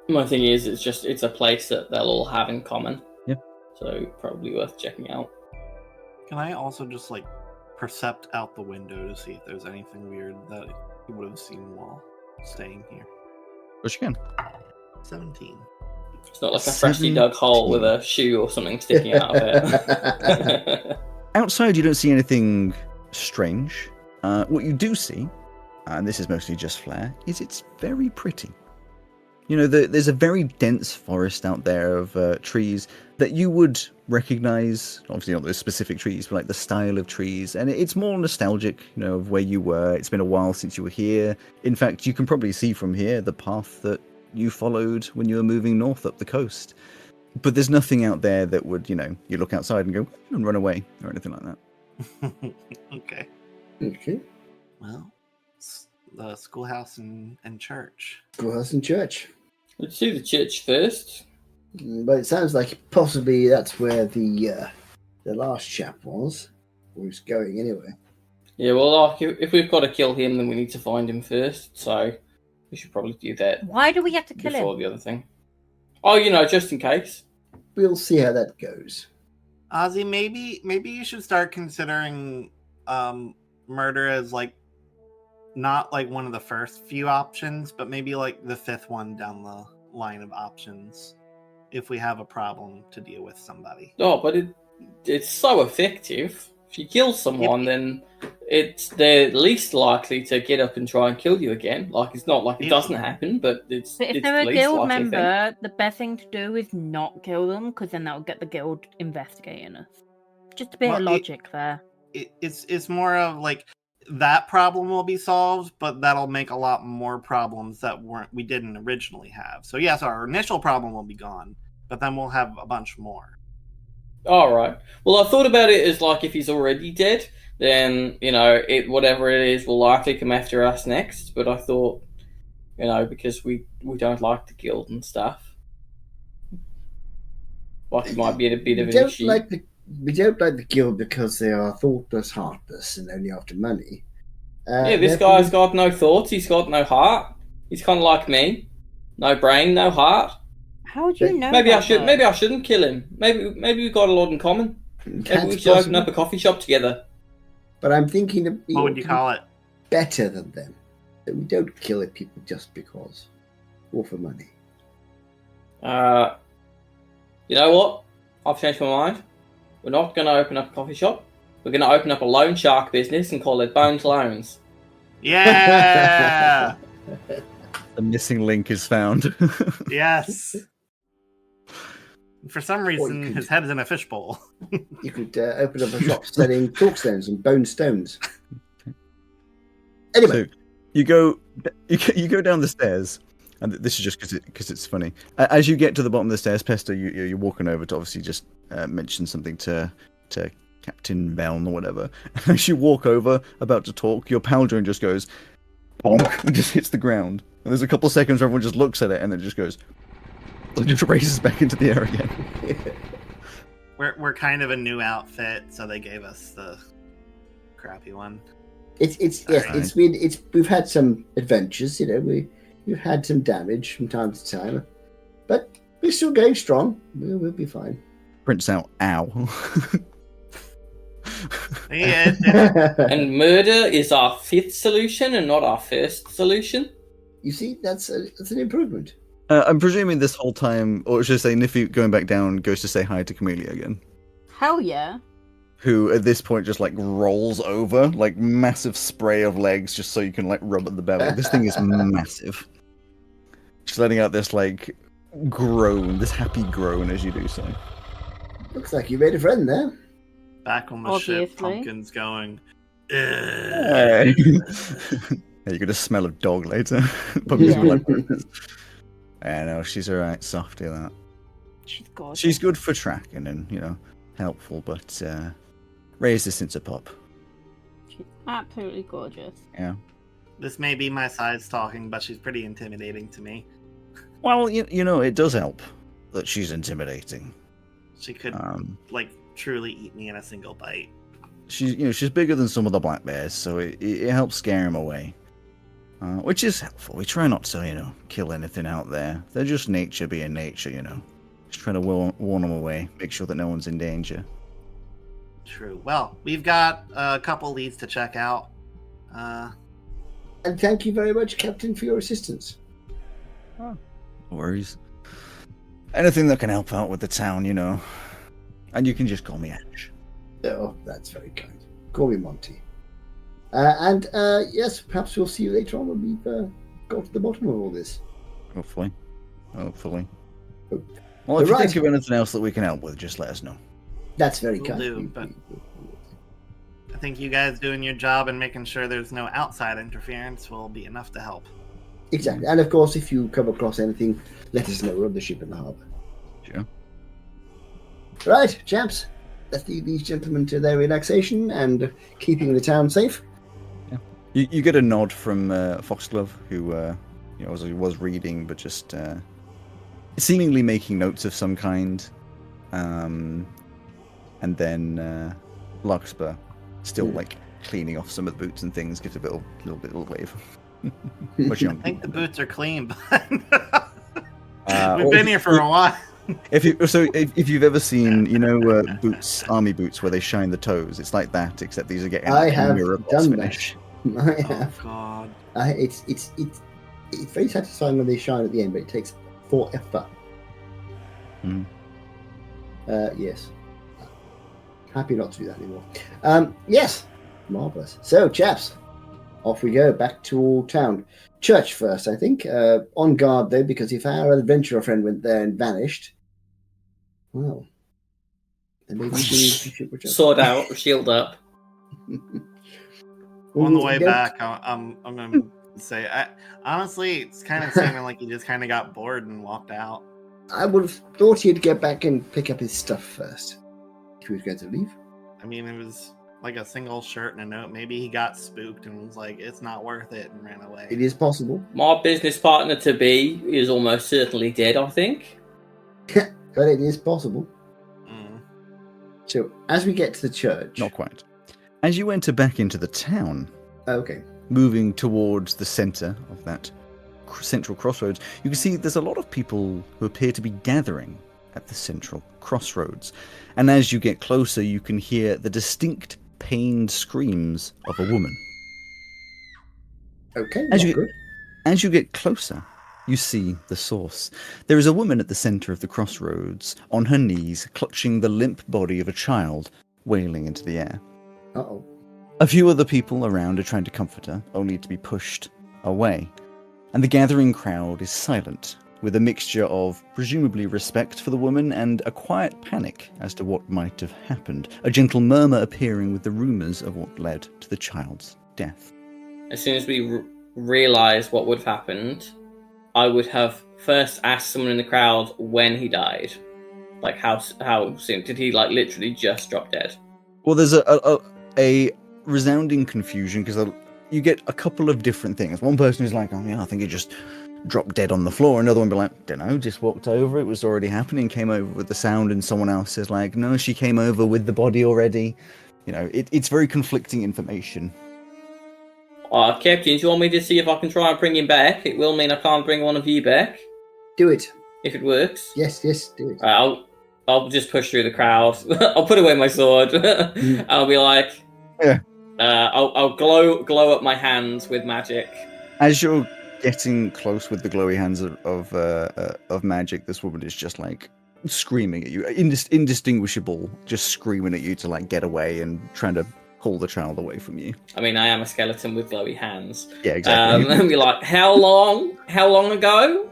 My thing is, it's a place that they'll all have in common. Yeah. So probably worth checking out. Can I also just percept out the window to see if there's anything weird that you would have seen while staying here? Which you can. 17. It's not like a freshly dug hole with a shoe or something sticking out of it. Outside, you don't see anything strange. What you do see, and this is mostly just flair, is it's very pretty. You know, there's a very dense forest out there of trees that you would recognize, obviously not those specific trees, but like the style of trees. And it's more nostalgic, you know, of where you were. It's been a while since you were here. In fact, you can probably see from here the path that you followed when you were moving north up the coast. But there's nothing out there that would, you look outside and go and run away or anything like that. Okay. Okay. Well, the schoolhouse and church. Schoolhouse and church. Let's do the church first. But it sounds like possibly that's where the last chap was. Or was going anyway. Yeah, well, if we've got to kill him, then we need to find him first. So we should probably do that. Why do we have to kill before him? the other thing. Oh, just in case. We'll see how that goes. Ozzy, maybe you should start considering murder as like not like one of the first few options, but maybe like the fifth one down the line of options if we have a problem to deal with somebody. Oh, but it's so effective. If you kill someone, then they're least likely to get up and try and kill you again. Like, it's not like it doesn't happen, but it's But if it's they're a least guild likely thing. member, the best thing to do is not kill them, because then that'll get the guild investigating us. Just a bit of logic there. It's more of like that problem will be solved, but that'll make a lot more problems that we didn't originally have. So yes, our initial problem will be gone, but then we'll have a bunch more. All right. Well, I thought about it as like if he's already dead, then whatever it is will likely come after us next. But I thought, because we don't like the guild and stuff, like it might be a bit of an issue. We don't like the guild because they are thoughtless, heartless, and only after money. This guy's got no thoughts. He's got no heart. He's kind of like me, no brain, no heart. How do you know? Maybe I shouldn't kill him. Maybe we've got a lot in common. Maybe we should open up a coffee shop together. But I'm thinking of what would you call it? Better than them. That we don't kill people just because, or for money. You know what? I've changed my mind. We're not going to open up a coffee shop. We're going to open up a loan shark business and call it Bones Loans. Yeah! The missing link is found. Yes. For some reason, his head is in a fishbowl. You could open up a shop selling chalk stones and bone stones. Anyway, so you go down the stairs, and this is just because it's funny. As you get to the bottom of the stairs, Pesto, you're walking over to obviously just mention something to Captain Beln or whatever. And as you walk over, about to talk, your pauldron just goes bonk and just hits the ground. And there's a couple seconds where everyone just looks at it and then just goes. It just races back into the air again. We're kind of a new outfit, so they gave us the crappy one. We've had some adventures, we've had some damage from time to time, but we're still going strong. We'll be fine. Prints out, ow. Yeah. And murder is our fifth solution and not our first solution. You see, that's an improvement. I'm presuming this whole time, or should I say, Niffy going back down goes to say hi to Camellia again. Hell yeah. Who at this point just like rolls over, like massive spray of legs, just so you can like rub at the belly. This thing is massive. Just letting out this like groan, this happy groan as you do so. Looks like you made a friend there. Back on the ship, Pumpkin's going. Hey. You're gonna smell of dog later. Pumpkin's like, I know, she's alright, softy that. She's gorgeous. She's good for tracking and, helpful, but resistant to pop. She's absolutely gorgeous. Yeah. This may be my size talking, but she's pretty intimidating to me. Well, it does help that she's intimidating. She could, truly eat me in a single bite. She's bigger than some of the black bears, so it helps scare him away. Which is helpful. We try not to, kill anything out there. They're just nature being nature, Just trying to warn them away, make sure that no one's in danger. True. Well, we've got a couple leads to check out. And thank you very much, Captain, for your assistance. Oh, no worries. Anything that can help out with the town, And you can just call me Ash. Oh, that's very kind. Call me Monty. Yes, perhaps we'll see you later on when we've got to the bottom of all this. Hopefully. Well, if you think of anything else that we can help with, just let us know. That's very kind. But I think you guys doing your job and making sure there's no outside interference will be enough to help. Exactly. And of course, if you come across anything, let us know. We're on the ship in the harbour. Sure. Right, chaps. Let's leave these gentlemen to their relaxation and keeping the town safe. Yeah. You get a nod from Foxglove, who was reading, but just seemingly making notes of some kind. And then Larkspur, still cleaning off some of the boots and things, gives a little wave. I think the boots are clean, but we've been here for a while. If you've ever seen, boots, army boots, where they shine the toes, it's like that, except these are getting I like a have mirror boss done finish. that. I Oh have. god. It's very satisfying when they shine at the end, but it takes forever. Mm. Yes. Happy not to do that anymore. Yes. Marvellous. So, chaps, off we go back to Old Town. Church first, I think. On guard, though, because if our adventurer friend went there and vanished, well, then maybe we should watch out. Sword out, shield up. On the way back, I'm gonna say, honestly, it's kind of seeming like he just kind of got bored and walked out. I would have thought he'd get back and pick up his stuff first. If he was going to leave. I mean, it was like a single shirt and a note. Maybe he got spooked and was like, "It's not worth it," and ran away. It is possible. My business partner to be is almost certainly dead, I think. But it is possible. Mm. So, as we get to the church... Not quite. As you enter back into the town, Okay. moving towards the center of that central crossroads, you can see there's a lot of people who appear to be gathering at the central crossroads. And as you get closer, you can hear the distinct pained screams of a woman. Okay, As not you- good. As you get closer, you see the source. There is a woman at the center of the crossroads, on her knees, clutching the limp body of a child, wailing into the air. Uh-oh. A few other people around are trying to comfort her, only to be pushed away. And the gathering crowd is silent, with a mixture of presumably respect for the woman and a quiet panic as to what might have happened, a gentle murmur appearing with the rumours of what led to the child's death. As soon as we realised what would have happened, I would have first asked someone in the crowd when he died. Like, how soon? Did he, like, literally just drop dead? Well, there's a resounding confusion, because you get a couple of different things. One person is like, oh yeah, I think he just dropped dead on the floor. Another one be like, don't know, just walked over, it was already happening, came over with the sound. And someone else is like, no, she came over with the body already. It's very conflicting information. Captain, do you want me to see if I can try and bring him back? It will mean I can't bring one of you back, Do it. if it works. Yes, do it. I'll just push through the crowd. I'll put away my sword. I'll be like, Yeah. I'll glow up my hands with magic. As you're getting close with the glowy hands of magic, this woman is just like screaming at you, indistinguishable, just screaming at you to like get away and trying to pull the child away from you. I mean, I am a skeleton with glowy hands. Yeah, exactly. And be like, how long ago?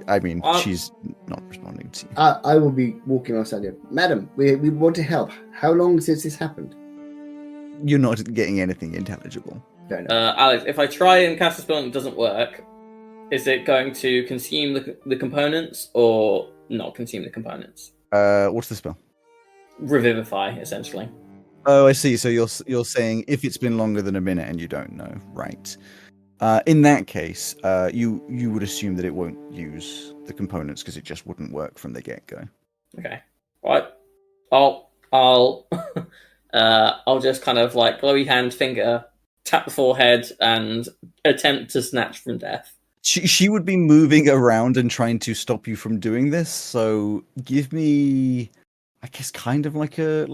I mean, she's not responding to you. I will be walking alongside you. Madam, we want to help. How long since this happened? You're not getting anything intelligible. Fair enough. Alex, if I try and cast a spell and it doesn't work, is it going to consume the components or not consume the components? What's the spell? Revivify, essentially. Oh, I see. So you're saying if it's been longer than a minute and you don't know, right? In that case, you would assume that it won't use the components because it just wouldn't work from the get-go. Okay. Right. I'll I'll just kind of like glowy hand finger tap the forehead and attempt to snatch from death. She would be moving around and trying to stop you from doing this. So give me, I guess, kind of like a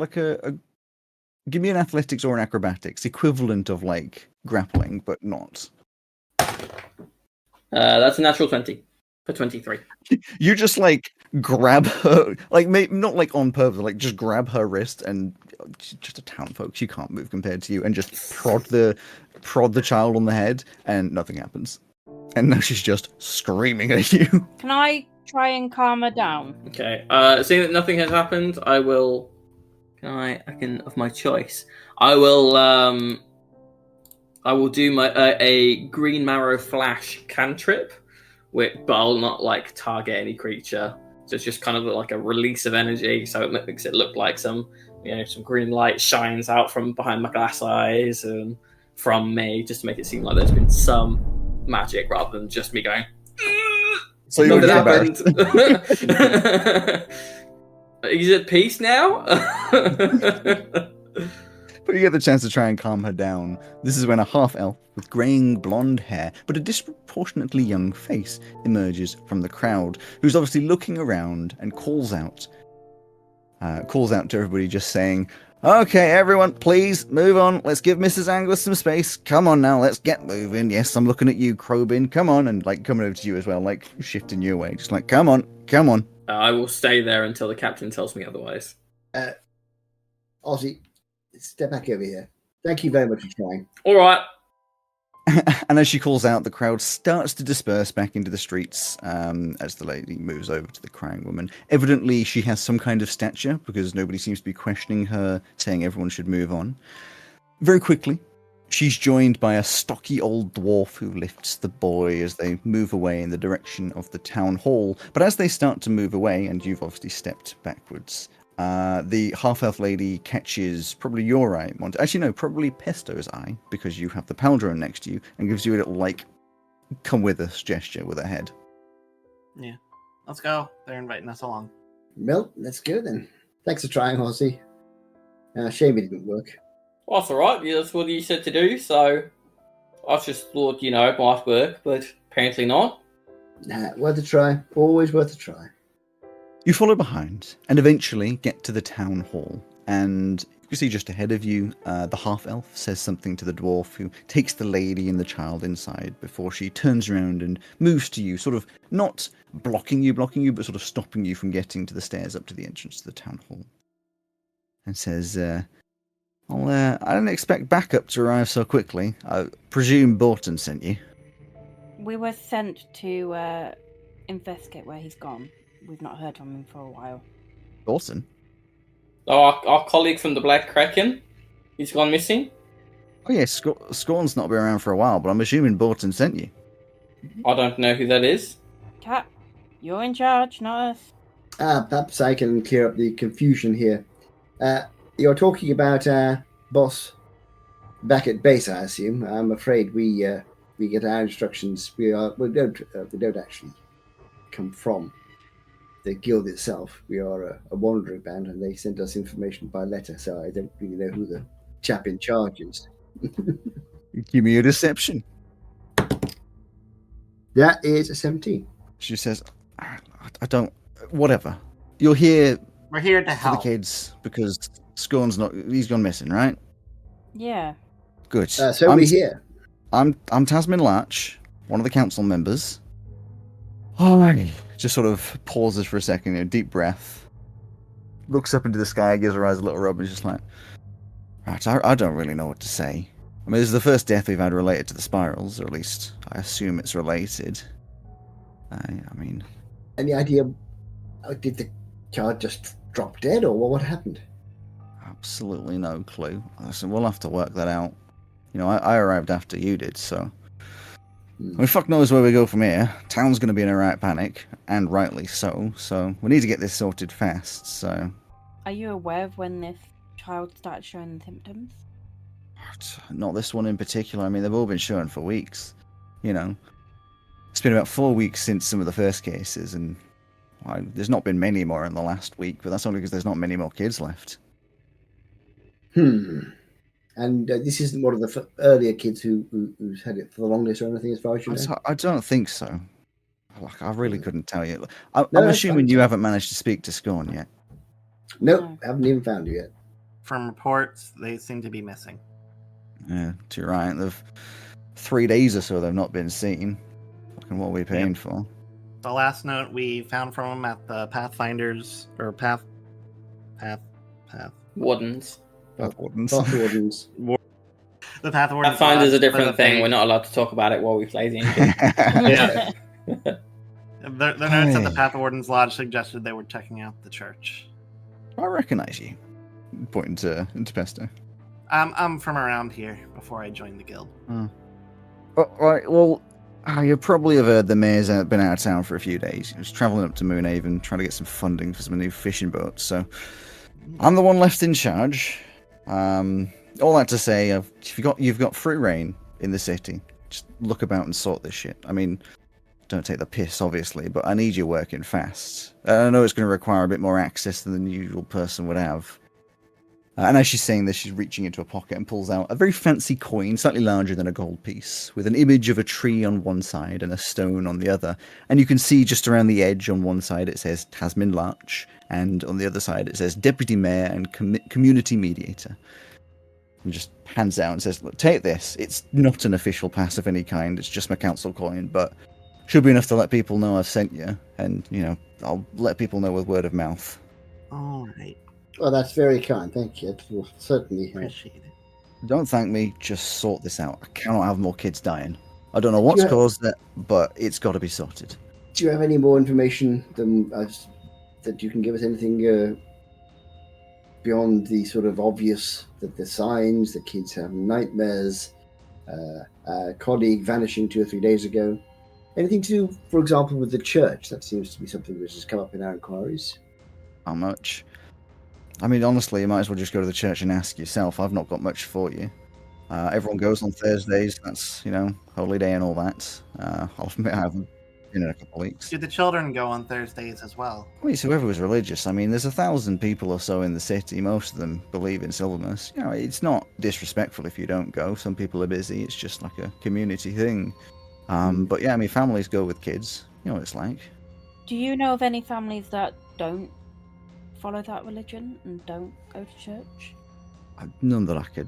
give me an athletics or an acrobatics equivalent of like grappling, but not. That's a natural 20 for 23. You just like grab her, like maybe not like on purpose, like just grab her wrist, and she's just a townfolk. She can't move compared to you, and just prod the child on the head, and nothing happens. And now she's just screaming at you. Can I try and calm her down? Okay. Seeing that nothing has happened, I will. I can of my choice. I will do my a green marrow flash cantrip, but I'll not like target any creature. So it's just kind of like a release of energy, so it makes it look like some green light shines out from behind my glass eyes and from me, just to make it seem like there's been some magic rather than just me going. So you're Nothing just happened. He's at peace now. But you get the chance to try and calm her down. This is when a half-elf with greying blonde hair, but a disproportionately young face, emerges from the crowd, who's obviously looking around and calls out to everybody, just saying, "Okay, everyone, please move on. Let's give Mrs. Angler some space. Come on now, let's get moving. Yes, I'm looking at you, Crobin. Come on," and like coming over to you as well, like shifting you away, just like, "Come on, come on." I will stay there until the captain tells me otherwise. Ozzy, step back over here. Thank you very much for trying. All right. And as she calls out, the crowd starts to disperse back into the streets as the lady moves over to the crying woman. Evidently, she has some kind of stature because nobody seems to be questioning her, saying everyone should move on. Very quickly, she's joined by a stocky old dwarf who lifts the boy as they move away in the direction of the town hall. But as they start to move away, and you've obviously stepped backwards, the half-elf lady catches probably your eye, Monty. Actually, no, probably Pesto's eye, because you have the Paldrone next to you, and gives you a little, like, come with us gesture with her head. Yeah. Let's go. They're inviting us along. Well, let's go then. Thanks for trying, Ozzy. Shame it didn't work. Well, that's all right. Yeah, that's what you said to do, so I just thought, it might work, but apparently not. Nah, worth a try. Always worth a try. You follow behind and eventually get to the town hall, and you can see just ahead of you, the half-elf says something to the dwarf, who takes the lady and the child inside before she turns around and moves to you, sort of not blocking you, but sort of stopping you from getting to the stairs up to the entrance to the town hall, and says, I didn't expect backup to arrive so quickly. I presume Borton sent you. We were sent to investigate where he's gone. We've not heard from him for a while. Borton? Oh, our colleague from the Black Kraken, he's gone missing. Oh yeah, Scorn's not been around for a while, but I'm assuming Borton sent you. I don't know who that is. Cat, you're in charge, not us. Perhaps I can clear up the confusion here. You're talking about boss back at base, I assume. I'm afraid we get our instructions. We don't actually come from the guild itself. We are a wandering band, and they send us information by letter. So I don't really know who the chap in charge is. Give me a deception. That is a 17. She says, I don't... Whatever. You're here We're here to for the help. kids because Scorn's not... He's gone missing, right? Yeah. Good. So we're here. I'm Tasmin Latch, one of the council members. Oh, just sort of pauses for a second, deep breath. Looks up into the sky, gives her eyes a little rub, and is just like, right, I don't really know what to say. I mean, this is the first death we've had related to the spirals, or at least I assume it's related. I mean... Any idea? Did the child just drop dead, or what happened? Absolutely no clue. Listen, we'll have to work that out. I arrived after you did, so... I mean, fuck knows where we go from here. Town's going to be in a right panic, and rightly so we need to get this sorted fast, so... Are you aware of when this child started showing symptoms? Not this one in particular. I mean, they've all been showing for weeks. It's been about 4 weeks since some of the first cases, and there's not been many more in the last week, but that's only because there's not many more kids left. And this isn't one of the earlier kids who's had it for the longest or anything, as far as you know? I don't think so. I really couldn't tell you. I'm No, assuming fine. you haven't managed to speak to Scorn yet. Nope, haven't even found you yet. From reports, they seem to be missing. Yeah, too right. They've 3 days or so they've not been seen. Fucking what are we paying for? The last note we found from them at the Pathfinders, or Path. Wardens. Wardens. Wardens. The Pathwardens. Pathfinder's a Lodge, different but thing. they- We're not allowed to talk about it while we play the engine. Yeah. The notes at the Pathwardens Lodge suggested they were checking out the church. I recognize you. Pointing to Pesto. I'm from around here before I joined the guild. Oh, right, well, you probably have heard the mayor's been out of town for a few days. He was travelling up to Moonhaven, trying to get some funding for some new fishing boats, so I'm the one left in charge. All that to say, you've got free reign in the city. Just look about and sort this shit. I mean, don't take the piss, obviously, but I need you working fast. I know it's going to require a bit more access than the usual person would have. And as she's saying this, she's reaching into a pocket and pulls out a very fancy coin, slightly larger than a gold piece, with an image of a tree on one side and a stone on the other. And you can see just around the edge on one side it says Tasman Larch, and on the other side it says Deputy Mayor and Community Mediator. And just hands out and says, look, take this. It's not an official pass of any kind, it's just my council coin, but should be enough to let people know I've sent you. And, I'll let people know with word of mouth. All right. Well, that's very kind. Thank you. It will certainly help. Appreciate it. Don't thank me, just sort this out. I cannot have more kids dying. I don't know what's caused it, but it's got to be sorted. Do you have any more information that you can give us? Anything beyond the sort of obvious, that the signs, the kids have nightmares, a colleague vanishing 2 or 3 days ago? Anything to do, for example, with the church? That seems to be something which has come up in our inquiries. How much? I mean, honestly, you might as well just go to the church and ask yourself. I've not got much for you. Everyone goes on Thursdays. That's, holy day and all that. I'll admit I haven't been in a couple of weeks. Do the children go on Thursdays as well? Well, it's whoever was religious. I mean, there's 1,000 people or so in the city. Most of them believe in Silvermus. It's not disrespectful if you don't go. Some people are busy. It's just like a community thing. But yeah, I mean, families go with kids. You know what it's like. Do you know of any families that don't follow that religion and don't go to church? None that I could,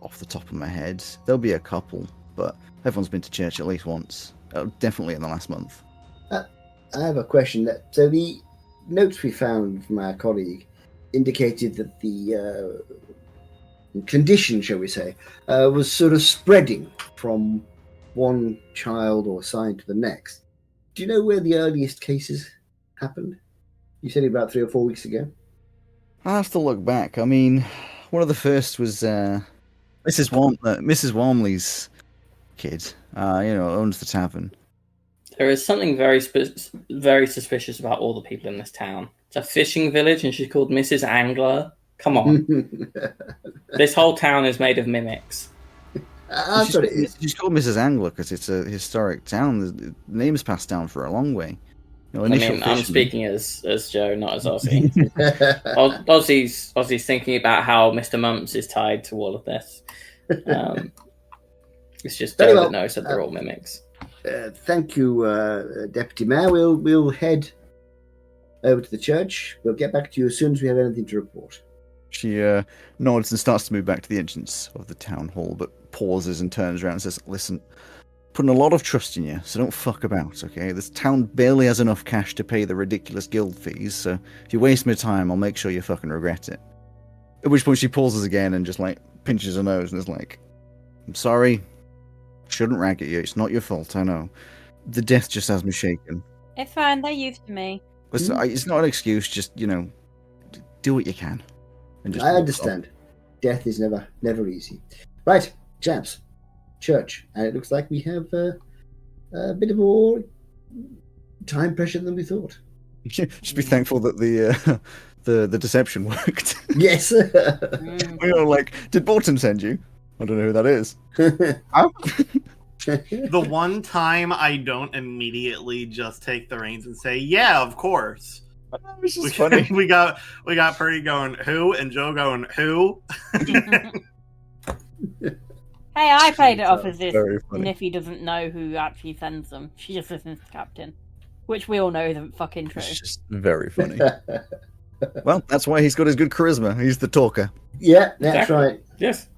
off the top of my head. There'll be a couple, but everyone's been to church at least once. Definitely in the last month. I have a question. So the notes we found from our colleague indicated that the condition, shall we say, was sort of spreading from one child or sign to the next. Do you know where the earliest cases happened? You said about 3 or 4 weeks ago. I'll have to look back. I mean, one of the first was Mrs. Wormley's kid. Owns the tavern. There is something very suspicious about all the people in this town. It's a fishing village, and she's called Mrs. Angler. Come on. This whole town is made of mimics. That's what it is. She's called Mrs. Angler because it's a historic town. The name's passed down for a long way. I'm speaking as Joe, not as Ozzy. Ozzy's thinking about how Mr. Mumps is tied to all of this. It's just Joe that knows that they're all mimics. Thank you, Deputy Mayor. We'll head over to the church. We'll get back to you as soon as we have anything to report. She nods and starts to move back to the entrance of the town hall, but pauses and turns around and says, listen, putting a lot of trust in you, so don't fuck about, okay? This town barely has enough cash to pay the ridiculous guild fees, so if you waste my time, I'll make sure you fucking regret it. At which point she pauses again and just, pinches her nose and is like, I'm sorry, shouldn't rag at you, it's not your fault, I know. The death just has me shaken. It's fine, they're used to me. It's not an excuse, just, do what you can. And just I understand. Death is never easy. Right, chaps. Church, and it looks like we have a bit of more time pressure than we thought. Just be thankful that the deception worked. Yes. Did Borton send you? I don't know who that is. The one time I don't immediately just take the reins and say, "Yeah, of course." It's just funny. We got Purdy going, "Who?" and Joe going, "Who?" Hey, I played it off as this, and if he doesn't know who actually sends them, she just listens to Captain. Which we all know isn't fucking true. It's just very funny. Well, that's why he's got his good charisma. He's the talker. Yeah, that's right. Yes.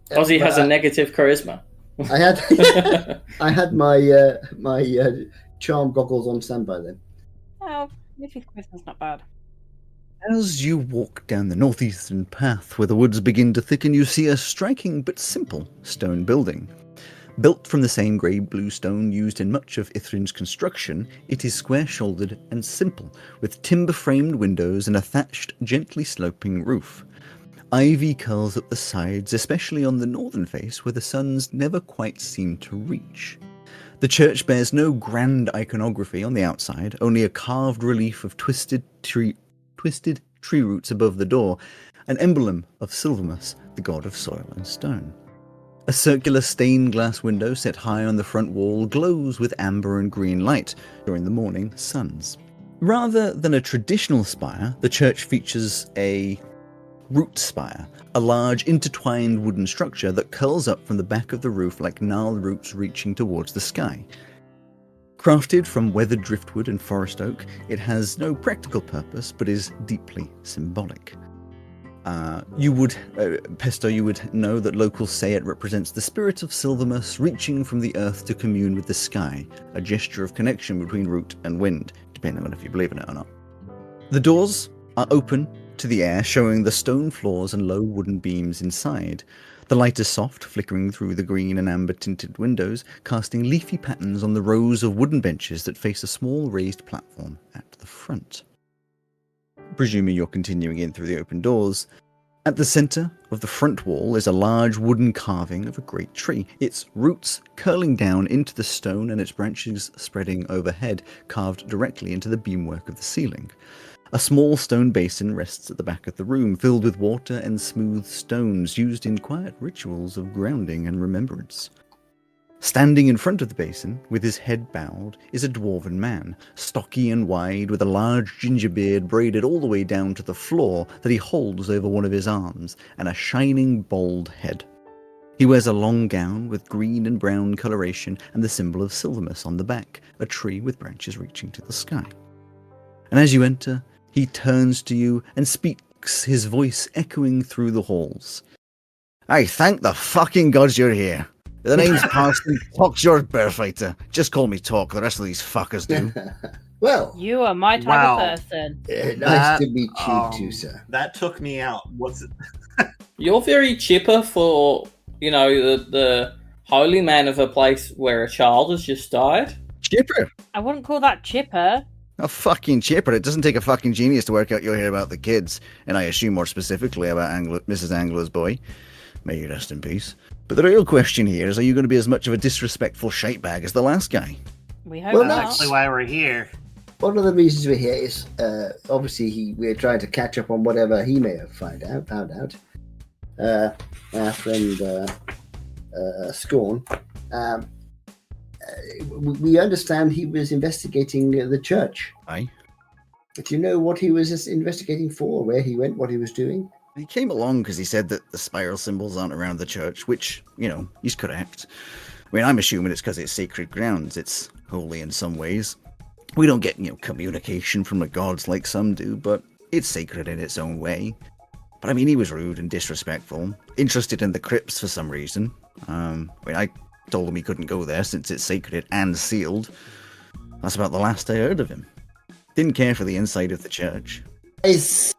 Ozzy has a negative charisma. I had my charm goggles on standby then. Oh, Niffy's charisma's not bad. As you walk down the northeastern path where the woods begin to thicken, you see a striking but simple stone building. Built from the same grey-blue stone used in much of Ithrin's construction, it is square-shouldered and simple, with timber-framed windows and a thatched, gently sloping roof. Ivy curls up the sides, especially on the northern face, where the suns never quite seem to reach. The church bears no grand iconography on the outside, only a carved relief of twisted tree roots above the door, an emblem of Silvermus, the god of soil and stone. A circular stained glass window set high on the front wall glows with amber and green light during the morning suns. Rather than a traditional spire, the church features a Root Spire, a large intertwined wooden structure that curls up from the back of the roof like gnarled roots reaching towards the sky. Crafted from weathered driftwood and forest oak, it has no practical purpose but is deeply symbolic. Pesto, you would know that locals say it represents the spirit of Silvermus reaching from the earth to commune with the sky, a gesture of connection between root and wind, depending on if you believe in it or not. The doors are open to the air, showing the stone floors and low wooden beams inside. The light is soft, flickering through the green and amber-tinted windows, casting leafy patterns on the rows of wooden benches that face a small raised platform at the front. Presuming you're continuing in through the open doors, at the center of the front wall is a large wooden carving of a great tree, its roots curling down into the stone and its branches spreading overhead, carved directly into the beamwork of the ceiling. A small stone basin rests at the back of the room, filled with water and smooth stones used in quiet rituals of grounding and remembrance. Standing in front of the basin, with his head bowed, is a dwarven man, stocky and wide, with a large ginger beard braided all the way down to the floor that he holds over one of his arms, and a shining bald head. He wears a long gown with green and brown coloration and the symbol of Silvermus on the back, a tree with branches reaching to the sky. And as you enter, he turns to you and speaks, his voice echoing through the halls. "I thank the fucking gods you're here. The name's Parson. Talk's your Bearfighter. Just call me Talk, the rest of these fuckers do." Well, You are my type of person. nice to meet you too, sir. That took me out. What's it? You're very chipper for, the holy man of a place where a child has just died. Chipper? I wouldn't call that chipper. A fucking chipper. It doesn't take a fucking genius to work out you'll hear about the kids, and I assume more specifically about Mrs. Angler's boy. May you rest in peace. But the real question here is, are you going to be as much of a disrespectful shitebag as the last guy? We hope Well, not. That's actually why we're here. One of the reasons we're here is obviously we're trying to catch up on whatever he may have found out. Our friend Scorn. We understand he was investigating the church. Aye. Do you know what he was investigating for, where he went, what he was doing? He came along because he said that the spiral symbols aren't around the church, which, he's correct. I mean, I'm assuming it's because it's sacred grounds. It's holy in some ways. We don't get, communication from the gods like some do, but it's sacred in its own way. But I mean, he was rude and disrespectful, interested in the crypts for some reason. I told him he couldn't go there since it's sacred and sealed. That's about the last I heard of him. Didn't care for the inside of the church. I see.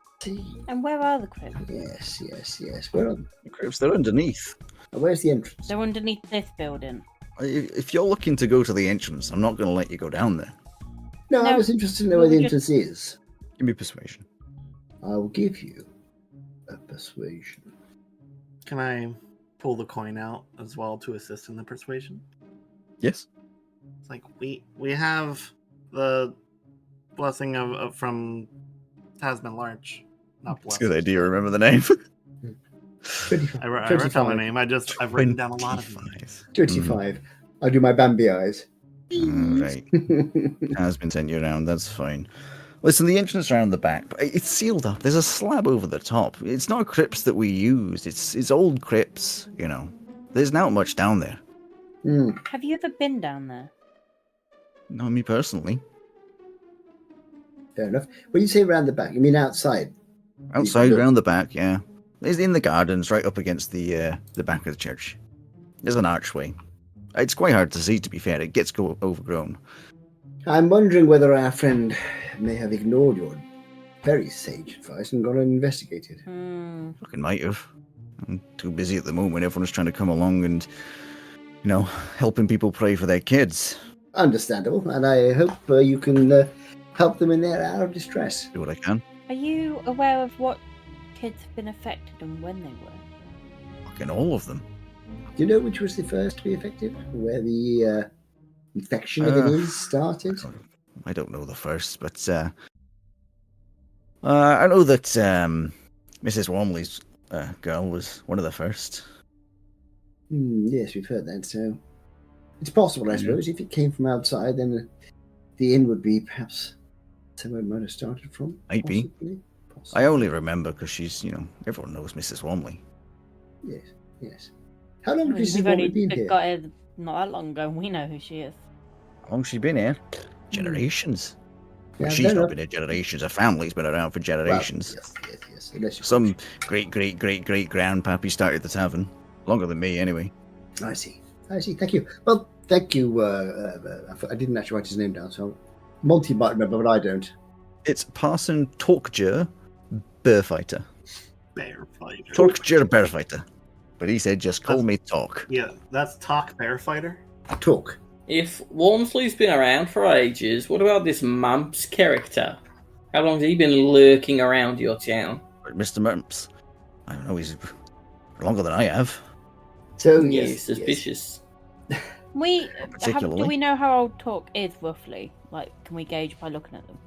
And where are the crypts? Yes. Where are them? The crypts, they're underneath. Where's the entrance? They're underneath this building. If you're looking to go to the entrance, I'm not going to let you go down there. No, I No, was interested to know where the entrance is. Give me persuasion. I'll give you a persuasion. Can I pull the coin out as well to assist in the persuasion? Yes. It's like we have the blessing of from Tasman Larch. Not It's a blessing. good idea. Remember the name. 25. I wrote down the name. I've written down a lot of 25. these. 25. I'll do my Bambi eyes. Right. Has been sent you around. That's fine. Listen, the entrance around the back, it's sealed up. There's a slab over the top. It's not crypts that we use. It's old crypts, There's not much down there. Have you ever been down there? Not me personally. Fair enough. When you say around the back, you mean outside? Outside, around the back, yeah. It's in the gardens, right up against the back of the church. There's an archway. It's quite hard to see, to be fair. It gets overgrown. I'm wondering whether our friend may have ignored your very sage advice and gone and investigated. Fucking might have. I'm too busy at the moment. Everyone's trying to come along and, helping people pray for their kids. Understandable, and I hope you can help them in their hour of distress. Do what I can. Are you aware of what kids have been affected and when they were? Fucking all of them. Do you know which was the first to be affected? Where the infection of it is started? I don't know the first, but I know that Mrs. Wormley's girl was one of the first. Yes, we've heard that, so it's possible, I suppose. If it came from outside, then the inn would be perhaps somewhere it might have started from. Might be. I only remember because she's, everyone knows Mrs. Wormley. Yes, yes. How long has Mrs. We've Wormley only been here? got her not that long ago, and we know who she is. How long's she been here? Generations. Yeah, She's no. not been here generations. Her family's been around for generations. Well, yes. Unless Some great grandpappy started the tavern. Longer than me, anyway. I see. Thank you. Well, thank you. I didn't actually write his name down, so Monty might remember, but I don't. It's Parson Torkjer Bearfighter. Bear fighter. Torkjer Bearfighter. But he said, just call me Talk. Yeah, that's Talk Bear Fighter. Talk. If Wormsley's been around for ages, what about this Mumps character? How long has he been lurking around your town? Mr. Mumps. I don't know, he's longer than I have. So Yes, suspicious. Do Particularly. we know how old Talk is roughly? Like, can we gauge by looking at them?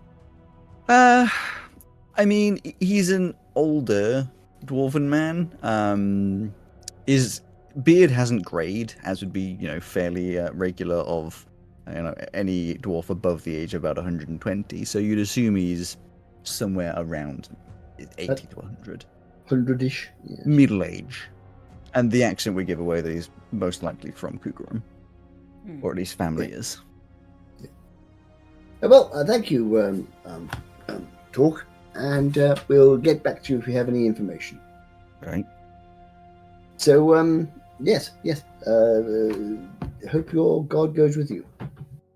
I mean, he's an older dwarven man. His beard hasn't grayed, as would be, fairly regular of, any dwarf above the age of about 120. So you'd assume he's somewhere around 80 to 100. 100-ish. Yes. Middle age. And the accent would give away that he's most likely from Kugurum. Or at least family is. Well, thank you, Talk, and we'll get back to you if we have any information. Right. So, yes. Hope your God goes with you.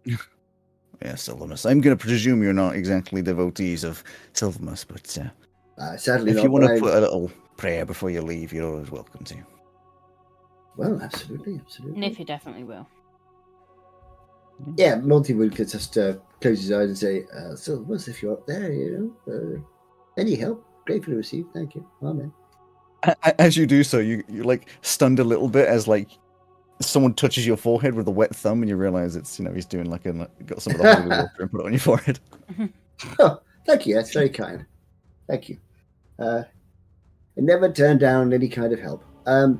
Yeah, Silvermus. I'm going to presume you're not exactly devotees of Silvermus, but Sadly, if not, you want but to put a little prayer before you leave, you're always welcome to. Well, absolutely. Niffy definitely will. Yeah, Monty will just close his eyes and say, Silvermus, if you're up there, any help, gratefully received. Thank you. Amen. As you do so, you like stunned a little bit as like someone touches your forehead with a wet thumb, and you realize it's he's doing got some of the holy water and put it on your forehead. Oh, thank you. That's very kind. Thank you. I never turn down any kind of help.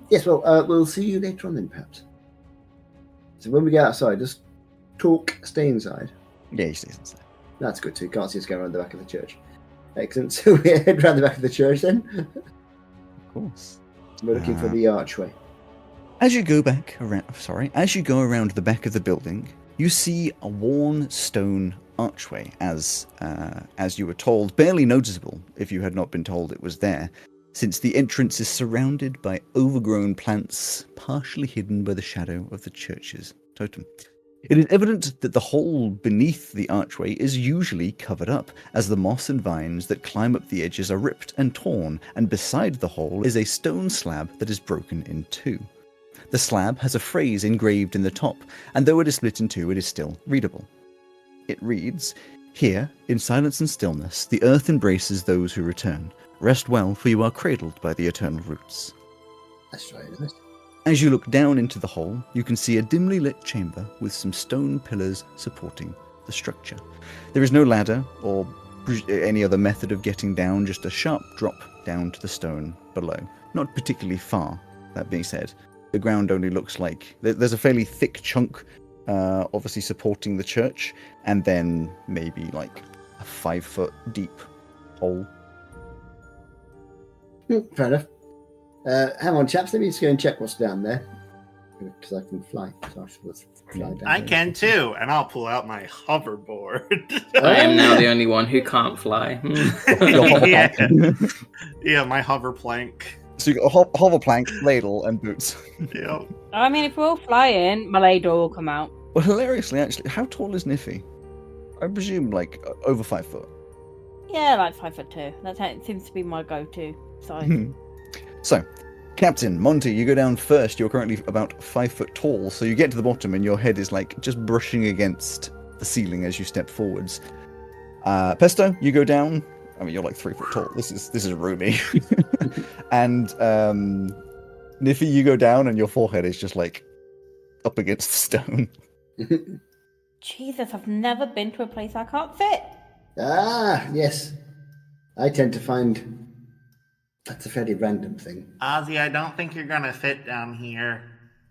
Yes, well, we'll see you later on then, perhaps. So when we get outside, just Talk, stay inside. Yeah, he stays inside. That's good too. Can't see us going around the back of the church. Excellent. So we head around the back of the church then. Of course. We're looking for the archway. As you go around the back of the building, you see a worn stone archway, as you were told, barely noticeable if you had not been told it was there, since the entrance is surrounded by overgrown plants, partially hidden by the shadow of the church's totem. It is evident that the hole beneath the archway is usually covered up, as the moss and vines that climb up the edges are ripped and torn, and beside the hole is a stone slab that is broken in two. The slab has a phrase engraved in the top, and though it is split in two, it is still readable. It reads, "Here, in silence and stillness, the earth embraces those who return. Rest well, for you are cradled by the eternal roots." That's very nice. As you look down into the hole, you can see a dimly lit chamber with some stone pillars supporting the structure. There is no ladder or any other method of getting down, just a sharp drop down to the stone below. Not particularly far, that being said. The ground only looks like there's a fairly thick chunk, obviously supporting the church, and then maybe like a 5-foot deep hole. Fair enough. Hang on, chaps. Let me just go and check what's down there. Because I can fly. So I should fly down I there. can too, and I'll pull out my hoverboard. I am now the only one who can't fly. Yeah, my hover plank. So you got a hover plank, ladle, and boots. Yeah. I mean, if we're all flying, my ladle will come out. Well, hilariously, actually, how tall is Niffy? I presume like over 5 foot. Yeah, like 5'2". That seems to be my go-to size. So, Captain Monty, you go down first. You're currently about 5 foot tall, so you get to the bottom and your head is like just brushing against the ceiling as you step forwards. Pesto, you go down. I mean, you're like 3 foot tall. This is roomy. And Niffy, you go down and your forehead is just like up against the stone. Jesus, I've never been to a place I can't fit. Ah, yes. I tend to find that's a fairly random thing. Ozzy, I don't think you're gonna fit down here.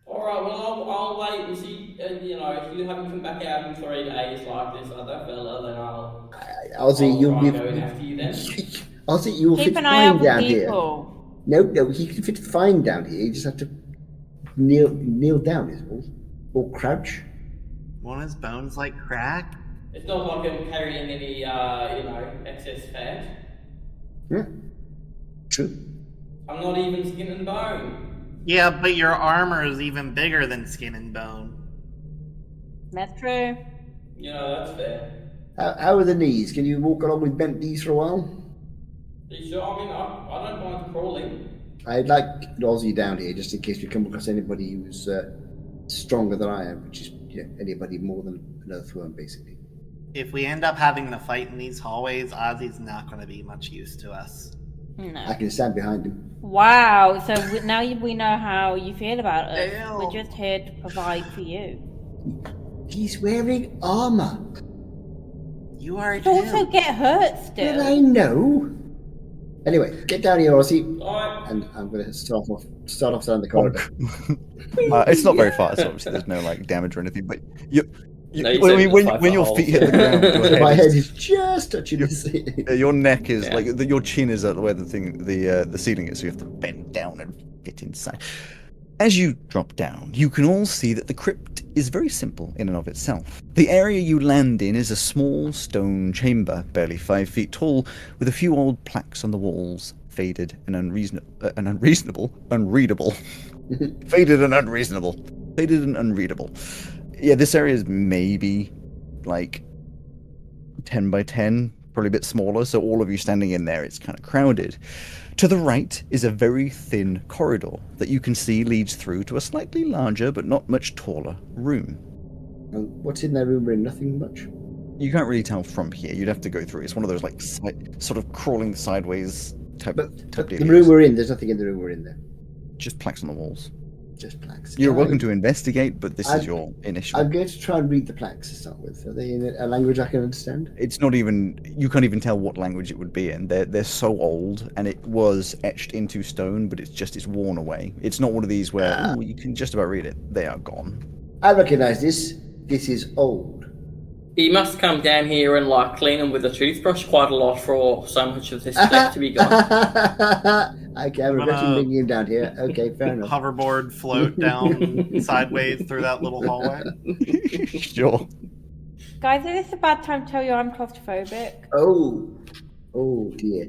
Alright, well, I'll wait and see, if you haven't come back out in 3 days like this other fella, then I'll Ozzy, try and go in after you then. I'll see you will Keep fit an eye out fine for down here. people. No, he can fit fine down here. You just have to kneel down, is all. Or crouch. Won't his bones like crack? It's not like I'm carrying any, excess fat. Yeah. True. I'm not even skin and bone. Yeah, but your armor is even bigger than skin and bone. That's true. That's fair. How are the knees? Can you walk along with bent knees for a while? Are you sure? I mean, I don't mind crawling. I'd like Ozzy down here just in case we come across anybody who's stronger than I am, which is anybody more than an earthworm, basically. If we end up having to fight in these hallways, Ozzy's not going to be much use to us. No. I can stand behind him. Wow, so now we know how you feel about us. Ew. We're just here to provide for you. He's wearing armor. You are But also get hurt still. Well, I know. Anyway, get down here, Ozzy. Alright. And I'm going to start off down the corridor. It's not very far, so obviously there's no like damage or anything. But No, you said when it's your like feet hit the ground, your My head head is just touching the ceiling. your neck is Yeah. like your chin is at where the ceiling is, so you have to bend down and fit inside. As you drop down, you can all see that the crypt is very simple in and of itself. The area you land in is a small stone chamber, barely 5 feet tall, with a few old plaques on the walls, faded and unreadable. Faded and unreadable. Yeah, this area is maybe like 10 by 10, probably a bit smaller, so all of you standing in there, it's kind of crowded. To the right is a very thin corridor that you can see leads through to a slightly larger but not much taller room. What's in that room? Nothing much. You can't really tell from here. You'd have to go through. It's one of those like sort of crawling sideways type But the deals. room we're in, there's nothing in the room we're in there. Just plaques on the walls. Just plaques. You're welcome to investigate, but this is I'm- your initial. I'm going to try and read the plaques to start with. Are they in a language I can understand? It's not even. You can't even tell what language it would be in. They're so old, and it was etched into stone, but it's worn away. It's not one of these where you can just about read it. They are gone. I recognise this. This is old. He must come down here and clean them with a toothbrush quite a lot for so much of this left to be gone. Okay, I'm regretting bringing him down here. Okay, fair enough. Hoverboard float down sideways through that little hallway. Sure. Guys, is this a bad time to tell you I'm claustrophobic? Oh dear.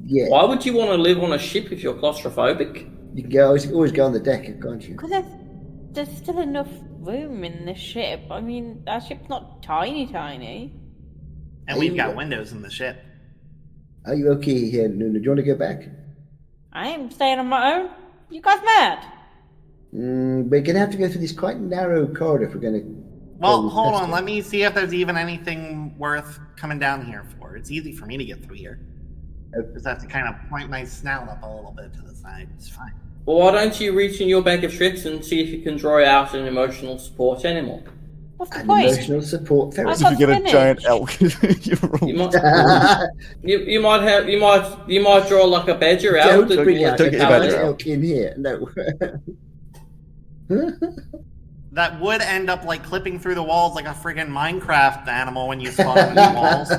Yeah. Why would you want to live on a ship if you're claustrophobic? You can always go on the deck, can't you? Because there's still enough room in the ship. I mean, our ship's not tiny. And we've got windows in the ship. Are you okay here, Luna? Do you want to go back? I am staying on my own. You guys mad? We're going to have to go through this quite narrow corridor if we're going to... Well, hold on. Let me see if there's even anything worth coming down here for. It's easy for me to get through here. Just have to kind of point my snout up a little bit to the side. It's fine. Well, why don't you reach in your bag of tricks and see if you can draw out an emotional support animal? What's the An point? emotional support I therapy. So if you get a spinach. giant elk, you roll. You might, you might draw like a badger out. Don't bring out don't a get your badger giant out. elk in here. No. That would end up clipping through the walls like a friggin' Minecraft animal when you spawn on the walls.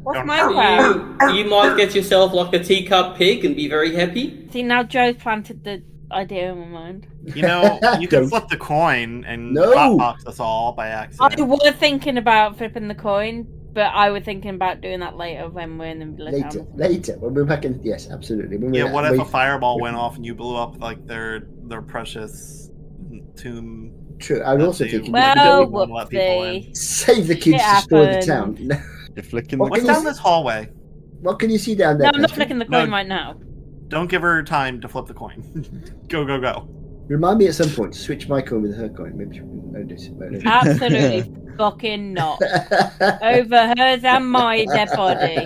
What's Don't- Minecraft? You might get yourself like a teacup pig and be very happy. See, now Joe's planted the idea in my mind. You know, you can Don't. flip the coin and No. hotbox us all by I accident. was thinking about flipping the coin, but I was thinking about doing that later when we're in the middle of town. Later. When we're back in... Yes, absolutely. When we're Yeah, what if away a fireball went off and you blew up their precious tomb? True. I was also Let's see. thinking... Well, don't want to let people whoopsie. Save the kids, It destroy the happened. town. No. You're flicking What the What's can you down see? this hallway? What can you see down No, there? I'm not Pesky? flicking the coin No. right now. Don't give her time to flip the coin. Go, go, go. Remind me at some point to switch my coin with her coin. Maybe she wouldn't notice. Absolutely fucking not. Over hers and my dead body.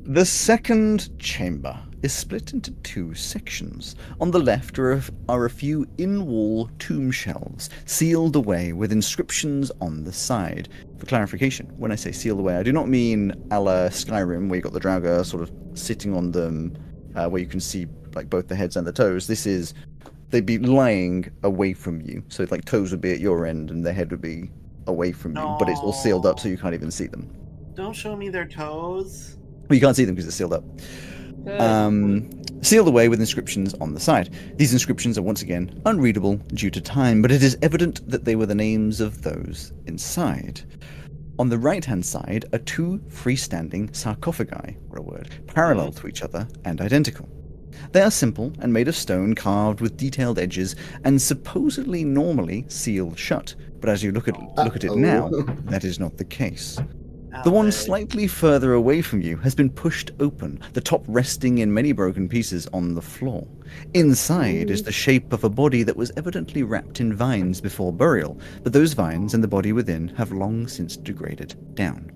The second chamber is split into two sections. On the left are a few in-wall tomb shelves, sealed away with inscriptions on the side. For clarification, when I say sealed away, I do not mean a la Skyrim, where you got the Draugr sort of sitting on them, where you can see both the heads and the toes. This is, they'd be lying away from you. So toes would be at your end and their head would be away from you, but it's all sealed up so you can't even see them. Don't show me their toes. Well, you can't see them because it's sealed up. Sealed away with inscriptions on the side. These inscriptions are once again unreadable due to time, but it is evident that they were the names of those inside. On the right-hand side are two freestanding sarcophagi, what a word, parallel to each other and identical. They are simple and made of stone carved with detailed edges and supposedly normally sealed shut, but as you look at it now, that is not the case. The one slightly further away from you has been pushed open, the top resting in many broken pieces on the floor. Inside is the shape of a body that was evidently wrapped in vines before burial, but those vines and the body within have long since degraded down.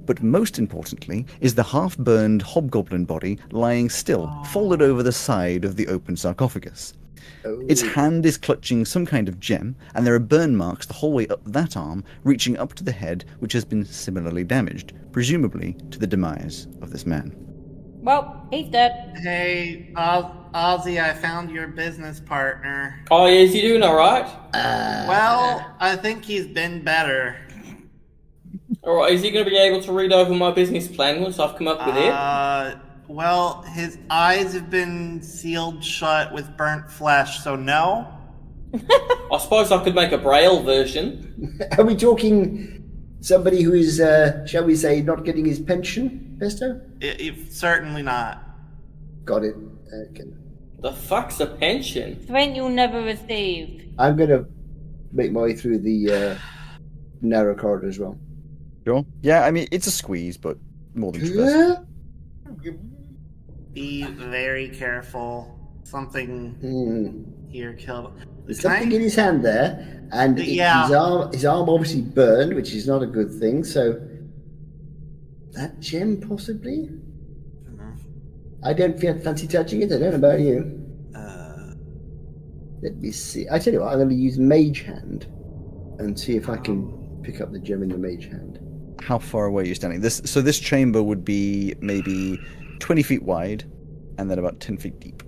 But most importantly is the half-burned hobgoblin body lying still, folded over the side of the open sarcophagus. Its hand is clutching some kind of gem, and there are burn marks the whole way up that arm, reaching up to the head, which has been similarly damaged, presumably to the demise of this man. Well, he's dead. Hey, Ozzy, I found your business partner. Oh, yeah, is he doing alright? Well, I think he's been better. Alright, is he going to be able to read over my business plan once I've come up with it? Well, his eyes have been sealed shut with burnt flesh, so no. I suppose I could make a braille version. Are we talking somebody who is, shall we say, not getting his pension, Pesto? Certainly not. Got it. Okay. The fuck's a pension? Rent you'll never receive. I'm going to make my way through the narrow corridor as well. Sure. Yeah, I mean, it's a squeeze, but more than traverse. Be very careful. Something here killed. There's something in his hand there, and his arm obviously burned, which is not a good thing. So that gem possibly. I don't fancy touching it. I don't know about you. Let me see. I tell you what, I'm going to use Mage Hand and see if I can pick up the gem in the Mage Hand. How far away are you standing? This chamber would be maybe 20 feet wide, and then about 10 feet deep.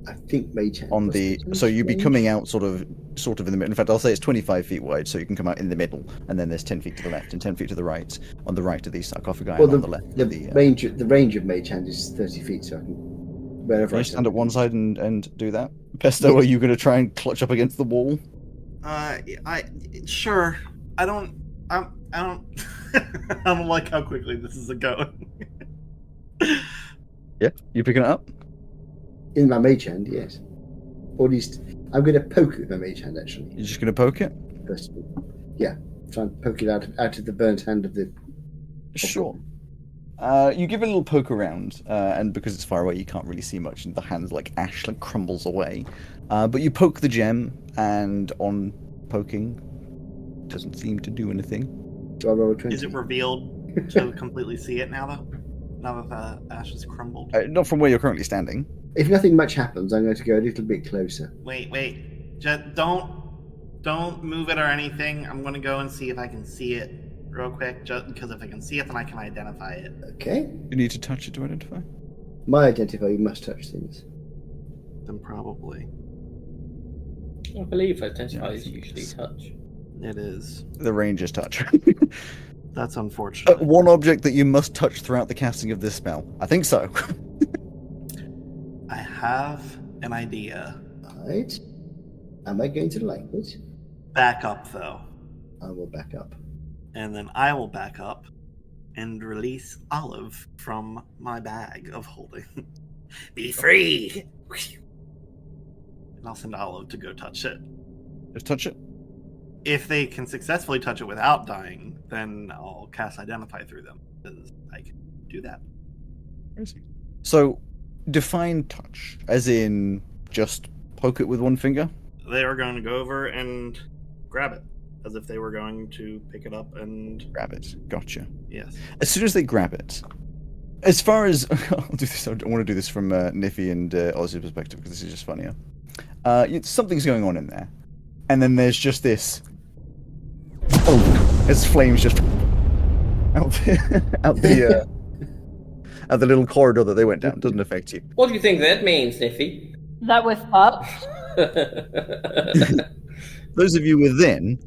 I think Mage Hand. So you'd be coming out sort of in the middle. In fact, I'll say it's 25 feet wide, so you can come out in the middle, and then there's 10 feet to the left and 10 feet to the right. On the right of these sarcophagi, and on the left. The range of Mage Hand is 30 feet, so I can wherever I stand at one side and do that. Pesto, are you going to try and clutch up against the wall? Sure. I don't I don't like how quickly this is going. Yeah, you picking it up? In my Mage Hand, yes. Or at least I'm going to poke it with my Mage Hand, actually. You're just going to poke it? First of all. Yeah. Try and poke it out of the burnt hand of the... Sure. You give it a little poke around, and because it's far away, you can't really see much, and the hand's like ash crumbles away. But you poke the gem, and on poking, doesn't seem to do anything. Do I roll a 20? Is it revealed to completely see it now, though? Now that the ash has crumbled? Not from where you're currently standing. If nothing much happens, I'm going to go a little bit closer. Wait. Just don't move it or anything. I'm going to go and see if I can see it real quick, just because if I can see it, then I can identify it. Okay. You need to touch it to identify? My identify, you must touch things. Then probably. I believe identify is usually touch. It is. The ranger's touch. That's unfortunate. One object that you must touch throughout the casting of this spell. I think so. I have an idea. Right. Am I going to like it? Back up, though. I will back up. And then I will back up and release Olive from my bag of holding. Be free! And I'll send Olive to go touch it. Just touch it? If they can successfully touch it without dying, then I'll cast Identify through them, because I can do that. So, define touch, as in just poke it with one finger? They are going to go over and grab it, as if they were going to pick it up and... Grab it. Gotcha. Yes. As soon as they grab it, as far as... I'll do this. I want to do this from Niffy and Ozzy's perspective, because this is just funnier. Something's going on in there. And then there's just this... Oh, as flames just... out the little corridor that they went down. Doesn't affect you. What do you think that means, Niffy? That was fucked. Those of you within,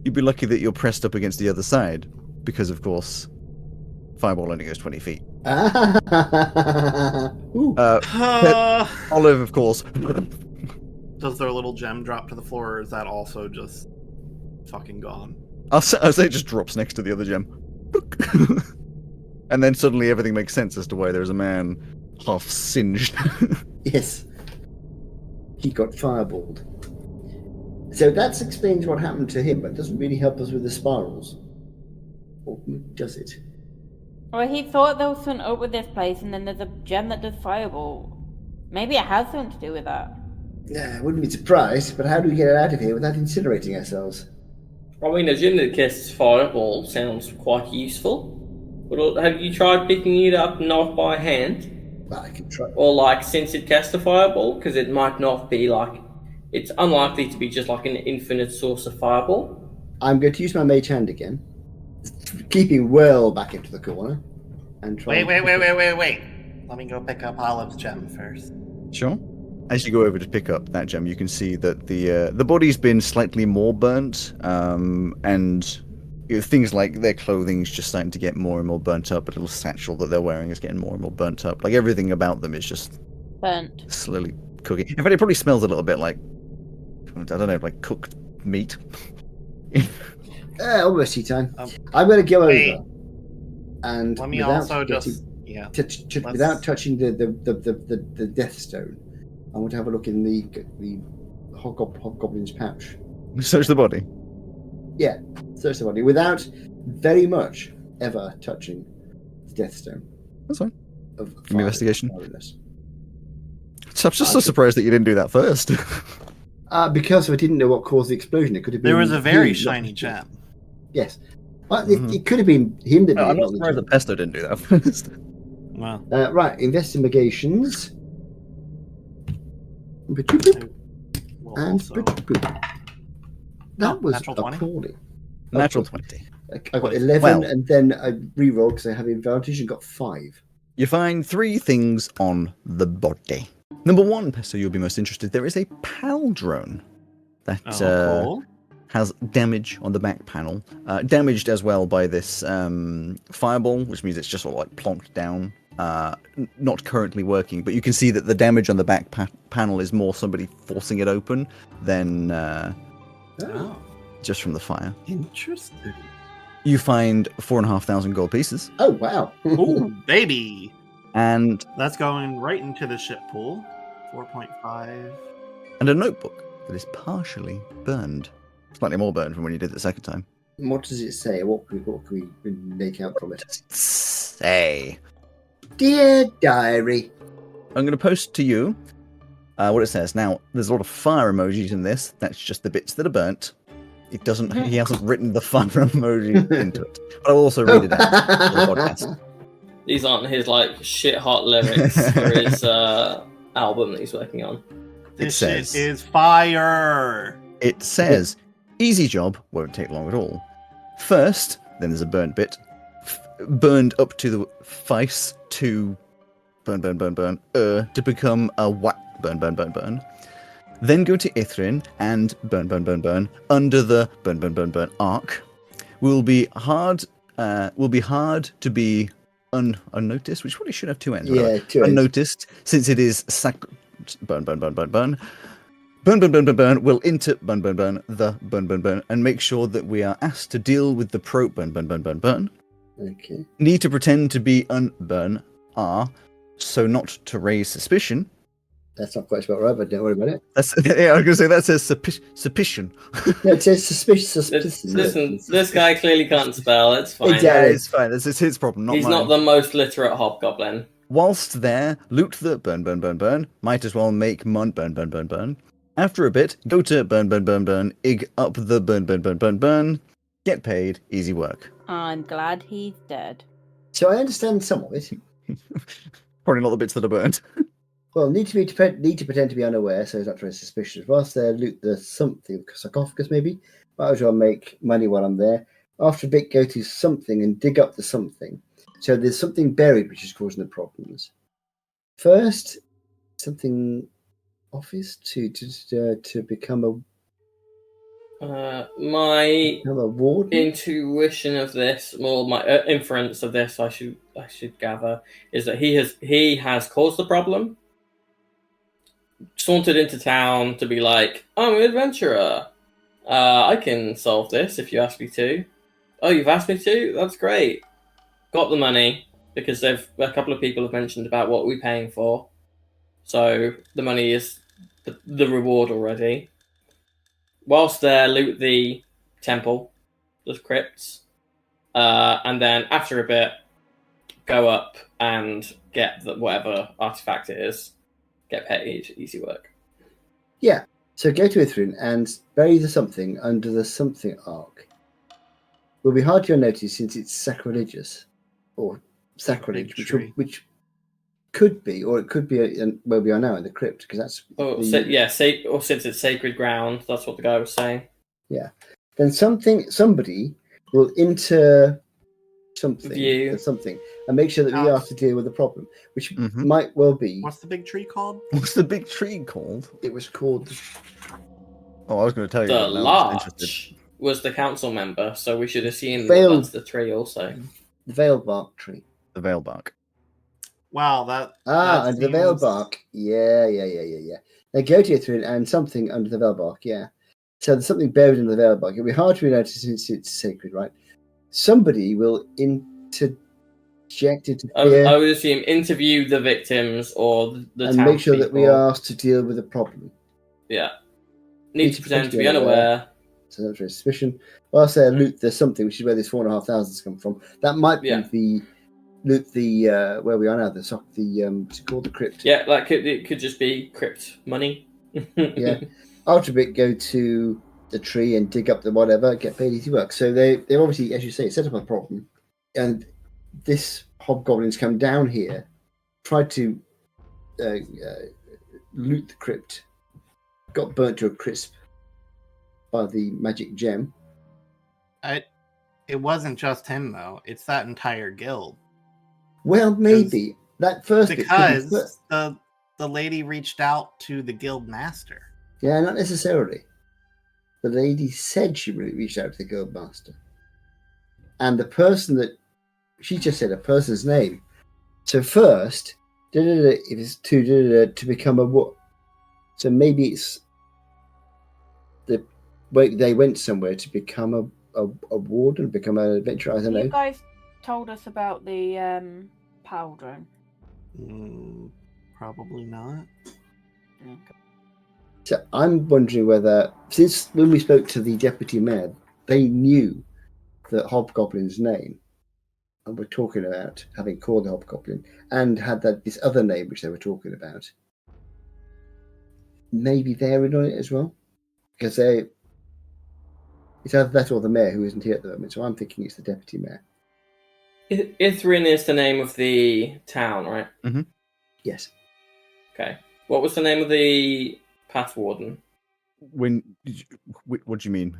you'd be lucky that you're pressed up against the other side, because of course Fireball only goes 20 feet. Ooh. Olive, of course. Does their little gem drop to the floor, or is that also just fucking gone? I'll say it just drops next to the other gem. And then suddenly everything makes sense as to why there's a man half singed. Yes. He got fireballed. So that explains what happened to him, but doesn't really help us with the spirals. Or does it? Well, he thought there was something up with this place, and then there's a gem that does fireball. Maybe it has something to do with that. I wouldn't be surprised, but how do we get out of here without incinerating ourselves? I mean, a gem that casts fireball sounds quite useful. But have you tried picking it up not by hand? Well, I can try. Or like since it casts a fireball? Because it might not be like... It's unlikely to be just like an infinite source of fireball. I'm going to use my mage hand again, keeping well back into the corner, and try. Wait. Let me go pick up Olive's gem first. Sure. As you go over to pick up that gem, you can see that the body's been slightly more burnt, and things like their clothing's just starting to get more and more burnt up. A little satchel that they're wearing is getting more and more burnt up. Like everything about them is just Burnt. slowly cooking. In fact, it probably smells a little bit like, I don't know, like cooked meat. Almost tea time. I'm going to go wait. over, and Let me without also getting- just without touching the Death Stone, I want to have a look in the Hobgoblin's pouch. Search the body. Yeah, search the body without very much ever touching the Death Stone. That's fine. Of Give me investigation. fireliness. So I'm just so surprised that you didn't do that first. Because I didn't know what caused the explosion. It could have been. There was a very him, shiny not- gem. Yes, but it could have been him that did No, it. I'm not not the surprised gem. that Pesto didn't do that first. Well, Right, investigations. well, And also, that was natural 20? appalling. Natural cool. 20. I got What? 11, Well. and then I re-rolled because I have advantage and got 5. You find 3 things on the body. Number 1, Pesto, you'll be most interested. There is a PAL drone that cool. has damage on the back panel. Damaged as well by this fireball, which means it's just sort of like plonked down. Not currently working, but you can see that the damage on the back panel is more somebody forcing it open than Oh, just from the fire. interesting. You find 4,500 gold pieces, Oh, wow. Ooh, baby. and That's going right into the ship pool. 4.5. a notebook that is partially burned. Slightly more burned from when you did it the second time. What does it say? What can we make out from it? Say. Dear Diary. I'm going to post to you what it says. Now, there's a lot of fire emojis in this. That's just the bits that are burnt. It doesn't. He hasn't written the fire emoji into it. But I'll also read it out for the podcast. These aren't his like shit hot lyrics for his album that he's working on. This says- shit is fire. It says, "Easy job, won't take long at all. First, then there's a burnt bit, burned up to the face to burn, to become a whack, burn. Then go to Ithrin and burn, under the burn arc. Will be hard to be unnoticed, which probably should have 2 ends. Yeah, 2 ends. Unnoticed, since it is burn. Will into burn, the burn, and make sure that we are asked to deal with the pro burn. Okay. Need to pretend to be unburn, so not to raise suspicion. That's not quite spelled right, but don't worry about it. That's yeah, I was gonna say that says suspicion. No, it says suspicious. Listen, this guy clearly can't spell. It's fine. Exactly. It's fine. It's his problem, not He's mine. not the most literate hobgoblin. Whilst there, loot the burn. Might as well make mun burn. After a bit, go to burn. Ig up the burn. Get paid. Easy work. I'm glad he's dead. So I understand some of it. Probably not the bits that are burnt. Well, need to pretend to be unaware, so it's not very suspicious. Whilst there, loot the something, sarcophagus maybe. Might as well make money while I'm there. After a bit, go to something and dig up the something. So there's something buried which is causing the problems. First, something office to become My Become a warden? intuition of this, or my inference of this, I should gather, is that he has caused the problem. Sauntered into town to be like, I'm an adventurer. I can solve this if you ask me to. Oh, you've asked me to? That's great. Got the money because a couple of people have mentioned about what we're paying for. So the money is the reward already. Whilst there, loot the temple, the crypts, and then after a bit, go up and get whatever artifact it is. Get paid, easy work. Yeah. So go to Ithrin and bury the something under the something arc. Will be hard to unnoticed since it's sacrilegious, or sacrilege, which could be, or it could be where we are now in the crypt, because that's. Or since it's sacred ground, that's what the guy was saying. Yeah. Then somebody will enter something and make sure that we are to deal with the problem, which might well be. What's the big tree called? What's the big tree called? It was called. Oh, I was going to tell you. The larch was the council member, so we should assume that's the tree also. The veil bark tree. The veil bark. Wow, that under the veil bark. Yeah. Now go to Ithrin and something under the veil bark. Yeah. So there's something buried in the veil bark. It'll be hard to notice since it's sacred, right? Somebody will interject into fear. I would assume interview the victims or the and make sure that we are asked to deal with the problem. Yeah. Need to pretend to be unaware. So that's very suspicion. Whilst they loot the something, which is where this 4,500 come from. That might be the loot the where we are now. What's it called, the crypt? Yeah, it could just be crypt money. Yeah. After a bit, go to the tree and dig up the whatever, get paid easy work. So they've obviously, as you say, set up a problem, and this hobgoblins come down here, try to loot the crypt, got burnt to a crisp by the magic gem. It wasn't just him though; it's that entire guild. Well, maybe that first because the lady reached out to the guild master. Yeah, not necessarily. The lady said she reached out to the guild master. And the person that she just said a person's name. So first, it is to become a what? So maybe it's the way they went somewhere to become a warden, become an adventurer. I don't know. You guys told us about the pauldron. Probably not. Okay. So I'm wondering whether, since when we spoke to the deputy mayor, they knew the hobgoblin's name, and were talking about having called the hobgoblin, and had this other name which they were talking about. Maybe they're in on it as well, because it's either that or the mayor who isn't here at the moment. So I'm thinking it's the deputy mayor. Ithrin is the name of the town, right? Mm-hmm. Yes. Okay. What was the name of the path warden? What do you mean?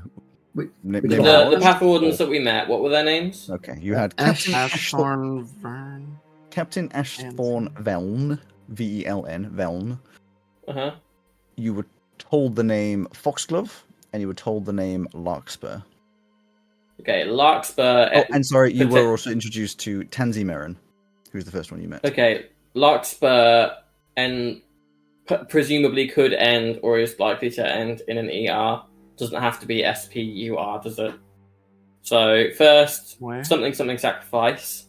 The path wardens that we met. What were their names? Okay, you had Captain Ashthorn Vern. Captain Ashthorn Veln, Veln, Veln. Uh-huh. You were told the name Foxglove, and you were told the name Larkspur. Okay, Larkspur. Oh, and sorry, you were also introduced to Tansy Merrin, who's the first one you met. Okay, Larkspur and presumably could end or is likely to end in an ER. Doesn't have to be SPUR, does it? So first, something sacrifice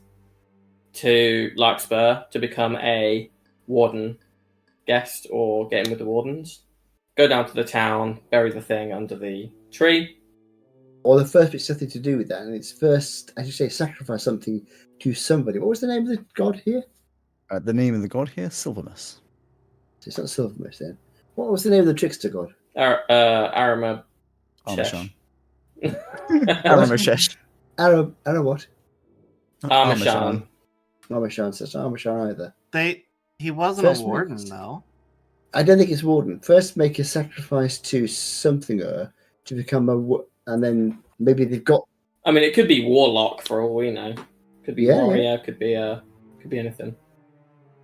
to Larkspur to become a warden guest or get in with the wardens. Go down to the town, bury the thing under the tree. Or the first bit's nothing to do with that, and it's first, as you say, sacrifice something to somebody. What was the name of the god here? The name of the god here, Silvermus. So it's not Silvermus then. What was the name of the trickster god? Arama. Armashan. Aramashesh. Ara what? Armashan. Armashan. So it's not Armashan either. He wasn't a warden though. I don't think it's warden. First, make a sacrifice to something to become and then maybe they've got. I mean, it could be warlock for all we know. Could be warrior. Could be anything.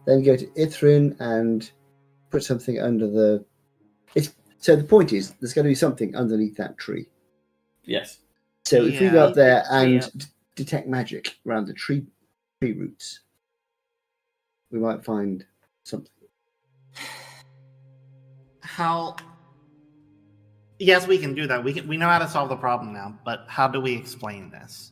Then go to Ithrin and put something under the. So the point is, there's going to be something underneath that tree. Yes. So if we go up there Yeah. and detect magic around the tree roots, we might find something. How? Yes, we can do that. We know how to solve the problem now, but how do we explain this?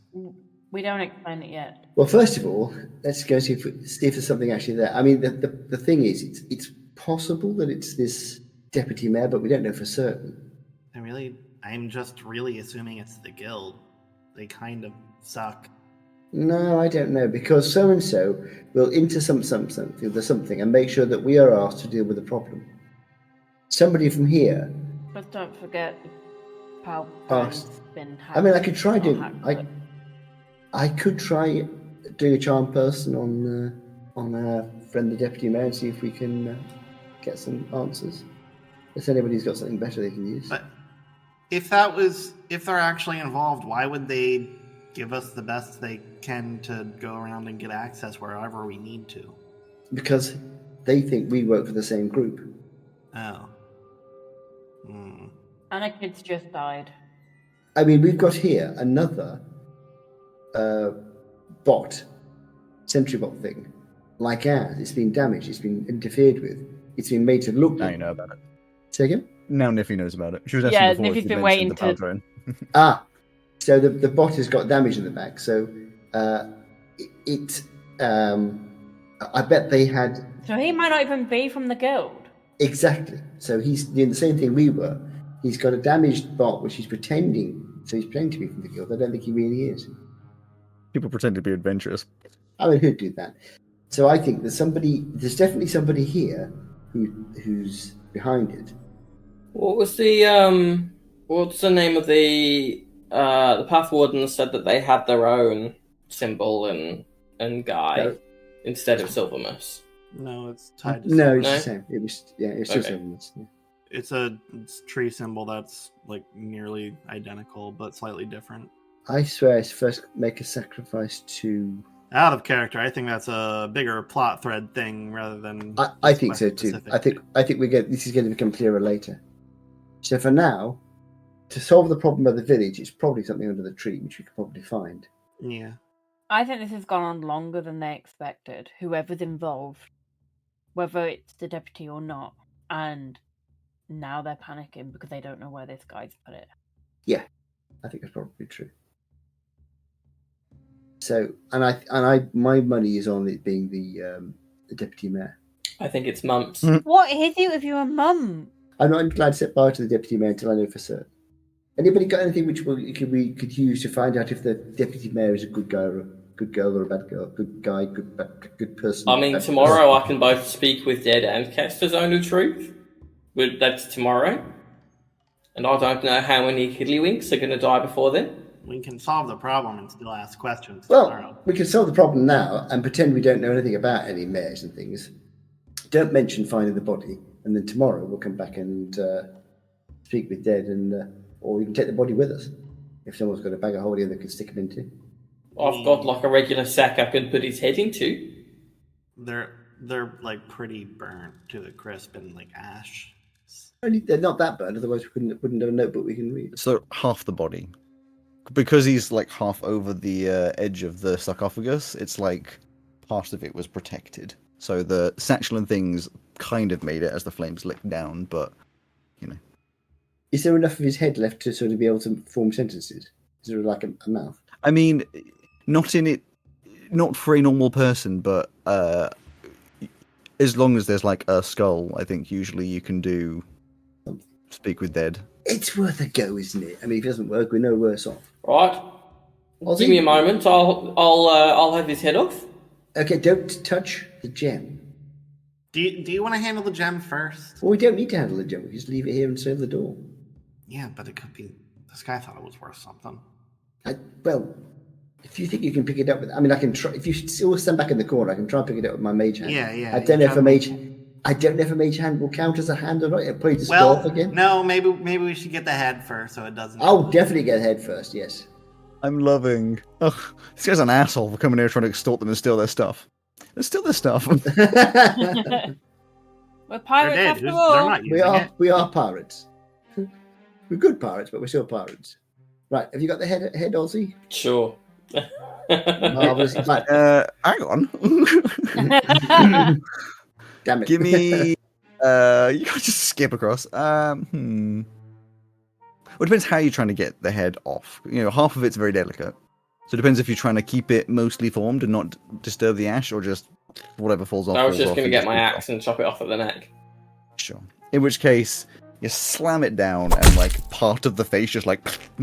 We don't explain it yet. Well, first of all, let's go see if there's something actually there. I mean, the thing is, it's possible that it's this deputy mayor, but we don't know for certain. I'm just really assuming it's the guild. They kind of suck. No, I don't know, because so and so will enter something and make sure that we are asked to deal with the problem. Somebody from here. But don't forget how Asked. Brian's been hacked. I mean, I could try Not doing. hacked, but- I could try doing a charm person on our friend the deputy mayor and see if we can get some answers. If anybody's got something better they can use. But if they're actually involved, why would they give us the best they can to go around and get access wherever we need to? Because they think we work for the same group. Oh. And a kid's just died. I mean, we've got here another bot, sentry bot thing, like ours. It's been damaged. It's been interfered with. It's been made to look. Now you know about it. Say again? Now Niffy knows about it. She was asking Yeah, before if Niffy's you been mentioned waiting the power to- drone. So the bot has got damage in the back. So I bet they had. So he might not even be from the guild. Exactly. So he's doing the same thing we were. He's got a damaged bot, which he's pretending. So he's pretending to be from the guild. I don't think he really is. People pretend to be adventurous. I mean, who'd do that? So I think there's definitely somebody here who's behind it. What was the what's the name of the path wardens said that they had their own symbol and guy No. instead of Silvermus? No, it's tied to No, it's No? the same. It's just Okay. Silvermus. Yeah. It's a tree symbol that's like nearly identical but slightly different. I swear it's first make a sacrifice to... Out of character, I think that's a bigger plot thread thing rather than. I think so too. specific. I think this is going to become clearer later. So for now, to solve the problem of the village, it's probably something under the tree, which we could probably find. Yeah. I think this has gone on longer than they expected. Whoever's involved, whether it's the deputy or not, and now they're panicking because they don't know where this guy's put it. Yeah, I think that's probably true. So, my money is on it being the deputy mayor. I think it's Mumps. What is it with your mum? I'm not inclined to set fire to the deputy mayor until I know for certain. Anybody got anything which we could use to find out if the deputy mayor is a good guy or a good girl or a bad girl, good guy, good person? I mean, tomorrow I can both speak with Dead and cast a Zone of Truth. But that's tomorrow. And I don't know how many Kiddlywinks are going to die before then. We can solve the problem and still ask questions Well, tomorrow. we can solve the problem now and pretend we don't know anything about any mayors and things. Don't mention finding the body, and then tomorrow we'll come back and speak with Dead, or we can take the body with us if someone's got a bag of holding that can stick him into. I've got like a regular sack I can put his head into. They're like pretty burnt to the crisp and like ash. Only they're not that bad, otherwise we wouldn't have a notebook we can read. So half the body, because he's like half over the edge of the sarcophagus. It's like part of it was protected. So the satchel and things kind of made it as the flames licked down, but you know. Is there enough of his head left to sort of be able to form sentences? Is there like a mouth? I mean, not for a normal person, but as long as there's like a skull, I think usually you can do speak with Dead. It's worth a go, isn't it? I mean, if it doesn't work, we're no worse off. Right. Ozzy? Give me a moment. I'll have his head off. Okay, don't touch the gem. Do you want to handle the gem first? Well, we don't need to handle the gem. We can just leave it here and seal the door. Yeah, but it could be. This guy thought it was worth something. Well, if you think you can pick it up with, I mean, I can try. If you still stand back in the corner, I can try and pick it up with my mage hand. Yeah. I don't know if a mage hand will count as a hand or not. It'll probably just go off again. No, maybe we should get the head first so it doesn't. I'll definitely get head first. Yes. I'm loving. Ugh, this guy's an asshole for coming here trying to extort them and steal their stuff. Let's steal their stuff. We're They're pirates dead. after They're all. not using it. we are pirates. We're good pirates, but we're still pirates. Right, have you got the head, Ozzy? Sure. Marvelous. Right. Hang on. Damn it. Give me. You can just skip across. Well, it depends how you're trying to get the head off. Half of it's very delicate. So it depends if you're trying to keep it mostly formed and not disturb the ash, or just whatever falls off. I was just going to get my axe and chop it off at the neck. Sure. In which case, you slam it down and part of the face just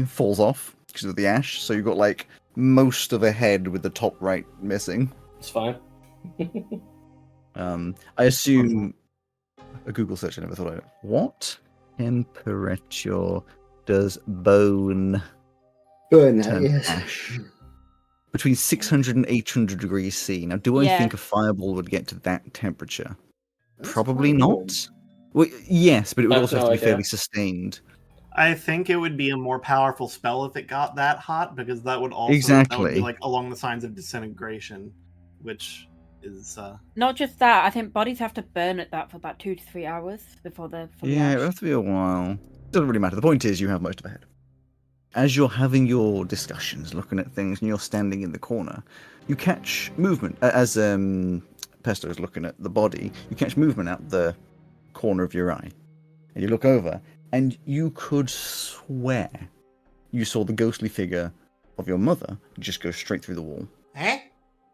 falls off because of the ash. So you've got most of a head with the top right missing. It's fine. I assume a Google search. I never thought of it. What temperature does bone burn turn yes. ash? Between 600 and 800 degrees C. Now, do I think a fireball would get to that temperature? That's Probably quite not. warm. Well, yes, but it would That's also have no to be idea. fairly sustained. I think it would be a more powerful spell if it got that hot, because that would also Exactly. that would be along the signs of disintegration, which is Not just that, I think bodies have to burn at that for about 2 to 3 hours before they're fully Yeah, it ashed. would have to be a while. Doesn't really matter. The point is, you have most of a head. As you're having your discussions, looking at things, and you're standing in the corner, you catch movement. As Pesto is looking at the body, you catch movement out the corner of your eye. And you look over, and you could swear you saw the ghostly figure of your mother just go straight through the wall. eh?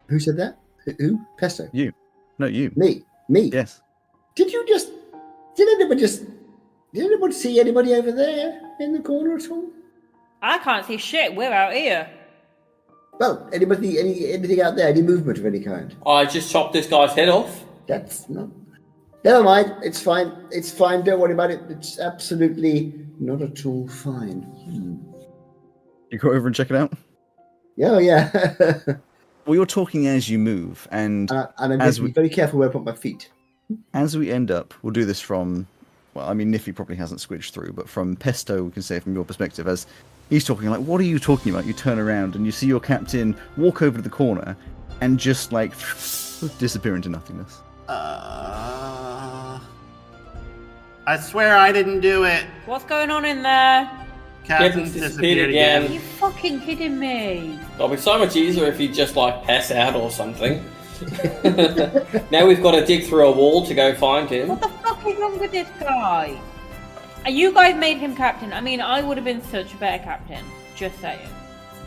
Who said that? Who? Pesto? You. No, you. Me? Yes. Did anybody see anybody over there in the corner at all? I can't see shit, we're out here. Well, anything out there? Any movement of any kind? I just chopped this guy's head off. That's not. Never mind. It's fine. It's fine. Don't worry about it. It's absolutely not at all fine. You go over and check it out? Yeah, yeah. Well, you're talking as you move, and and I'm going as to be we- very careful where I put my feet. as we end up, we'll do this from, well, I mean, Niffy probably hasn't switched through, but from Pesto, we can say from your perspective, as he's talking, what are you talking about? You turn around and you see your captain walk over to the corner and just, disappear into nothingness. I swear I didn't do it. What's going on in there? Captain's disappeared again. Are you fucking kidding me? It'll be so much easier if you just pass out or something. Now we've got to dig through a wall to go find him. What the fuck is wrong with this guy? And you guys made him captain. I mean, I would have been such a better captain. Just saying.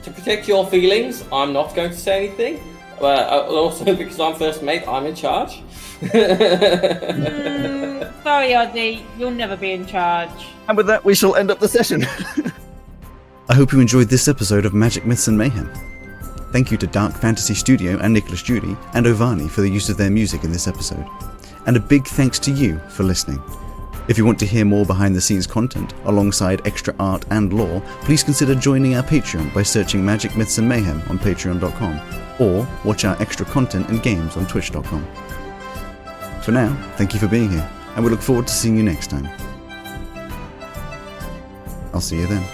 To protect your feelings, I'm not going to say anything. Also, because I'm first mate, I'm in charge. Sorry, Ozzy. You'll never be in charge. And with that, we shall end up the session. I hope you enjoyed this episode of Magic Myths and Mayhem. Thank you to Dark Fantasy Studio and Nicolas Jeudy and Ovani for the use of their music in this episode. And a big thanks to you for listening. If you want to hear more behind the scenes content, alongside extra art and lore, please consider joining our Patreon by searching Magic Myths and Mayhem on patreon.com, or watch our extra content and games on twitch.com. For now, thank you for being here, and we look forward to seeing you next time. I'll see you then.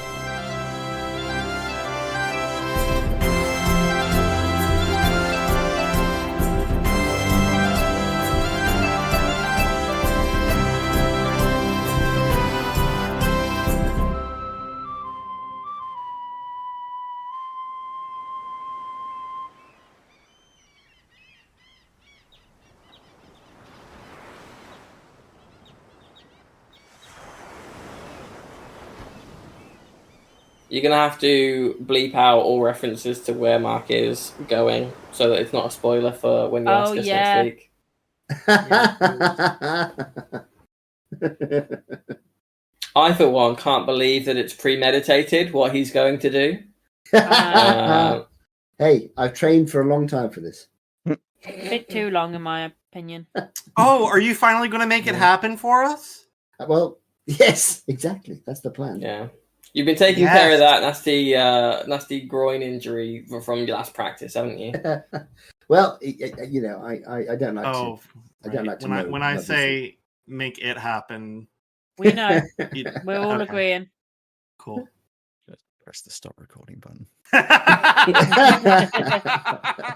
You're going to have to bleep out all references to where Mark is going so that it's not a spoiler for when you ask us next week. I, for one, can't believe that it's premeditated what he's going to do. Hey, I've trained for a long time for this. A bit too long, in my opinion. Oh, are you finally going to make it happen for us? Well, yes, exactly. That's the plan. Yeah. You've been taking care of that nasty groin injury from your last practice, haven't you? Well, I don't like to. I don't like to know. When I say make it happen, We know. you- We're all okay, agreeing. Cool. Just press the stop recording button.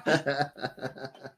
This.